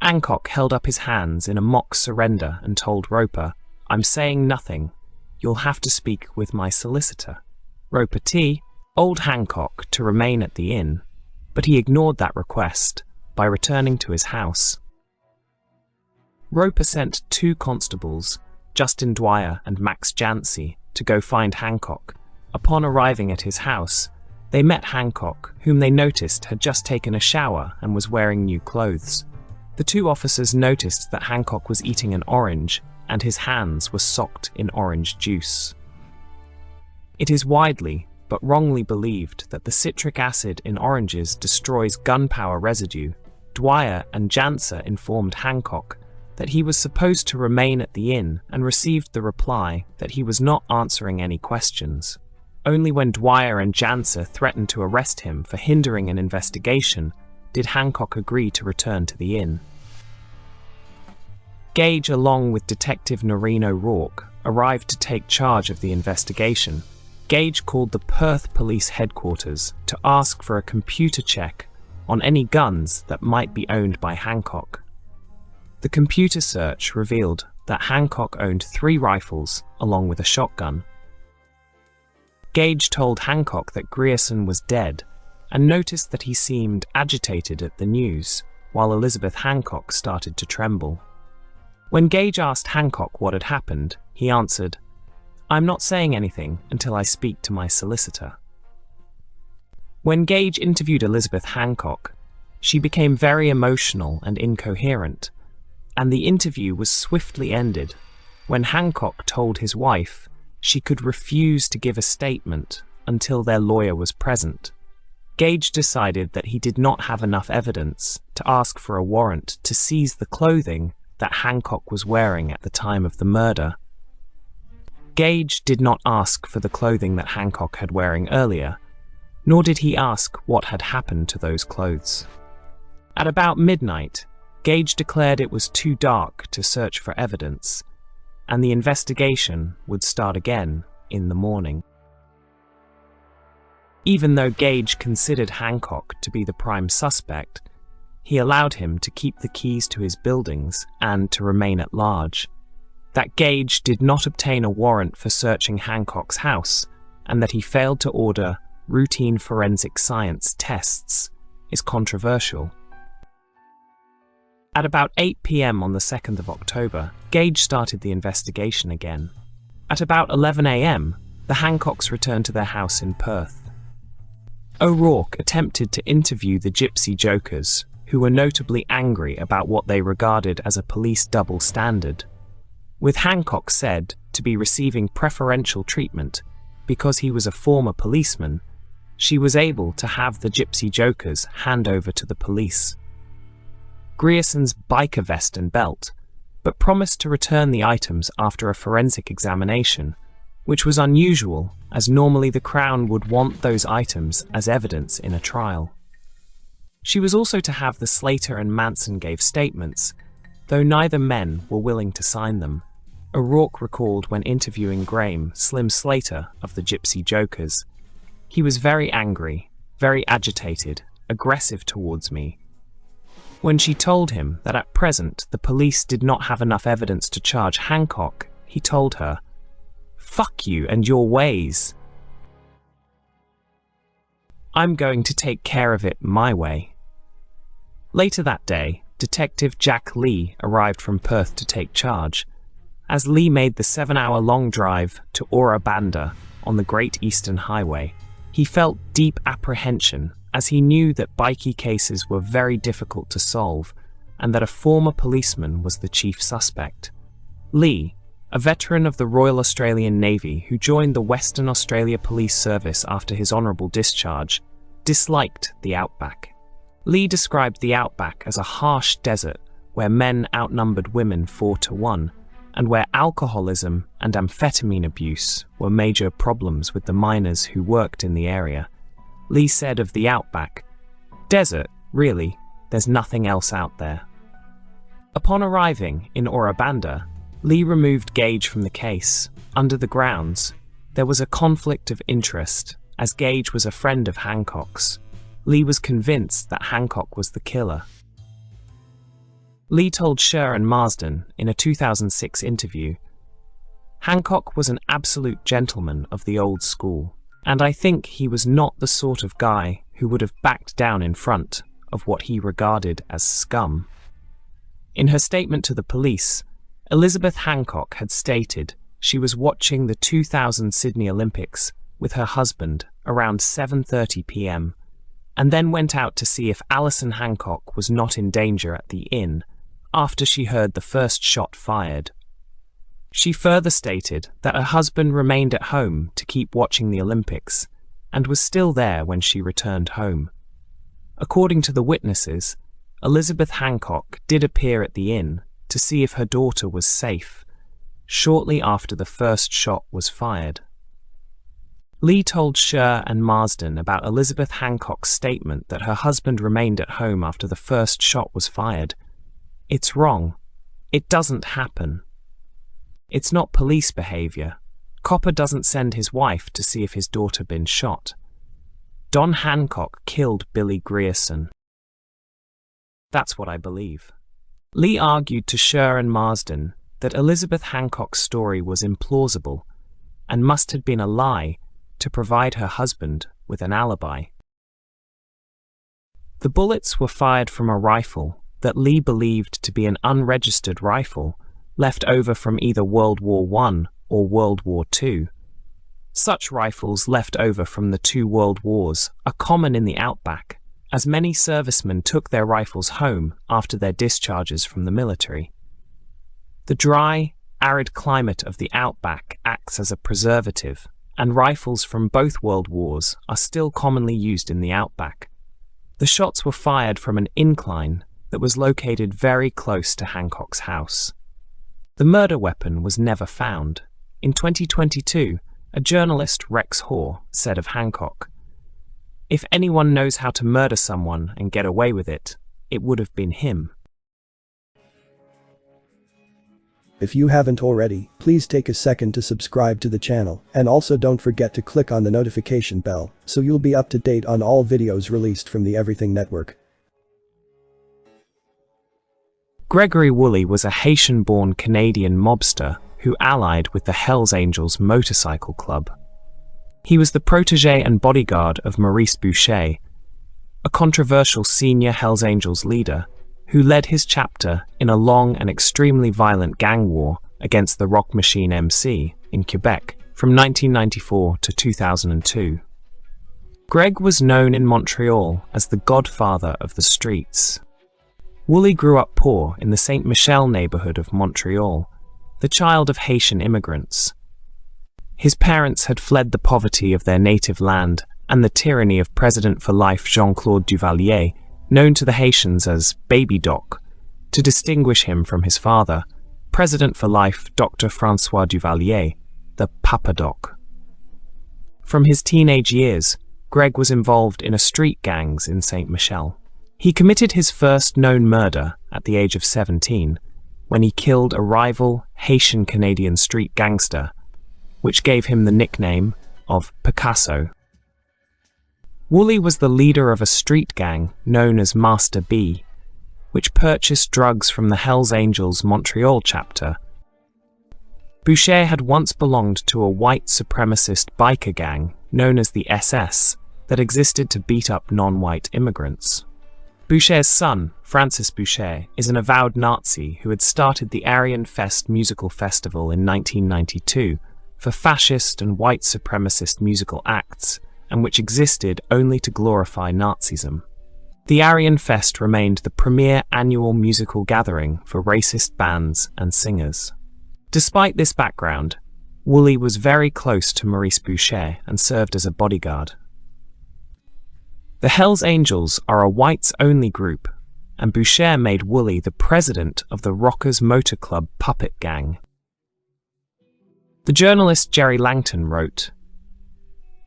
Hancock held up his hands in a mock surrender and told Roper, "I'm saying nothing. You'll have to speak with my solicitor." Roper told Hancock to remain at the inn, but he ignored that request by returning to his house. Roper sent 2 constables, Justin Dwyer and Max Jancy, to go find Hancock. Upon arriving at his house, they met Hancock, whom they noticed had just taken a shower and was wearing new clothes. The 2 officers noticed that Hancock was eating an orange, and his hands were soaked in orange juice. It is widely, but wrongly believed that the citric acid in oranges destroys gunpowder residue. Dwyer and Jancer informed Hancock that he was supposed to remain at the inn and received the reply that he was not answering any questions. Only when Dwyer and Jancer threatened to arrest him for hindering an investigation did Hancock agree to return to the inn. Gage, along with Detective Noreen O'Rourke, arrived to take charge of the investigation. Gage called the Perth Police Headquarters to ask for a computer check on any guns that might be owned by Hancock. The computer search revealed that Hancock owned 3 rifles along with a shotgun. Gage told Hancock that Grierson was dead and noticed that he seemed agitated at the news, while Elizabeth Hancock started to tremble. When Gage asked Hancock what had happened, he answered, "I'm not saying anything until I speak to my solicitor." When Gage interviewed Elizabeth Hancock, she became very emotional and incoherent, and the interview was swiftly ended when Hancock told his wife she could refuse to give a statement until their lawyer was present. Gage decided that he did not have enough evidence to ask for a warrant to seize the clothing that Hancock was wearing at the time of the murder. Gage did not ask for the clothing that Hancock had wearing earlier, nor did he ask what had happened to those clothes. At about midnight, Gage declared it was too dark to search for evidence, and the investigation would start again in the morning. Even though Gage considered Hancock to be the prime suspect, he allowed him to keep the keys to his buildings and to remain at large. That Gage did not obtain a warrant for searching Hancock's house, and that he failed to order routine forensic science tests, is controversial. At about 8 p.m. on the 2nd of October, Gage started the investigation again. At about 11 a.m., the Hancocks returned to their house in Perth. O'Rourke attempted to interview the Gypsy Jokers, who were notably angry about what they regarded as a police double standard, with Hancock said to be receiving preferential treatment because he was a former policeman. She was able to have the Gypsy Jokers hand over to the police Grierson's biker vest and belt, but promised to return the items after a forensic examination, which was unusual as normally the Crown would want those items as evidence in a trial. She was also to have the Slater and Manson gave statements, though neither men were willing to sign them. O'Rourke recalled when interviewing Graham Slim Slater of the Gypsy Jokers, "He was very angry, very agitated, aggressive towards me. When she told him that at present the police did not have enough evidence to charge Hancock, he told her, 'Fuck you and your ways. I'm going to take care of it my way.'" Later that day, Detective Jack Lee arrived from Perth to take charge. As Lee made the 7-hour-long drive to Ora Banda on the Great Eastern Highway, he felt deep apprehension as he knew that bikie cases were very difficult to solve and that a former policeman was the chief suspect. Lee, a veteran of the Royal Australian Navy who joined the Western Australia Police Service after his honourable discharge, disliked the outback. Lee described the outback as a harsh desert where men outnumbered women 4-1, and where alcoholism and amphetamine abuse were major problems with the miners who worked in the area. Lee said of the outback, "Desert, really, there's nothing else out there." Upon arriving in Ora Banda, Lee removed Gage from the case. Under the grounds, there was a conflict of interest, as Gage was a friend of Hancock's. Lee was convinced that Hancock was the killer. Lee told Sher and Marsden in a 2006 interview, "Hancock was an absolute gentleman of the old school, and I think he was not the sort of guy who would have backed down in front of what he regarded as scum." In her statement to the police, Elizabeth Hancock had stated she was watching the 2000 Sydney Olympics with her husband around 7:30 p.m. and then went out to see if Alison Hancock was not in danger at the inn after she heard the first shot fired. She further stated that her husband remained at home to keep watching the Olympics and was still there when she returned home. According to the witnesses, Elizabeth Hancock did appear at the inn to see if her daughter was safe, shortly after the first shot was fired. Lee told Sher and Marsden about Elizabeth Hancock's statement that her husband remained at home after the first shot was fired. "It's wrong. It doesn't happen. It's not police behaviour. Copper doesn't send his wife to see if his daughter been shot. Don Hancock killed Billy Grierson. That's what I believe." Lee argued to Sher and Marsden that Elizabeth Hancock's story was implausible and must have been a lie to provide her husband with an alibi. The bullets were fired from a rifle that Lee believed to be an unregistered rifle left over from either World War I or World War II. Such rifles left over from the two world wars are common in the outback, as many servicemen took their rifles home after their discharges from the military. The dry, arid climate of the outback acts as a preservative, and rifles from both world wars are still commonly used in the outback. The shots were fired from an incline that was located very close to Hancock's house. The murder weapon was never found. In 2022, a journalist, Rex Hoare, said of Hancock, "If anyone knows how to murder someone and get away with it, it would have been him." If you haven't already, please take a second to subscribe to the channel, and also don't forget to click on the notification bell so you'll be up to date on all videos released from the Everything Network. Gregory Wooley was a Haitian-born Canadian mobster who allied with the Hells Angels motorcycle club. He was the protégé and bodyguard of Maurice Boucher, a controversial senior Hells Angels leader who led his chapter in a long and extremely violent gang war against the rock machine MC in Quebec from 1994 to 2002. Greg was known in Montreal as the godfather of the streets. Wooley grew up poor in the Saint Michel neighborhood of Montreal, the child of Haitian immigrants. His parents had fled the poverty of their native land and the tyranny of President for Life Jean-Claude Duvalier, known to the Haitians as Baby Doc, to distinguish him from his father, President for Life Dr. François Duvalier, the Papa Doc. From his teenage years, Greg was involved in street gangs in Saint Michel. He committed his first known murder at the age of 17, when he killed a rival Haitian-Canadian street gangster, which gave him the nickname of Picasso. Wooley was the leader of a street gang known as Master B, which purchased drugs from the Hells Angels Montreal chapter. Boucher had once belonged to a white supremacist biker gang known as the SS that existed to beat up non-white immigrants. Boucher's son, Francis Boucher, is an avowed Nazi who had started the Aryan Fest musical festival in 1992 for fascist and white supremacist musical acts, and which existed only to glorify Nazism. The Aryan Fest remained the premier annual musical gathering for racist bands and singers. Despite this background, Wooley was very close to Maurice Boucher and served as a bodyguard. The Hells Angels are a whites-only group, and Boucher made Wooley the president of the Rockers Motor Club puppet gang. The journalist Jerry Langton wrote,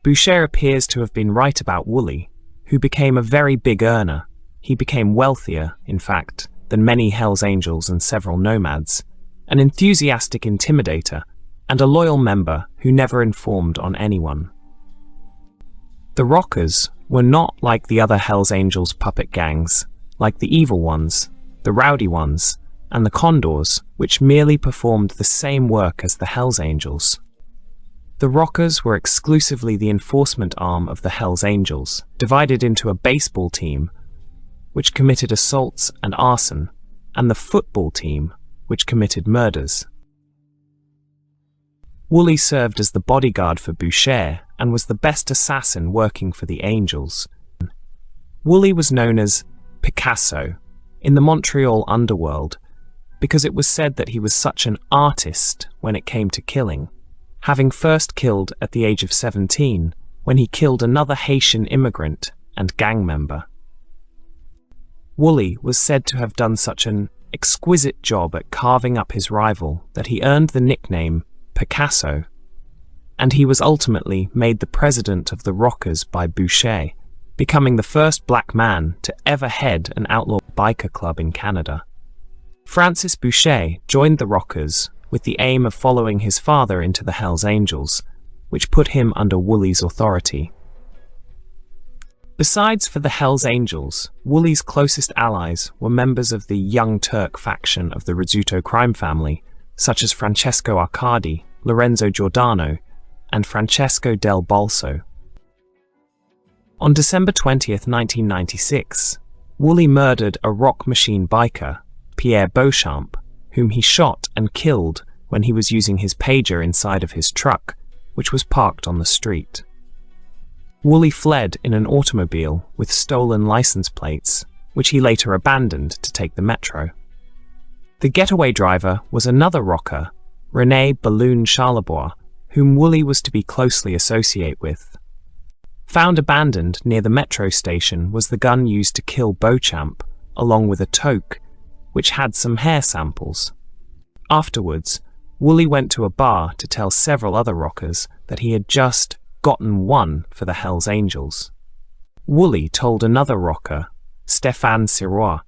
"Boucher appears to have been right about Wooley, who became a very big earner. He became wealthier, in fact, than many Hells Angels and several nomads, an enthusiastic intimidator, and a loyal member who never informed on anyone." The Rockers were not like the other Hells Angels puppet gangs, like the Evil Ones, the Rowdy Ones, and the Condors, which merely performed the same work as the Hells Angels. The Rockers were exclusively the enforcement arm of the Hells Angels, divided into a baseball team, which committed assaults and arson, and the football team, which committed murders. Wooley served as the bodyguard for Boucher and was the best assassin working for the Angels. Wooley was known as Picasso in the Montreal underworld because it was said that he was such an artist when it came to killing, having first killed at the age of 17 when he killed another Haitian immigrant and gang member. Wooley was said to have done such an exquisite job at carving up his rival that he earned the nickname Picasso, and he was ultimately made the president of the Rockers by Boucher, becoming the first black man to ever head an outlaw biker club in Canada. Francis Boucher joined the Rockers with the aim of following his father into the Hells Angels, which put him under Wooley's authority. Besides for the Hells Angels, Wooley's closest allies were members of the Young Turk faction of the Rizzuto crime family, such as Francesco Arcadi, Lorenzo Giordano, and Francesco del Balso. On December 20th, 1996, Wooley murdered a rock machine biker, Pierre Beauchamp, whom he shot and killed when he was using his pager inside of his truck, which was parked on the street. Wooley fled in an automobile with stolen license plates, which he later abandoned to take the metro. The getaway driver was another rocker, René Balloon Charlebois, whom Wooley was to be closely associated with. Found abandoned near the metro station was the gun used to kill Beauchamp, along with a toque, which had some hair samples. Afterwards, Wooley went to a bar to tell several other rockers that he had just gotten one for the Hells Angels. Wooley told another rocker, Stéphane Sirois,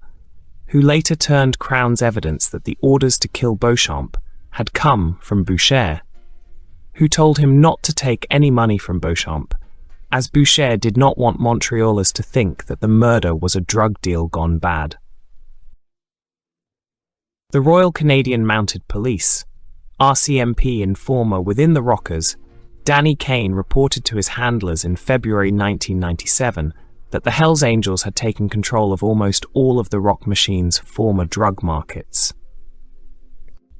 who later turned Crown's evidence that the orders to kill Beauchamp had come from Boucher, who told him not to take any money from Beauchamp, as Boucher did not want Montrealers to think that the murder was a drug deal gone bad. The Royal Canadian Mounted Police, RCMP informer within the Rockers, Danny Kane reported to his handlers in February 1997 that the Hells Angels had taken control of almost all of the Rock Machine's former drug markets.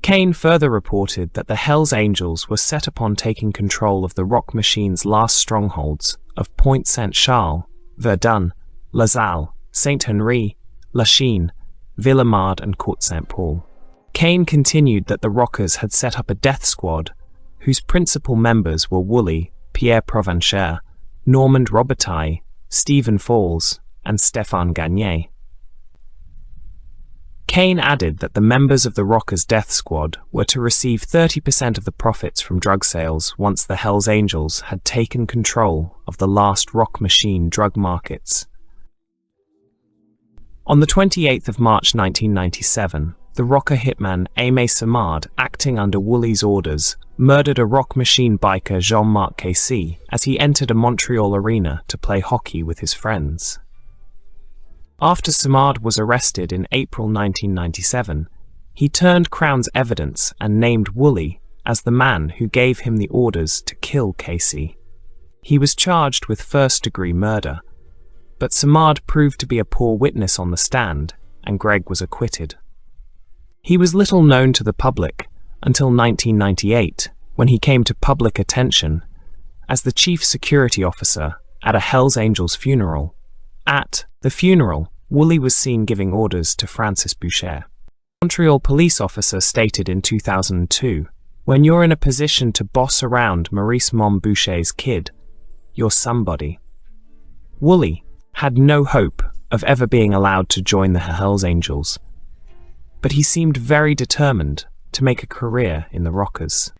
Kane further reported that the Hells Angels were set upon taking control of the Rock Machine's last strongholds of Pointe Saint-Charles, Verdun, LaSalle, Saint-Henri, Lachine, Villemard and Court Saint-Paul. Kane continued that the Rockers had set up a death squad whose principal members were Wooley, Pierre Provencher, Normand Robitaille, Stephen Falls, and Stéphane Gagné. Kane added that the members of the Rockers' death squad were to receive 30% of the profits from drug sales once the Hells Angels had taken control of the last Rock Machine drug markets. On the 28th of March 1997, the rocker hitman Aimé Simard, acting under Wooley's orders, murdered a Rock Machine biker Jean-Marc Casey as he entered a Montreal arena to play hockey with his friends. After Simard was arrested in April 1997, he turned Crown's evidence and named Wooley as the man who gave him the orders to kill Casey. He was charged with first-degree murder, but Simard proved to be a poor witness on the stand, and Gregg was acquitted. He was little known to the public until 1998, when he came to public attention as the chief security officer at a Hells Angels funeral. At the funeral, Wooley was seen giving orders to Francis Boucher. A Montreal police officer stated in 2002, "When you're in a position to boss around Maurice Mom Boucher's kid, you're somebody." Wooley had no hope of ever being allowed to join the Hells Angels, but he seemed very determined to make a career in the Rockers.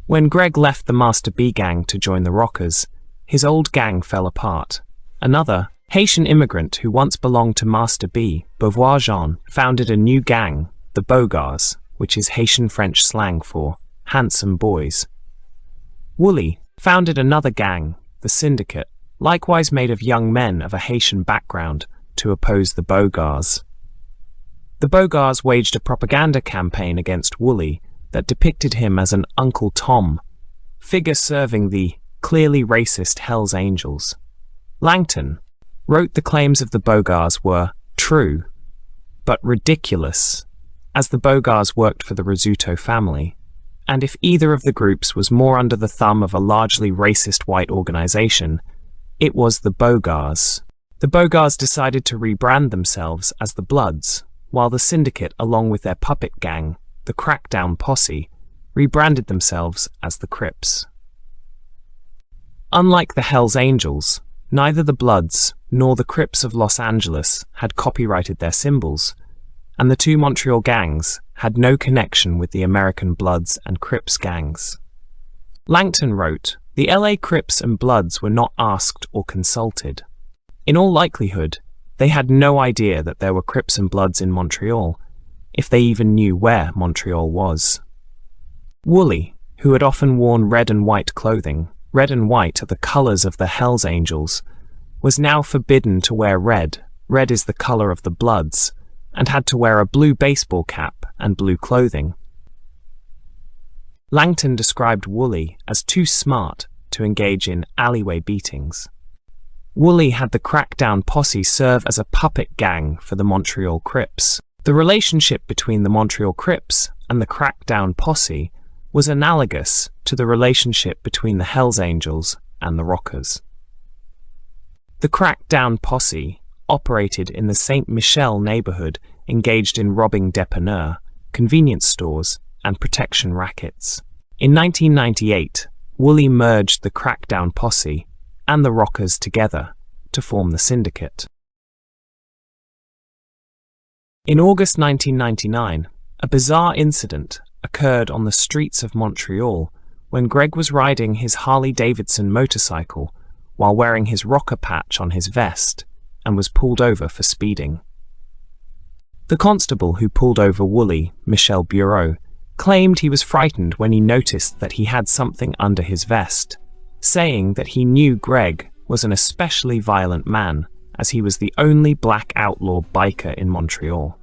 When Gregg left the Master B gang to join the Rockers, his old gang fell apart. Another, Haitian immigrant who once belonged to Master B, Beauvoir Jean, founded a new gang, the Bogars, which is Haitian French slang for handsome boys. Wooley founded another gang, the Syndicate, likewise made of young men of a Haitian background, to oppose the Bogars. The Bogars waged a propaganda campaign against Wooley that depicted him as an Uncle Tom figure serving the clearly racist Hells Angels. Langton wrote the claims of the Bogars were true, but ridiculous, as the Bogars worked for the Rizzuto family, and if either of the groups was more under the thumb of a largely racist white organization, it was the Bogars. The Bogars decided to rebrand themselves as the Bloods, while the Syndicate, along with their puppet gang, the Crackdown Posse, rebranded themselves as the Crips. Unlike the Hells Angels, neither the Bloods nor the Crips of Los Angeles had copyrighted their symbols, and the two Montreal gangs had no connection with the American Bloods and Crips gangs. Langton wrote, "The LA Crips and Bloods were not asked or consulted. In all likelihood, they had no idea that there were Crips and Bloods in Montreal, if they even knew where Montreal was." Wooley, who had often worn red and white clothing, red and white are the colors of the Hells Angels, was now forbidden to wear red. Red is the color of the Bloods, and had to wear a blue baseball cap and blue clothing. Langton described Wooley as too smart to engage in alleyway beatings. Wooley had the Crackdown Posse serve as a puppet gang for the Montreal Crips. The relationship between the Montreal Crips and the Crackdown Posse was analogous to the relationship between the Hells Angels and the Rockers. The Crackdown Posse operated in the Saint Michel neighborhood, engaged in robbing dépanneurs, convenience stores, and protection rackets. In 1998, Wooley merged the Crackdown Posse and the Rockers together to form the Syndicate. In August 1999, a bizarre incident occurred on the streets of Montreal when Gregg was riding his Harley-Davidson motorcycle while wearing his rocker patch on his vest and was pulled over for speeding. The constable who pulled over Wooley, Michel Bureau, claimed he was frightened when he noticed that he had something under his vest, saying that he knew Gregg was an especially violent man, as he was the only black outlaw biker in Montreal.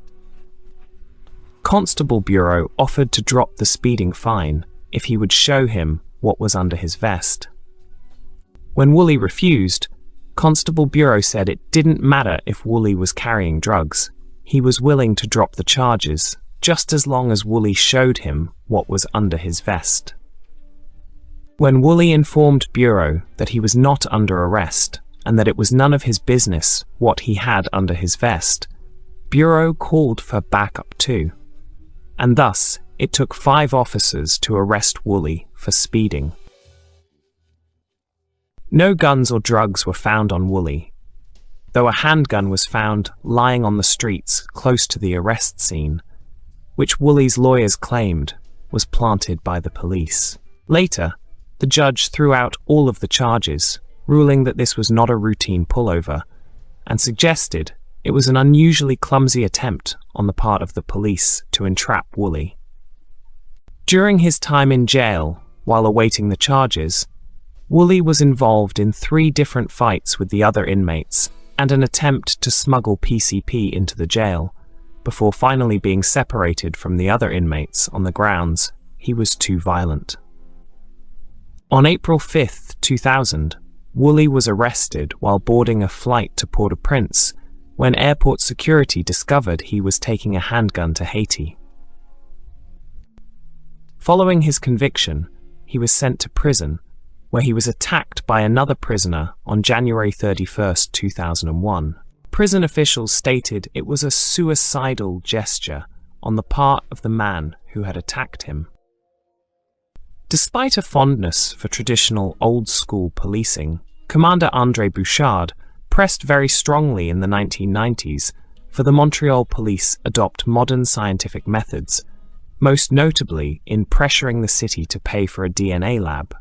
Constable Bureau offered to drop the speeding fine if he would show him what was under his vest. When Wooley refused, Constable Bureau said it didn't matter if Wooley was carrying drugs. He was willing to drop the charges, just as long as Wooley showed him what was under his vest. When Wooley informed Bureau that he was not under arrest and that it was none of his business what he had under his vest, Bureau called for backup too. And thus, it took 5 officers to arrest Wooley for speeding. No guns or drugs were found on Wooley, though a handgun was found lying on the streets close to the arrest scene, which Wooley's lawyers claimed was planted by the police. Later, the judge threw out all of the charges, ruling that this was not a routine pullover, and suggested it was an unusually clumsy attempt on the part of the police to entrap Wooley. During his time in jail, while awaiting the charges, Wooley was involved in 3 different fights with the other inmates and an attempt to smuggle PCP into the jail, before finally being separated from the other inmates on the grounds he was too violent. On April 5, 2000, Wooley was arrested while boarding a flight to Port-au-Prince when airport security discovered he was taking a handgun to Haiti. Following his conviction, he was sent to prison, where he was attacked by another prisoner on January 31, 2001. Prison officials stated it was a suicidal gesture on the part of the man who had attacked him. Despite a fondness for traditional old-school policing, Commander André Bouchard pressed very strongly in the 1990s for the Montreal police adopt modern scientific methods, most notably in pressuring the city to pay for a DNA lab.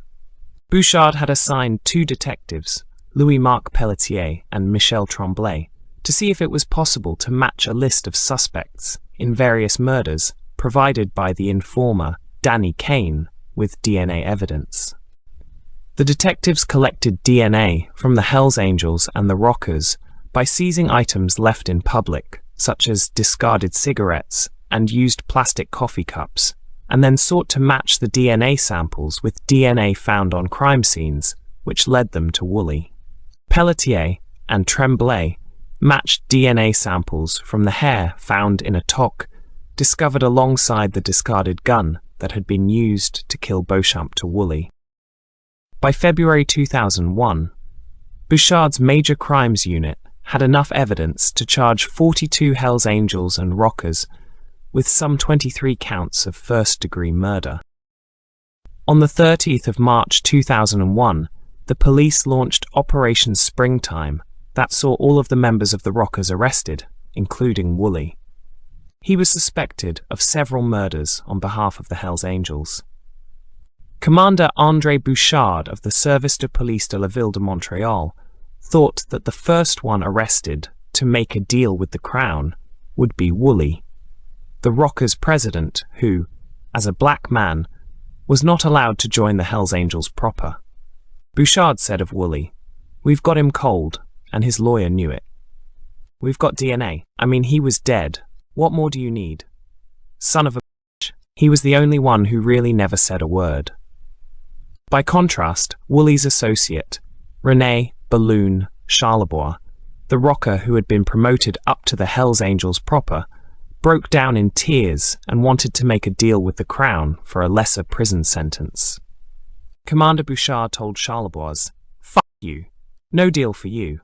Bouchard had assigned 2 detectives, Louis-Marc Pelletier and Michel Tremblay, to see if it was possible to match a list of suspects in various murders provided by the informer Danny Kane with DNA evidence. The detectives collected DNA from the Hells Angels and the Rockers by seizing items left in public, such as discarded cigarettes and used plastic coffee cups, and then sought to match the DNA samples with DNA found on crime scenes, which led them to Wooley. Pelletier and Tremblay matched DNA samples from the hair found in a toque discovered alongside the discarded gun that had been used to kill Beauchamp to Wooley. By February 2001, Bouchard's Major Crimes Unit had enough evidence to charge 42 Hells Angels and Rockers with some 23 counts of first-degree murder. On the 30th of March 2001, the police launched Operation Springtime that saw all of the members of the Rockers arrested, including Wooley. He was suspected of several murders on behalf of the Hells Angels. Commander André Bouchard of the Service de Police de la Ville de Montréal thought that the first one arrested to make a deal with the Crown would be Wooley, the Rockers' president who, as a black man, was not allowed to join the Hells Angels proper. Bouchard said of Wooley, "We've got him cold, and his lawyer knew it. We've got DNA. I mean, he was dead. What more do you need? Son of a bitch." He was the only one who really never said a word. By contrast, Wooley's associate, René Balloon Charlebois, the rocker who had been promoted up to the Hells Angels proper, broke down in tears and wanted to make a deal with the Crown for a lesser prison sentence. Commander Bouchard told Charlebois, "Fuck you. No deal for you."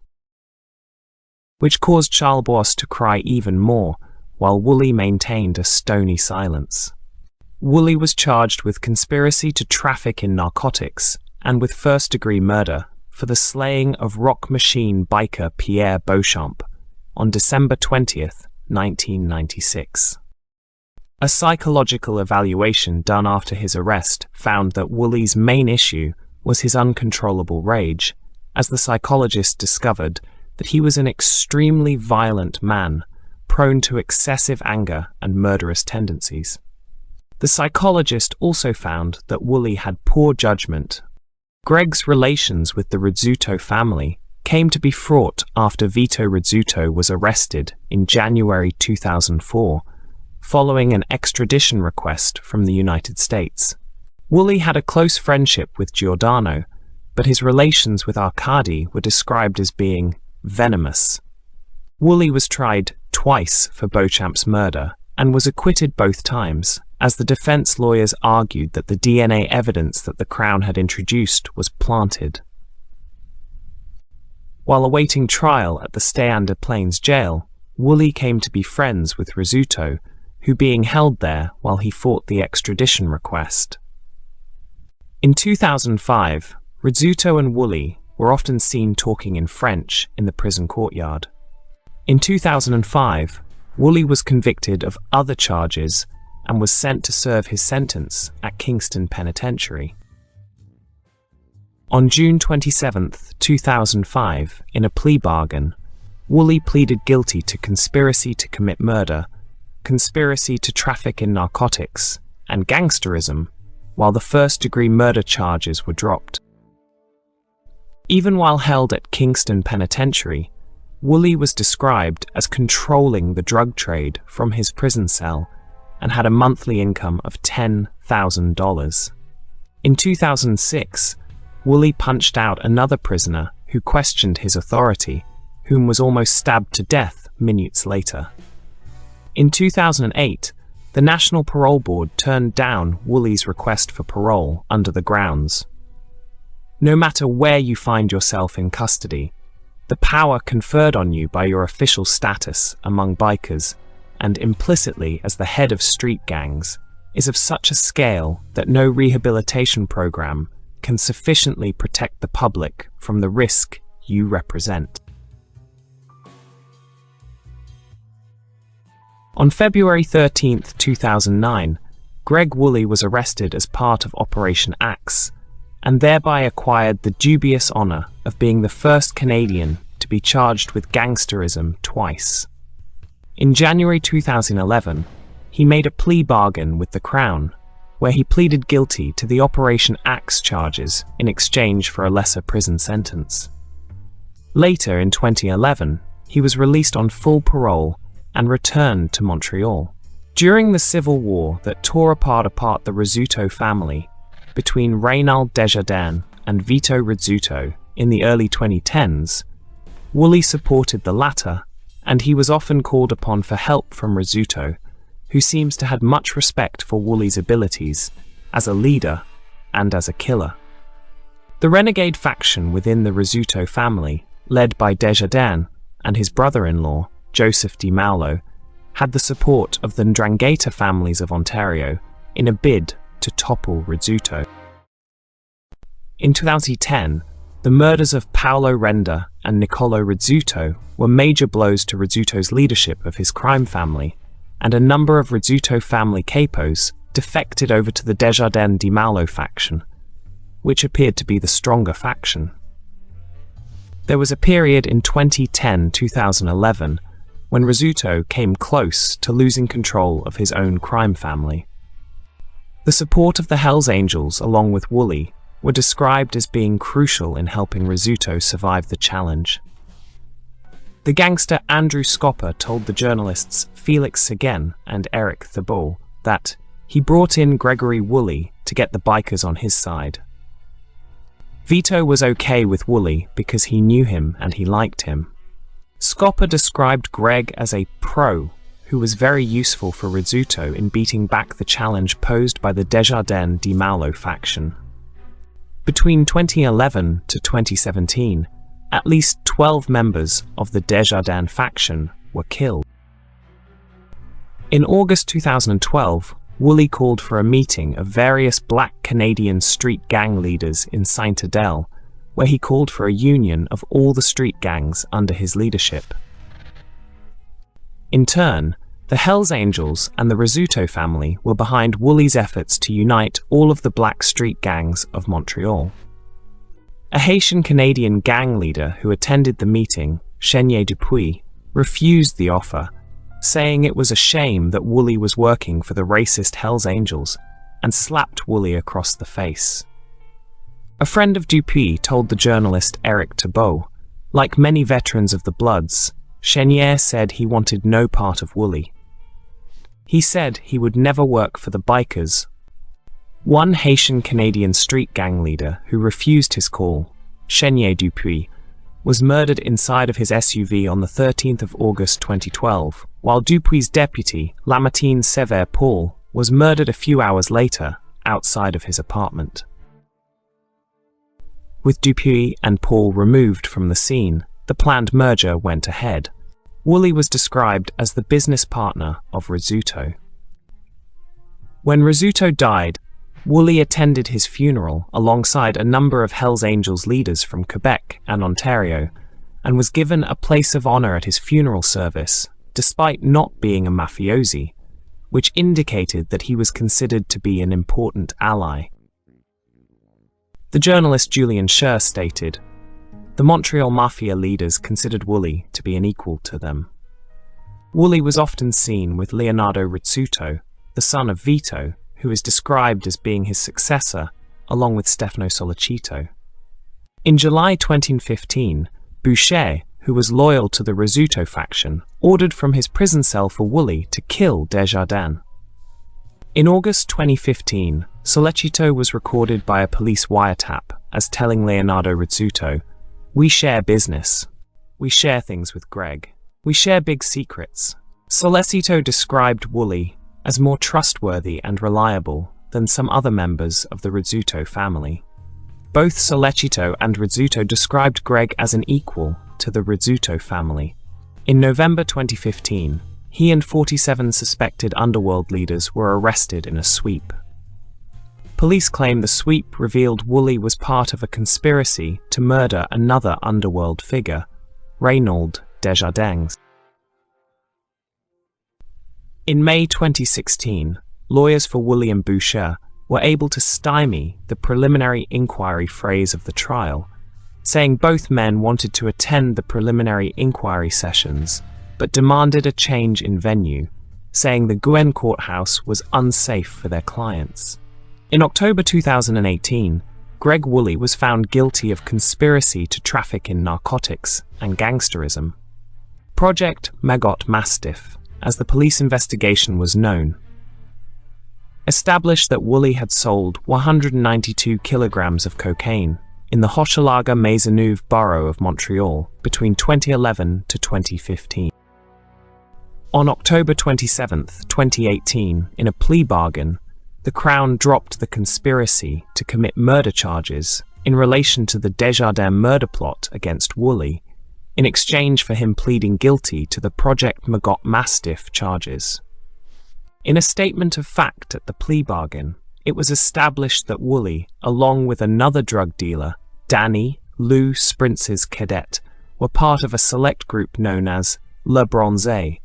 Which caused Charlebois to cry even more, while Wooley maintained a stony silence. Wooley was charged with conspiracy to traffic in narcotics and with first-degree murder for the slaying of rock machine biker Pierre Beauchamp on December 20th, 1996. A psychological evaluation done after his arrest found that Wooley's main issue was his uncontrollable rage, as the psychologist discovered that he was an extremely violent man, prone to excessive anger and murderous tendencies. The psychologist also found that Wooley had poor judgment. Greg's relations with the Rizzuto family came to be fraught after Vito Rizzuto was arrested in January 2004, following an extradition request from the United States. Wooley had a close friendship with Giordano, but his relations with Arkady were described as being venomous. Wooley was tried twice for Beauchamp's murder and was acquitted both times, as the defense lawyers argued that the DNA evidence that the Crown had introduced was planted. While awaiting trial at the Stay-under-Plains jail, Wooley came to be friends with Rizzuto, who being held there while he fought the extradition request. In 2005, Rizzuto and Wooley were often seen talking in French in the prison courtyard. In 2005, Wooley was convicted of other charges and was sent to serve his sentence at Kingston Penitentiary. On June 27, 2005, in a plea bargain, Wooley pleaded guilty to conspiracy to commit murder, conspiracy to traffic in narcotics, and gangsterism, while the first-degree murder charges were dropped. Even while held at Kingston Penitentiary, Wooley was described as controlling the drug trade from his prison cell and had a monthly income of $10,000. In 2006, Wooley punched out another prisoner who questioned his authority, whom was almost stabbed to death minutes later. In 2008, the National Parole Board turned down Wooley's request for parole under the grounds: no matter where you find yourself in custody, the power conferred on you by your official status among bikers, and implicitly as the head of street gangs, is of such a scale that no rehabilitation program can sufficiently protect the public from the risk you represent. On February 13, 2009, Greg Wooley was arrested as part of Operation Axe, and thereby acquired the dubious honor of being the first Canadian to be charged with gangsterism twice. In January 2011, he made a plea bargain with the Crown, where he pleaded guilty to the Operation Axe charges in exchange for a lesser prison sentence. Later, in 2011, he was released on full parole and returned to Montreal. During the civil war that tore apart the Rizzuto family, between Reynald Desjardins and Vito Rizzuto in the early 2010s, Wooley supported the latter, and he was often called upon for help from Rizzuto, who seems to have much respect for Wooley's abilities as a leader and as a killer. The renegade faction within the Rizzuto family, led by Desjardins and his brother-in-law, Joseph Di Maolo, had the support of the Ndrangheta families of Ontario in a bid to topple Rizzuto. In 2010, the murders of Paolo Renda and Niccolo Rizzuto were major blows to Rizzuto's leadership of his crime family, and a number of Rizzuto family capos defected over to the Desjardins Di Maolo faction, which appeared to be the stronger faction. There was a period in 2010-2011 when Rizzuto came close to losing control of his own crime family. The support of the Hells Angels, along with Wooley, were described as being crucial in helping Rizzuto survive the challenge. The gangster Andrew Scopper told the journalists Felix Seguin and Eric Thibault that he brought in Gregory Wooley to get the bikers on his side. Vito was okay with Wooley because he knew him and he liked him. Scopper described Greg as a pro who was very useful for Rizzuto in beating back the challenge posed by the Desjardins Di Maolo faction. Between 2011 to 2017, at least 12 members of the Desjardins faction were killed. In August 2012, Wooley called for a meeting of various black Canadian street gang leaders in Saint-Adèle, where he called for a union of all the street gangs under his leadership. In turn, the Hells Angels and the Rizzuto family were behind Wooley's efforts to unite all of the black street gangs of Montreal. A Haitian-Canadian gang leader who attended the meeting, Chenier Dupuis, refused the offer, saying it was a shame that Wooley was working for the racist Hells Angels, and slapped Wooley across the face. A friend of Dupuis told the journalist Eric Thibault, like many veterans of the Bloods, Chenier said he wanted no part of Wooley. He said he would never work for the bikers. One Haitian-Canadian street gang leader who refused his call, Chenier Dupuis, was murdered inside of his SUV on the 13th of August 2012, while Dupuis' deputy, Lamartine Sévère Paul, was murdered a few hours later outside of his apartment. With Dupuis and Paul removed from the scene, the planned merger went ahead. Wooley was described as the business partner of Rizzuto. When Rizzuto died, Wooley attended his funeral alongside a number of Hells Angels leaders from Quebec and Ontario, and was given a place of honor at his funeral service, despite not being a mafiosi, which indicated that he was considered to be an important ally. The journalist Julien Scher stated, "The Montreal Mafia leaders considered Wooley to be an equal to them." Wooley was often seen with Leonardo Rizzuto, the son of Vito, who is described as being his successor, along with Stefano Solicito. In July 2015, Boucher, who was loyal to the Rizzuto faction, ordered from his prison cell for Wooley to kill Desjardins. In August 2015, Solicito was recorded by a police wiretap as telling Leonardo Rizzuto, "We share business. We share things with Greg. We share big secrets." Solicito described Wooley as more trustworthy and reliable than some other members of the Rizzuto family. Both Solicito and Rizzuto described Greg as an equal to the Rizzuto family. In November 2015, he and 47 suspected underworld leaders were arrested in a sweep. Police claim the sweep revealed Wooley was part of a conspiracy to murder another underworld figure, Reynaud Desjardins. In May 2016, lawyers for Wooley and Boucher were able to stymie the preliminary inquiry phase of the trial, saying both men wanted to attend the preliminary inquiry sessions, but demanded a change in venue, saying the Guen courthouse was unsafe for their clients. In October 2018, Greg Wooley was found guilty of conspiracy to traffic in narcotics and gangsterism. Project Maggot Mastiff, as the police investigation was known, established that Wooley had sold 192 kilograms of cocaine in the Hochelaga Maisonneuve borough of Montreal between 2011 to 2015. On October 27, 2018, in a plea bargain, the Crown dropped the conspiracy to commit murder charges in relation to the Desjardins murder plot against Wooley, in exchange for him pleading guilty to the Project Maggot Mastiff charges. In a statement of fact at the plea bargain, it was established that Wooley, along with another drug dealer, Danny Lou Sprintz's cadet, were part of a select group known as Le Bronze,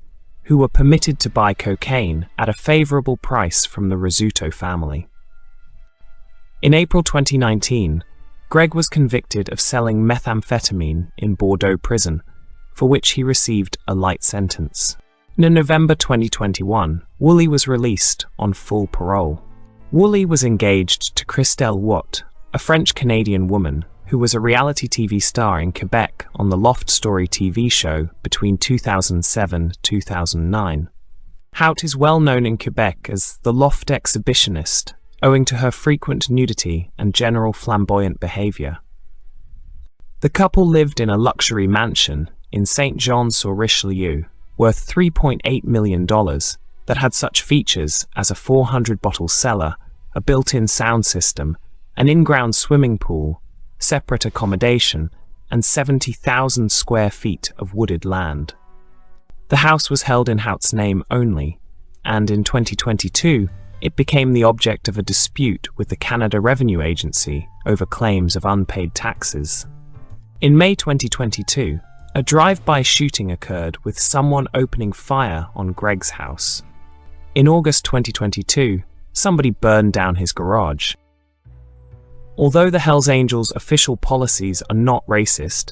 who were permitted to buy cocaine at a favorable price from the Rizzuto family. In April 2019, Greg was convicted of selling methamphetamine in Bordeaux prison, for which he received a light sentence. In November 2021, Wooley was released on full parole. Wooley was engaged to Christelle Watt, a French-Canadian woman who was a reality TV star in Quebec on the Loft Story TV show between 2007-2009. Haut is well known in Quebec as the Loft exhibitionist, owing to her frequent nudity and general flamboyant behavior. The couple lived in a luxury mansion in Saint-Jean-sur-Richelieu, worth $3.8 million, that had such features as a 400-bottle cellar, a built-in sound system, an in-ground swimming pool, separate accommodation, and 70,000 square feet of wooded land. The house was held in Haut's name only, and in 2022, it became the object of a dispute with the Canada Revenue Agency over claims of unpaid taxes. In May 2022, a drive-by shooting occurred with someone opening fire on Greg's house. In August 2022, somebody burned down his garage. Although the Hells Angels' official policies are not racist,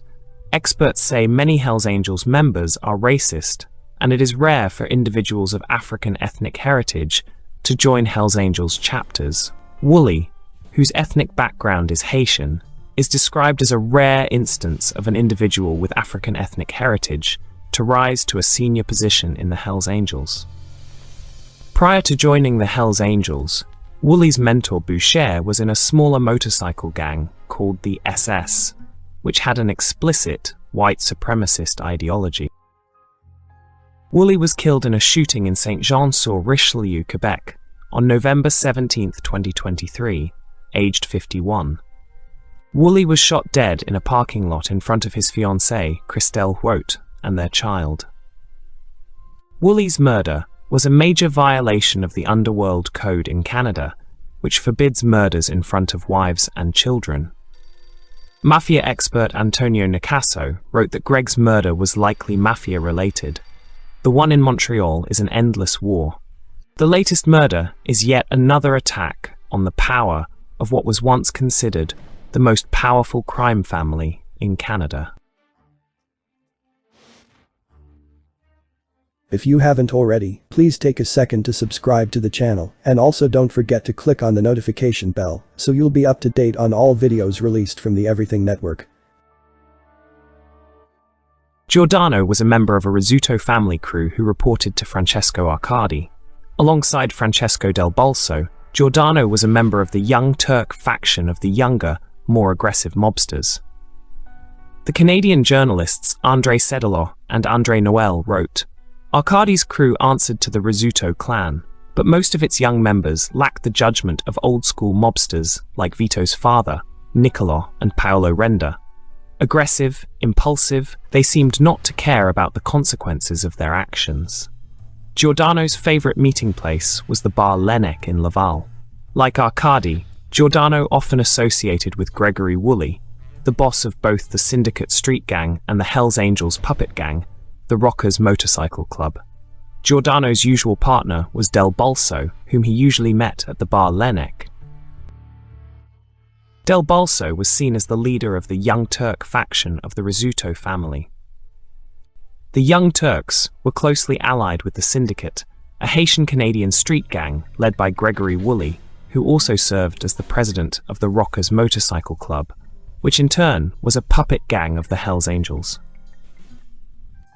experts say many Hells Angels members are racist, and it is rare for individuals of African ethnic heritage to join Hells Angels chapters. Wooley, whose ethnic background is Haitian, is described as a rare instance of an individual with African ethnic heritage to rise to a senior position in the Hells Angels. Prior to joining the Hells Angels, Wooley's mentor Boucher was in a smaller motorcycle gang called the SS, which had an explicit white supremacist ideology. Wooley was killed in a shooting in Saint-Jean-sur-Richelieu, Quebec, on November 17, 2023, aged 51. Wooley was shot dead in a parking lot in front of his fiancée, Christelle Huot, and their child. Wooley's murder was a major violation of the Underworld Code in Canada, which forbids murders in front of wives and children. Mafia expert Antonio Nicasso wrote that Greg's murder was likely mafia-related. The one in Montreal is an endless war. The latest murder is yet another attack on the power of what was once considered the most powerful crime family in Canada. If you haven't already, please take a second to subscribe to the channel, and also don't forget to click on the notification bell, so you'll be up to date on all videos released from the Everything Network. Giordano was a member of a Rizzuto family crew who reported to Francesco Arcadi. Alongside Francesco Del Balso, Giordano was a member of the Young Turk faction of the younger, more aggressive mobsters. The Canadian journalists André Sedilot and André Noël wrote, Arcadi's crew answered to the Rizzuto clan, but most of its young members lacked the judgment of old-school mobsters like Vito's father, Niccolò and Paolo Renda. Aggressive, impulsive, they seemed not to care about the consequences of their actions. Giordano's favorite meeting place was the bar Lennec in Laval. Like Arcadi, Giordano often associated with Gregory Wooley, the boss of both the Syndicate Street Gang and the Hells Angels puppet gang, the Rockers Motorcycle Club. Giordano's usual partner was Del Balso, whom he usually met at the bar Lennec. Del Balso was seen as the leader of the Young Turk faction of the Rizzuto family. The Young Turks were closely allied with the Syndicate, a Haitian-Canadian street gang led by Gregory Wooley, who also served as the president of the Rockers Motorcycle Club, which in turn was a puppet gang of the Hells Angels.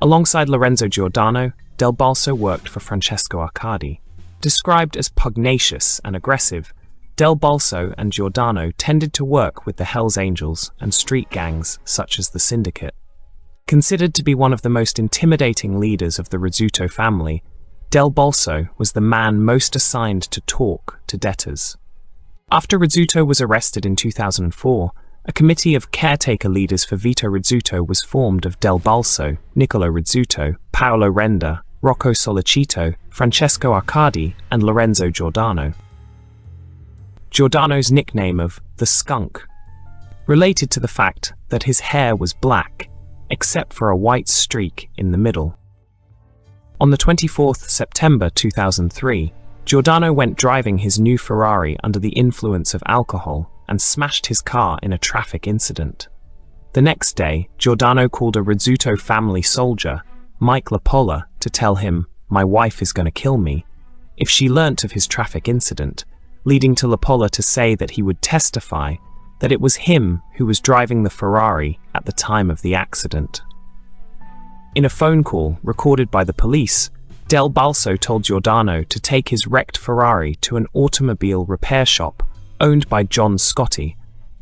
Alongside Lorenzo Giordano, Del Balso worked for Francesco Arcadi. Described as pugnacious and aggressive, Del Balso and Giordano tended to work with the Hells Angels and street gangs such as the Syndicate. Considered to be one of the most intimidating leaders of the Rizzuto family, Del Balso was the man most assigned to talk to debtors. After Rizzuto was arrested in 2004, a committee of caretaker leaders for Vito Rizzuto was formed of Del Balso, Niccolò Rizzuto, Paolo Renda, Rocco Solicito, Francesco Arcadi, and Lorenzo Giordano. Giordano's nickname of the Skunk related to the fact that his hair was black, except for a white streak in the middle. On the 24th September 2003, Giordano went driving his new Ferrari under the influence of alcohol and smashed his car in a traffic incident. The next day, Giordano called a Rizzuto family soldier, Mike Lapolla, to tell him, "My wife is going to kill me," if she learnt of his traffic incident, leading to Lapolla to say that he would testify that it was him who was driving the Ferrari at the time of the accident. In a phone call recorded by the police, Del Balso told Giordano to take his wrecked Ferrari to an automobile repair shop owned by John Scotti,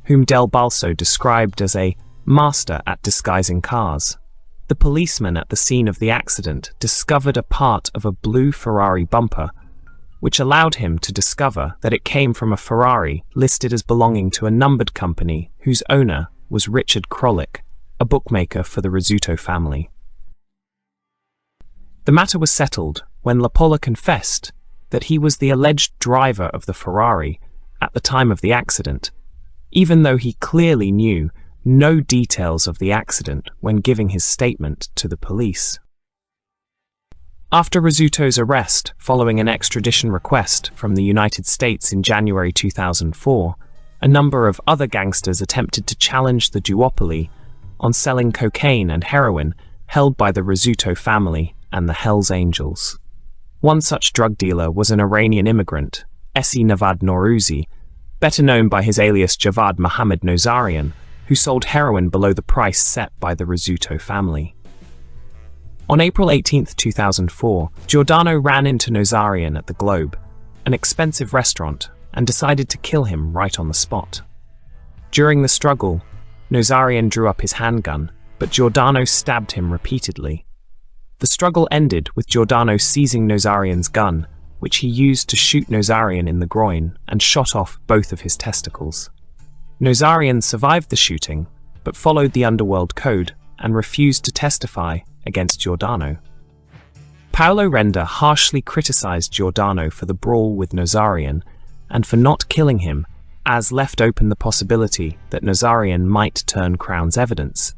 whom Del Balso described as a master at disguising cars. The policeman at the scene of the accident discovered a part of a blue Ferrari bumper, which allowed him to discover that it came from a Ferrari listed as belonging to a numbered company whose owner was Richard Krolik, a bookmaker for the Rizzuto family. The matter was settled when Lapolla confessed that he was the alleged driver of the Ferrari at the time of the accident, even though he clearly knew no details of the accident when giving his statement to the police. After Rizzuto's arrest following an extradition request from the United States in January 2004, a number of other gangsters attempted to challenge the duopoly on selling cocaine and heroin held by the Rizzuto family and the Hells Angels. One such drug dealer was an Iranian immigrant, Essi Navad Norouzi, better known by his alias Javad Mohammed Nozarian, who sold heroin below the price set by the Rizzuto family. On April 18, 2004, Giordano ran into Nozarian at the Globe, an expensive restaurant and decided to kill him right on the spot. During the struggle, Nazarian drew up his handgun, but Giordano stabbed him repeatedly. The struggle ended with Giordano seizing Nazarian's gun, which he used to shoot Nazarian in the groin and shot off both of his testicles. Nazarian survived the shooting, but followed the underworld code and refused to testify against Giordano. Paolo Renda harshly criticized Giordano for the brawl with Nazarian and for not killing him, as left open the possibility that Nazarian might turn Crown's evidence.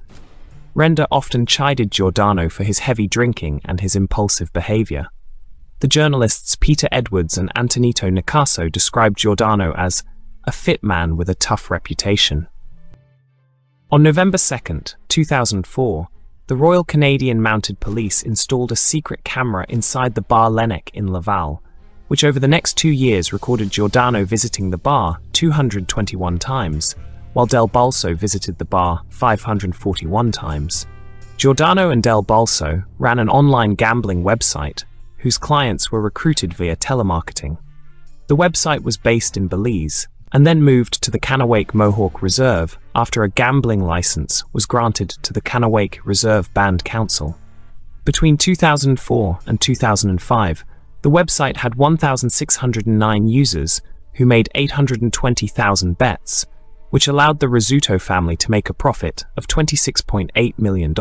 Renda often chided Giordano for his heavy drinking and his impulsive behavior. The journalists Peter Edwards and Antonito Nicasso described Giordano as a fit man with a tough reputation. On November 2, 2004, the Royal Canadian Mounted Police installed a secret camera inside the bar Lennox in Laval, which over the next 2 years recorded Giordano visiting the bar 221 times, while Del Balso visited the bar 541 times. Giordano and Del Balso ran an online gambling website whose clients were recruited via telemarketing. The website was based in Belize and then moved to the Kanawake Mohawk Reserve after a gambling license was granted to the Kanawake Reserve Band Council. Between 2004 and 2005, the website had 1,609 users who made 820,000 bets, which allowed the Rizzuto family to make a profit of $26.8 million.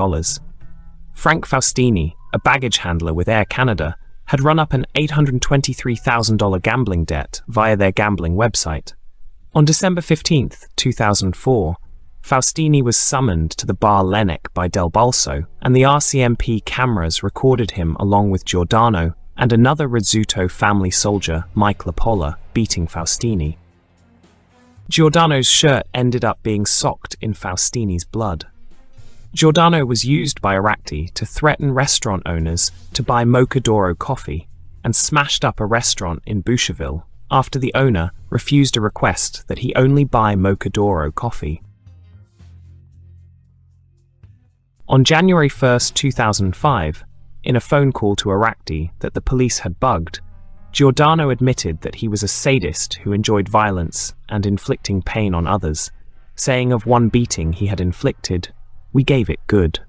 Frank Faustini, a baggage handler with Air Canada, had run up an $823,000 gambling debt via their gambling website. On December 15, 2004, Faustini was summoned to the bar Lennox by Del Balso, and the RCMP cameras recorded him along with Giordano and another Rizzuto family soldier, Mike Lapolla, beating Faustini. Giordano's shirt ended up being soaked in Faustini's blood. Giordano was used by Arakti to threaten restaurant owners to buy Mochadoro coffee and smashed up a restaurant in Boucherville after the owner refused a request that he only buy Mochadoro coffee. On January 1, 2005, in a phone call to Arakti that the police had bugged, Giordano admitted that he was a sadist who enjoyed violence and inflicting pain on others, saying of one beating he had inflicted, "We gave it good."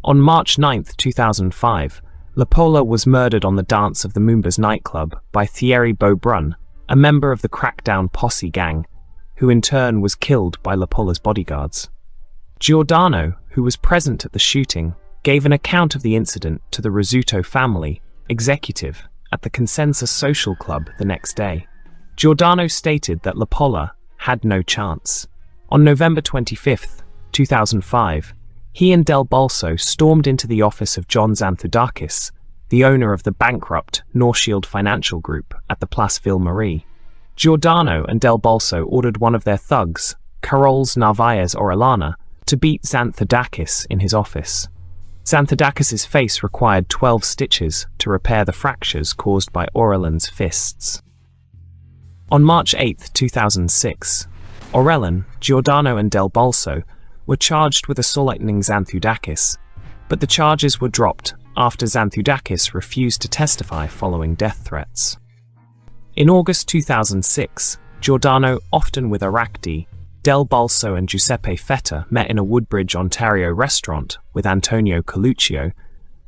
On March 9, 2005, Lapolla was murdered on the dance of the Moombas nightclub by Thierry Beaubrun, a member of the Crackdown Posse gang, who in turn was killed by Lapolla's bodyguards. Giordano, who was present at the shooting, gave an account of the incident to the Rizzuto family executive at the Consensus Social Club the next day. Giordano stated that Lapolla had no chance. On November 25, 2005, he and Del Balso stormed into the office of John Xanthudakis, the owner of the bankrupt Northshield Financial Group at the Place Ville-Marie. Giordano and Del Balso ordered one of their thugs, Carols Narvaez Orellana, to beat Xanthudakis in his office. Xanthudakis' face required 12 stitches to repair the fractures caused by Orellan's fists. On March 8, 2006, Orellan, Giordano and Del Balso were charged with assaulting Xanthudakis, but the charges were dropped after Xanthudakis refused to testify following death threats. In August 2006, Giordano, often with Arakti, Del Balso and Giuseppe Fetta met in a Woodbridge, Ontario restaurant with Antonio Coluccio,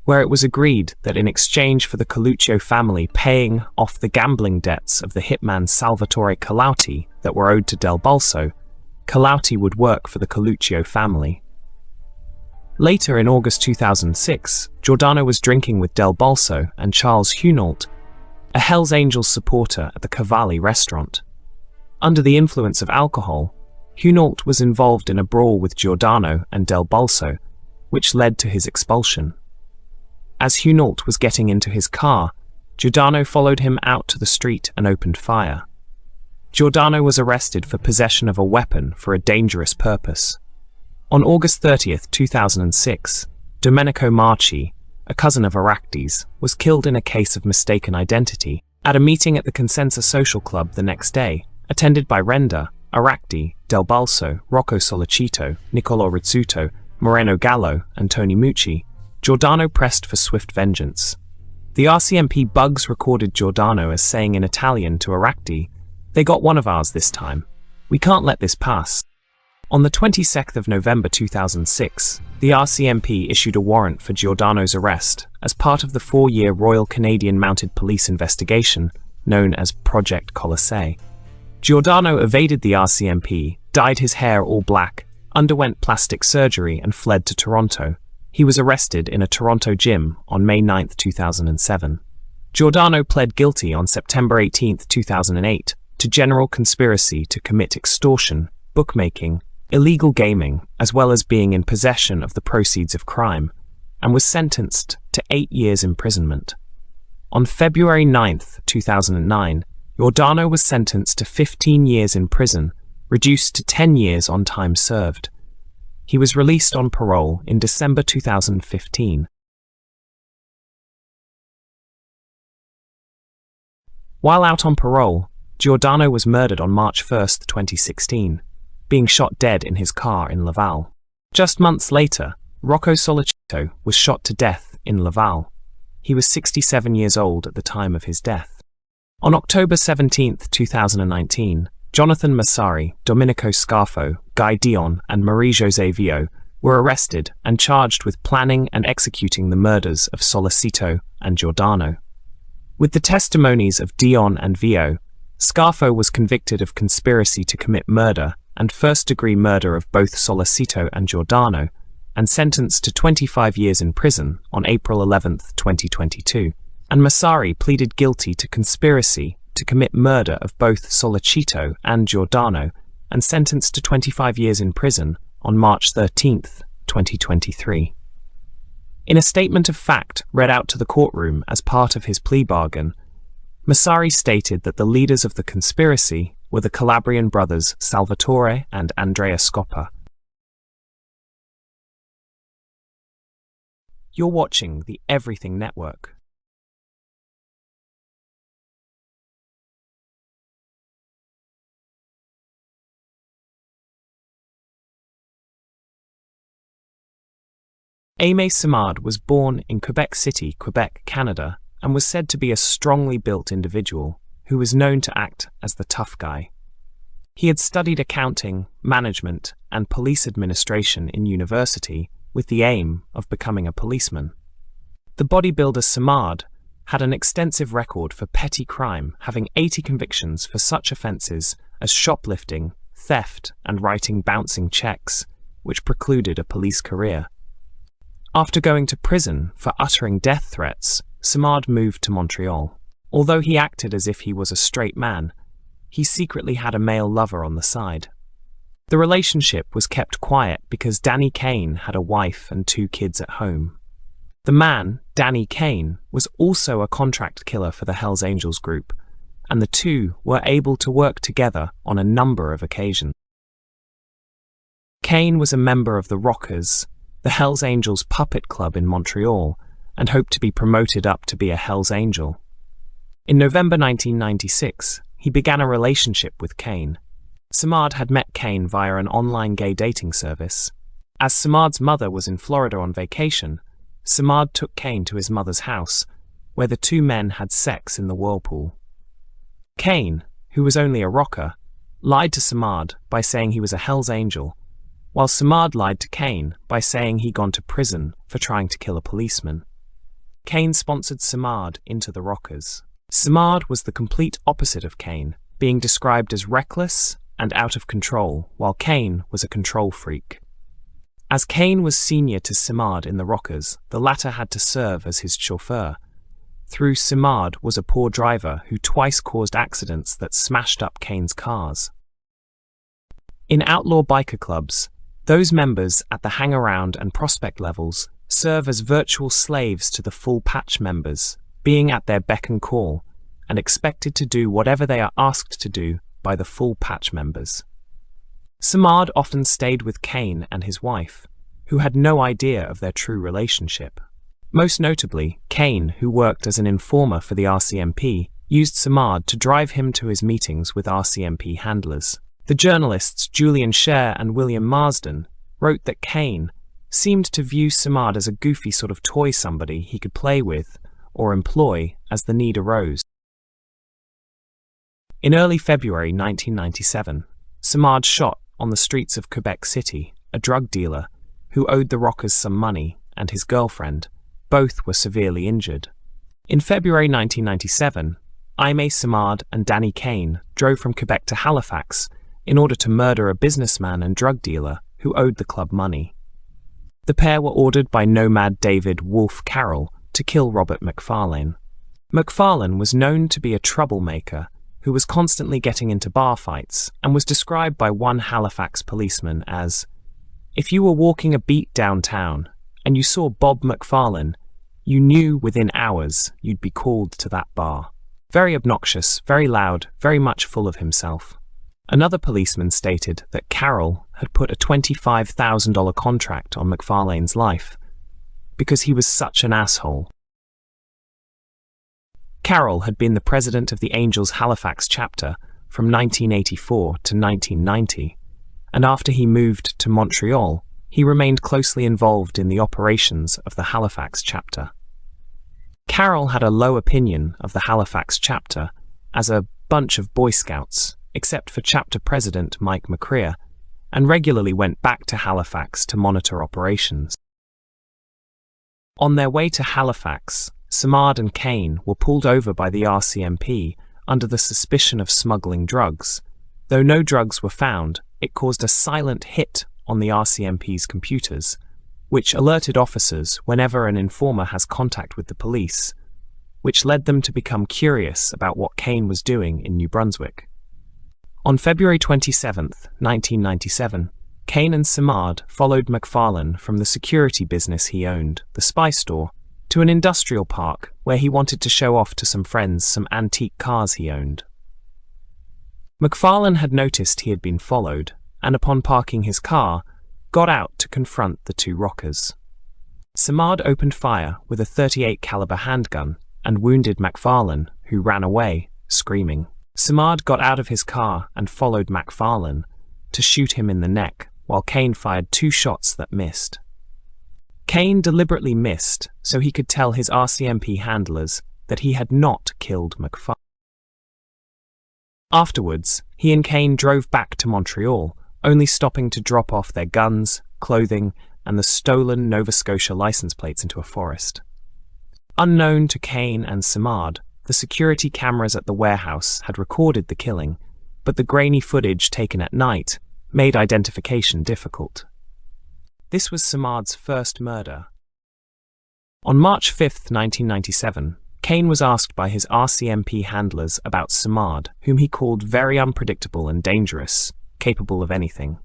where it was agreed that in exchange for the Coluccio family paying off the gambling debts of the hitman Salvatore Colauti that were owed to Del Balso, Colauti would work for the Coluccio family. Later in August 2006, Giordano was drinking with Del Balso and Charles Hunault, a Hells Angels supporter at the Cavalli restaurant. Under the influence of alcohol, Hunault was involved in a brawl with Giordano and Del Balso, which led to his expulsion. As Hunault was getting into his car, Giordano followed him out to the street and opened fire. Giordano was arrested for possession of a weapon for a dangerous purpose. On August 30, 2006, Domenico Marchi, a cousin of Arakti's, was killed in a case of mistaken identity at a meeting at the Consensus Social Club the next day, attended by Renda, Arakti, Del Balso, Rocco Solicito, Niccolo Rizzuto, Moreno Gallo, and Tony Mucci. Giordano pressed for swift vengeance. The RCMP bugs recorded Giordano as saying in Italian to Arakti, They got one of ours this time. We can't let this pass. On the 22nd of November 2006, the RCMP issued a warrant for Giordano's arrest as part of the 4-year Royal Canadian Mounted Police investigation known as Project Colossae. Giordano evaded the RCMP, dyed his hair all black, underwent plastic surgery and fled to Toronto. He was arrested in a Toronto gym on May 9, 2007. Giordano pled guilty on September 18, 2008 to general conspiracy to commit extortion, bookmaking, illegal gaming, as well as being in possession of the proceeds of crime, and was sentenced to 8 years imprisonment. On February 9, 2009, Giordano was sentenced to 15 years in prison, reduced to 10 years on time served. He was released on parole in December 2015. While out on parole, Giordano was murdered on March 1, 2016, being shot dead in his car in Laval. Just months later, Rocco Sollecito was shot to death in Laval. He was 67 years old at the time of his death. On October 17, 2019, Jonathan Massari, Domenico Scarfo, Guy Dion, and Marie-José Vio were arrested and charged with planning and executing the murders of Sollecito and Giordano. With the testimonies of Dion and Vio, Scarfo was convicted of conspiracy to commit murder and first-degree murder of both Sollecito and Giordano, and sentenced to 25 years in prison on April 11, 2022. And Massari pleaded guilty to conspiracy to commit murder of both Sollecito and Giordano, and sentenced to 25 years in prison on March 13, 2023. In a statement of fact read out to the courtroom as part of his plea bargain, Massari stated that the leaders of the conspiracy were the Calabrian brothers Salvatore and Andrea Scoppa. You're watching the Everything Network. Aimé Simard was born in Quebec City, Quebec, Canada, and was said to be a strongly built individual who was known to act as the tough guy. He had studied accounting, management, and police administration in university with the aim of becoming a policeman. The bodybuilder Simard had an extensive record for petty crime, having 80 convictions for such offences as shoplifting, theft, and writing bouncing checks, which precluded a police career. After going to prison for uttering death threats, Simard moved to Montreal. Although he acted as if he was a straight man, he secretly had a male lover on the side. The relationship was kept quiet because Danny Kane had a wife and 2 kids at home. The man, Danny Kane, was also a contract killer for the Hells Angels group, and the two were able to work together on a number of occasions. Kane was a member of the Rockers, the Hells Angels puppet club in Montreal, and hoped to be promoted up to be a Hells Angel. In November 1996, he began a relationship with Kane. Simard had met Kane via an online gay dating service. As Simard's mother was in Florida on vacation, Simard took Kane to his mother's house, where the 2 men had sex in the whirlpool. Kane, who was only a rocker, lied to Simard by saying he was a Hells Angel, while Simard lied to Kane by saying he'd gone to prison for trying to kill a policeman. Kane sponsored Simard into the Rockers. Simard was the complete opposite of Kane, being described as reckless and out of control, while Kane was a control freak. As Kane was senior to Simard in the Rockers, the latter had to serve as his chauffeur. Through Simard was a poor driver who twice caused accidents that smashed up Kane's cars. In outlaw biker clubs, those members at the hang-around and prospect levels serve as virtual slaves to the full patch members, being at their beck and call, and expected to do whatever they are asked to do by the full patch members. Simard often stayed with Kane and his wife, who had no idea of their true relationship. Most notably, Kane, who worked as an informer for the RCMP, used Simard to drive him to his meetings with RCMP handlers. The journalists Julian Scher and William Marsden wrote that Kane seemed to view Simard as a goofy sort of toy somebody he could play with or employ as the need arose. In early February 1997, Samad shot on the streets of Quebec City a drug dealer who owed the rockers some money and his girlfriend. Both were severely injured. In February 1997, Aimé Samad and Danny Kane drove from Quebec to Halifax in order to murder a businessman and drug dealer who owed the club money. The pair were ordered by nomad David Wolf Carroll to kill Robert McFarlane. McFarlane was known to be a troublemaker who was constantly getting into bar fights and was described by one Halifax policeman as, "If you were walking a beat downtown and you saw Bob McFarlane, you knew within hours you'd be called to that bar." Very obnoxious, very loud, very much full of himself. Another policeman stated that Carroll had put a $25,000 contract on McFarlane's life because he was such an asshole. Carroll had been the president of the Angels Halifax chapter from 1984 to 1990, and after he moved to Montreal, he remained closely involved in the operations of the Halifax chapter. Carroll had a low opinion of the Halifax chapter as a bunch of Boy Scouts, except for chapter president Mike McCrea, and regularly went back to Halifax to monitor operations. On their way to Halifax, Samad and Kane were pulled over by the RCMP under the suspicion of smuggling drugs. Though no drugs were found, it caused a silent hit on the RCMP's computers, which alerted officers whenever an informer has contact with the police, which led them to become curious about what Kane was doing in New Brunswick. On February 27, 1997, Kane and Samad followed McFarlane from the security business he owned, the Spy Store, to an industrial park where he wanted to show off to some friends some antique cars he owned. McFarlane had noticed he had been followed, and upon parking his car, got out to confront the two rockers. Samad opened fire with a .38 caliber handgun and wounded McFarlane, who ran away, screaming. Samad got out of his car and followed McFarlane to shoot him in the neck, while Kane fired 2 shots that missed. Kane deliberately missed so he could tell his RCMP handlers that he had not killed McFarlane. Afterwards, he and Kane drove back to Montreal, only stopping to drop off their guns, clothing, and the stolen Nova Scotia license plates into a forest. Unknown to Kane and Samad, the security cameras at the warehouse had recorded the killing, but the grainy footage taken at night made identification difficult. This was Samad's first murder. On March 5, 1997, Kane was asked by his RCMP handlers about Samad, whom he called very unpredictable and dangerous, capable of anything.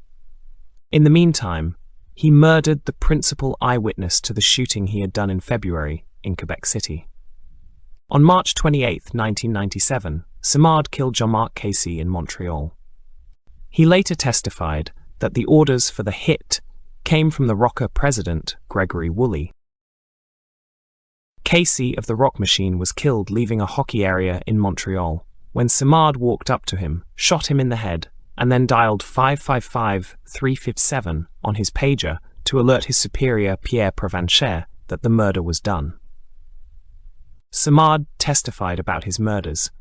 In the meantime, he murdered the principal eyewitness to the shooting he had done in February in Quebec City. On March 28, 1997, Samad killed Jean-Marc Casey in Montreal. He later testified that the orders for the hit came from the rocker president, Gregory Wooley. Casey of the Rock Machine was killed leaving a hockey area in Montreal when Samad walked up to him, shot him in the head, and then dialed 555-357 on his pager to alert his superior Pierre Provencher that the murder was done. Samad testified about his murders.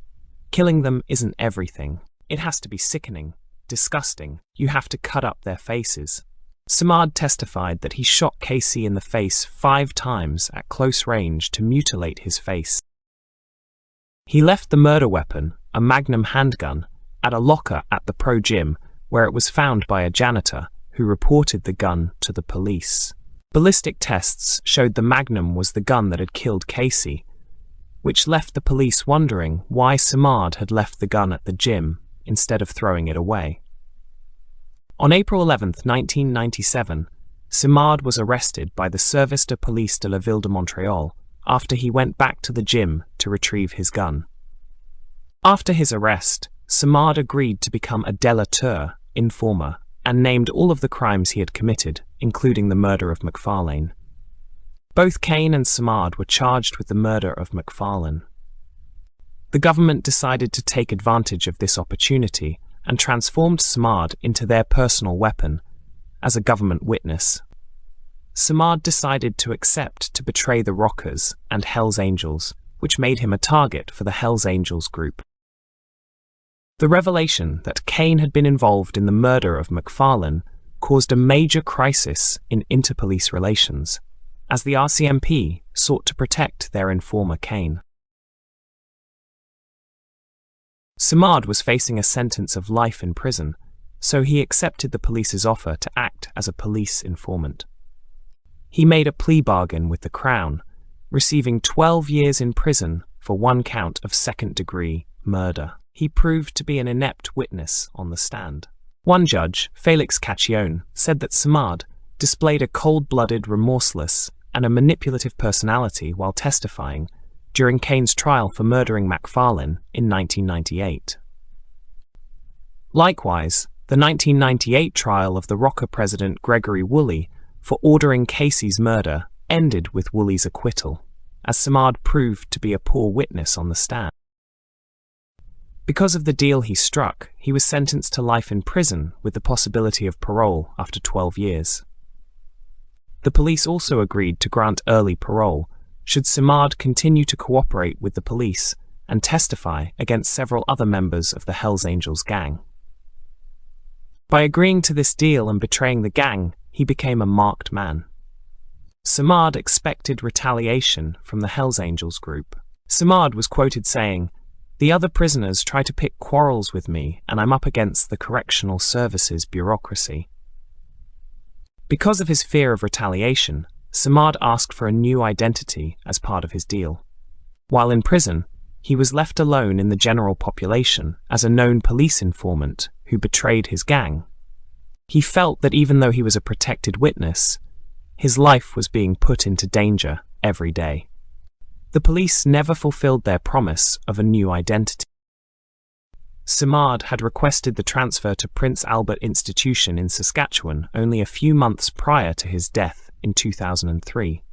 Killing them isn't everything. It has to be sickening, disgusting. You have to cut up their faces. Samad testified that he shot Casey in the face 5 times at close range to mutilate his face. He left the murder weapon, a Magnum handgun, at a locker at the Pro Gym, where it was found by a janitor who reported the gun to the police. Ballistic tests showed the Magnum was the gun that had killed Casey, which left the police wondering why Samad had left the gun at the gym instead of throwing it away. On April 11, 1997, Samad was arrested by the Service de Police de la Ville de Montréal after he went back to the gym to retrieve his gun. After his arrest, Samad agreed to become a delateur, informer, and named all of the crimes he had committed, including the murder of McFarlane. Both Kane and Samad were charged with the murder of McFarlane. The government decided to take advantage of this opportunity and transformed Samad into their personal weapon as a government witness. Samad decided to accept to betray the Rockers and Hells Angels, which made him a target for the Hells Angels group. The revelation that Kane had been involved in the murder of McFarlane caused a major crisis in interpolice relations, as the RCMP sought to protect their informer Kane. Simard was facing a sentence of life in prison, so he accepted the police's offer to act as a police informant. He made a plea bargain with the Crown, receiving 12 years in prison for one count of second-degree murder. He proved to be an inept witness on the stand. One judge, Felix Cacchione, said that Simard displayed a cold-blooded, remorseless, and a manipulative personality while testifying during Kane's trial for murdering McFarlane in 1998. Likewise, the 1998 trial of the Rocker president Gregory Wooley for ordering Casey's murder ended with Wooley's acquittal, as Simard proved to be a poor witness on the stand. Because of the deal he struck, he was sentenced to life in prison with the possibility of parole after 12 years. The police also agreed to grant early parole should Simard continue to cooperate with the police and testify against several other members of the Hells Angels gang. By agreeing to this deal and betraying the gang, he became a marked man. Simard expected retaliation from the Hells Angels group. Simard was quoted saying, "The other prisoners try to pick quarrels with me, and I'm up against the Correctional Services bureaucracy." Because of his fear of retaliation, Simard asked for a new identity as part of his deal. While in prison, he was left alone in the general population as a known police informant who betrayed his gang. He felt that even though he was a protected witness, his life was being put into danger every day. The police never fulfilled their promise of a new identity. Simard had requested the transfer to Prince Albert Institution in Saskatchewan only a few months prior to his death in 2003.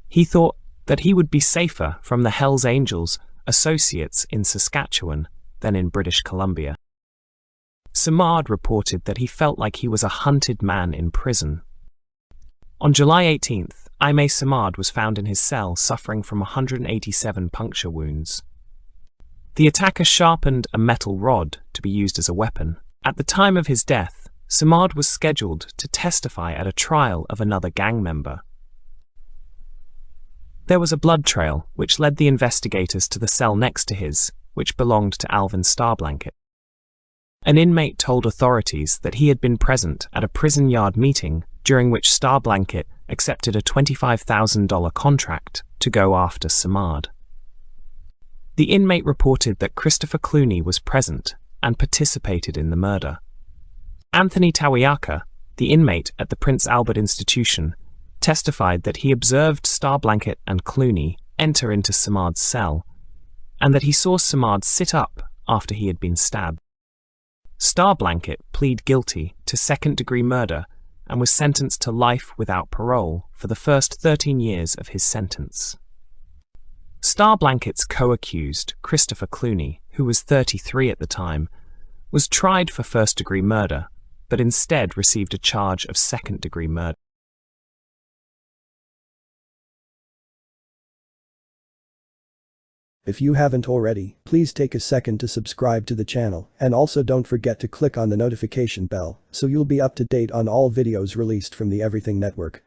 He thought that he would be safer from the Hells Angels associates in Saskatchewan than in British Columbia. Simard reported that he felt like he was a hunted man in prison. On July 18th, Aimé Simard was found in his cell suffering from 187 puncture wounds. The attacker sharpened a metal rod to be used as a weapon. At the time of his death, Simard was scheduled to testify at a trial of another gang member. There was a blood trail which led the investigators to the cell next to his, which belonged to Alvin Starblanket. An inmate told authorities that he had been present at a prison yard meeting during which Starblanket accepted a $25,000 contract to go after Simard. The inmate reported that Christopher Clooney was present and participated in the murder. Anthony Tawiaka, the inmate at the Prince Albert Institution, testified that he observed Starblanket and Clooney enter into Simard's cell, and that he saw Simard sit up after he had been stabbed. Starblanket pleaded guilty to second-degree murder and was sentenced to life without parole for the first 13 years of his sentence. Starblanket's co-accused, Christopher Clooney, who was 33 at the time, was tried for first-degree murder, but instead received a charge of second-degree murder. If you haven't already, please take a second to subscribe to the channel, and also don't forget to click on the notification bell so you'll be up to date on all videos released from the Everything Network.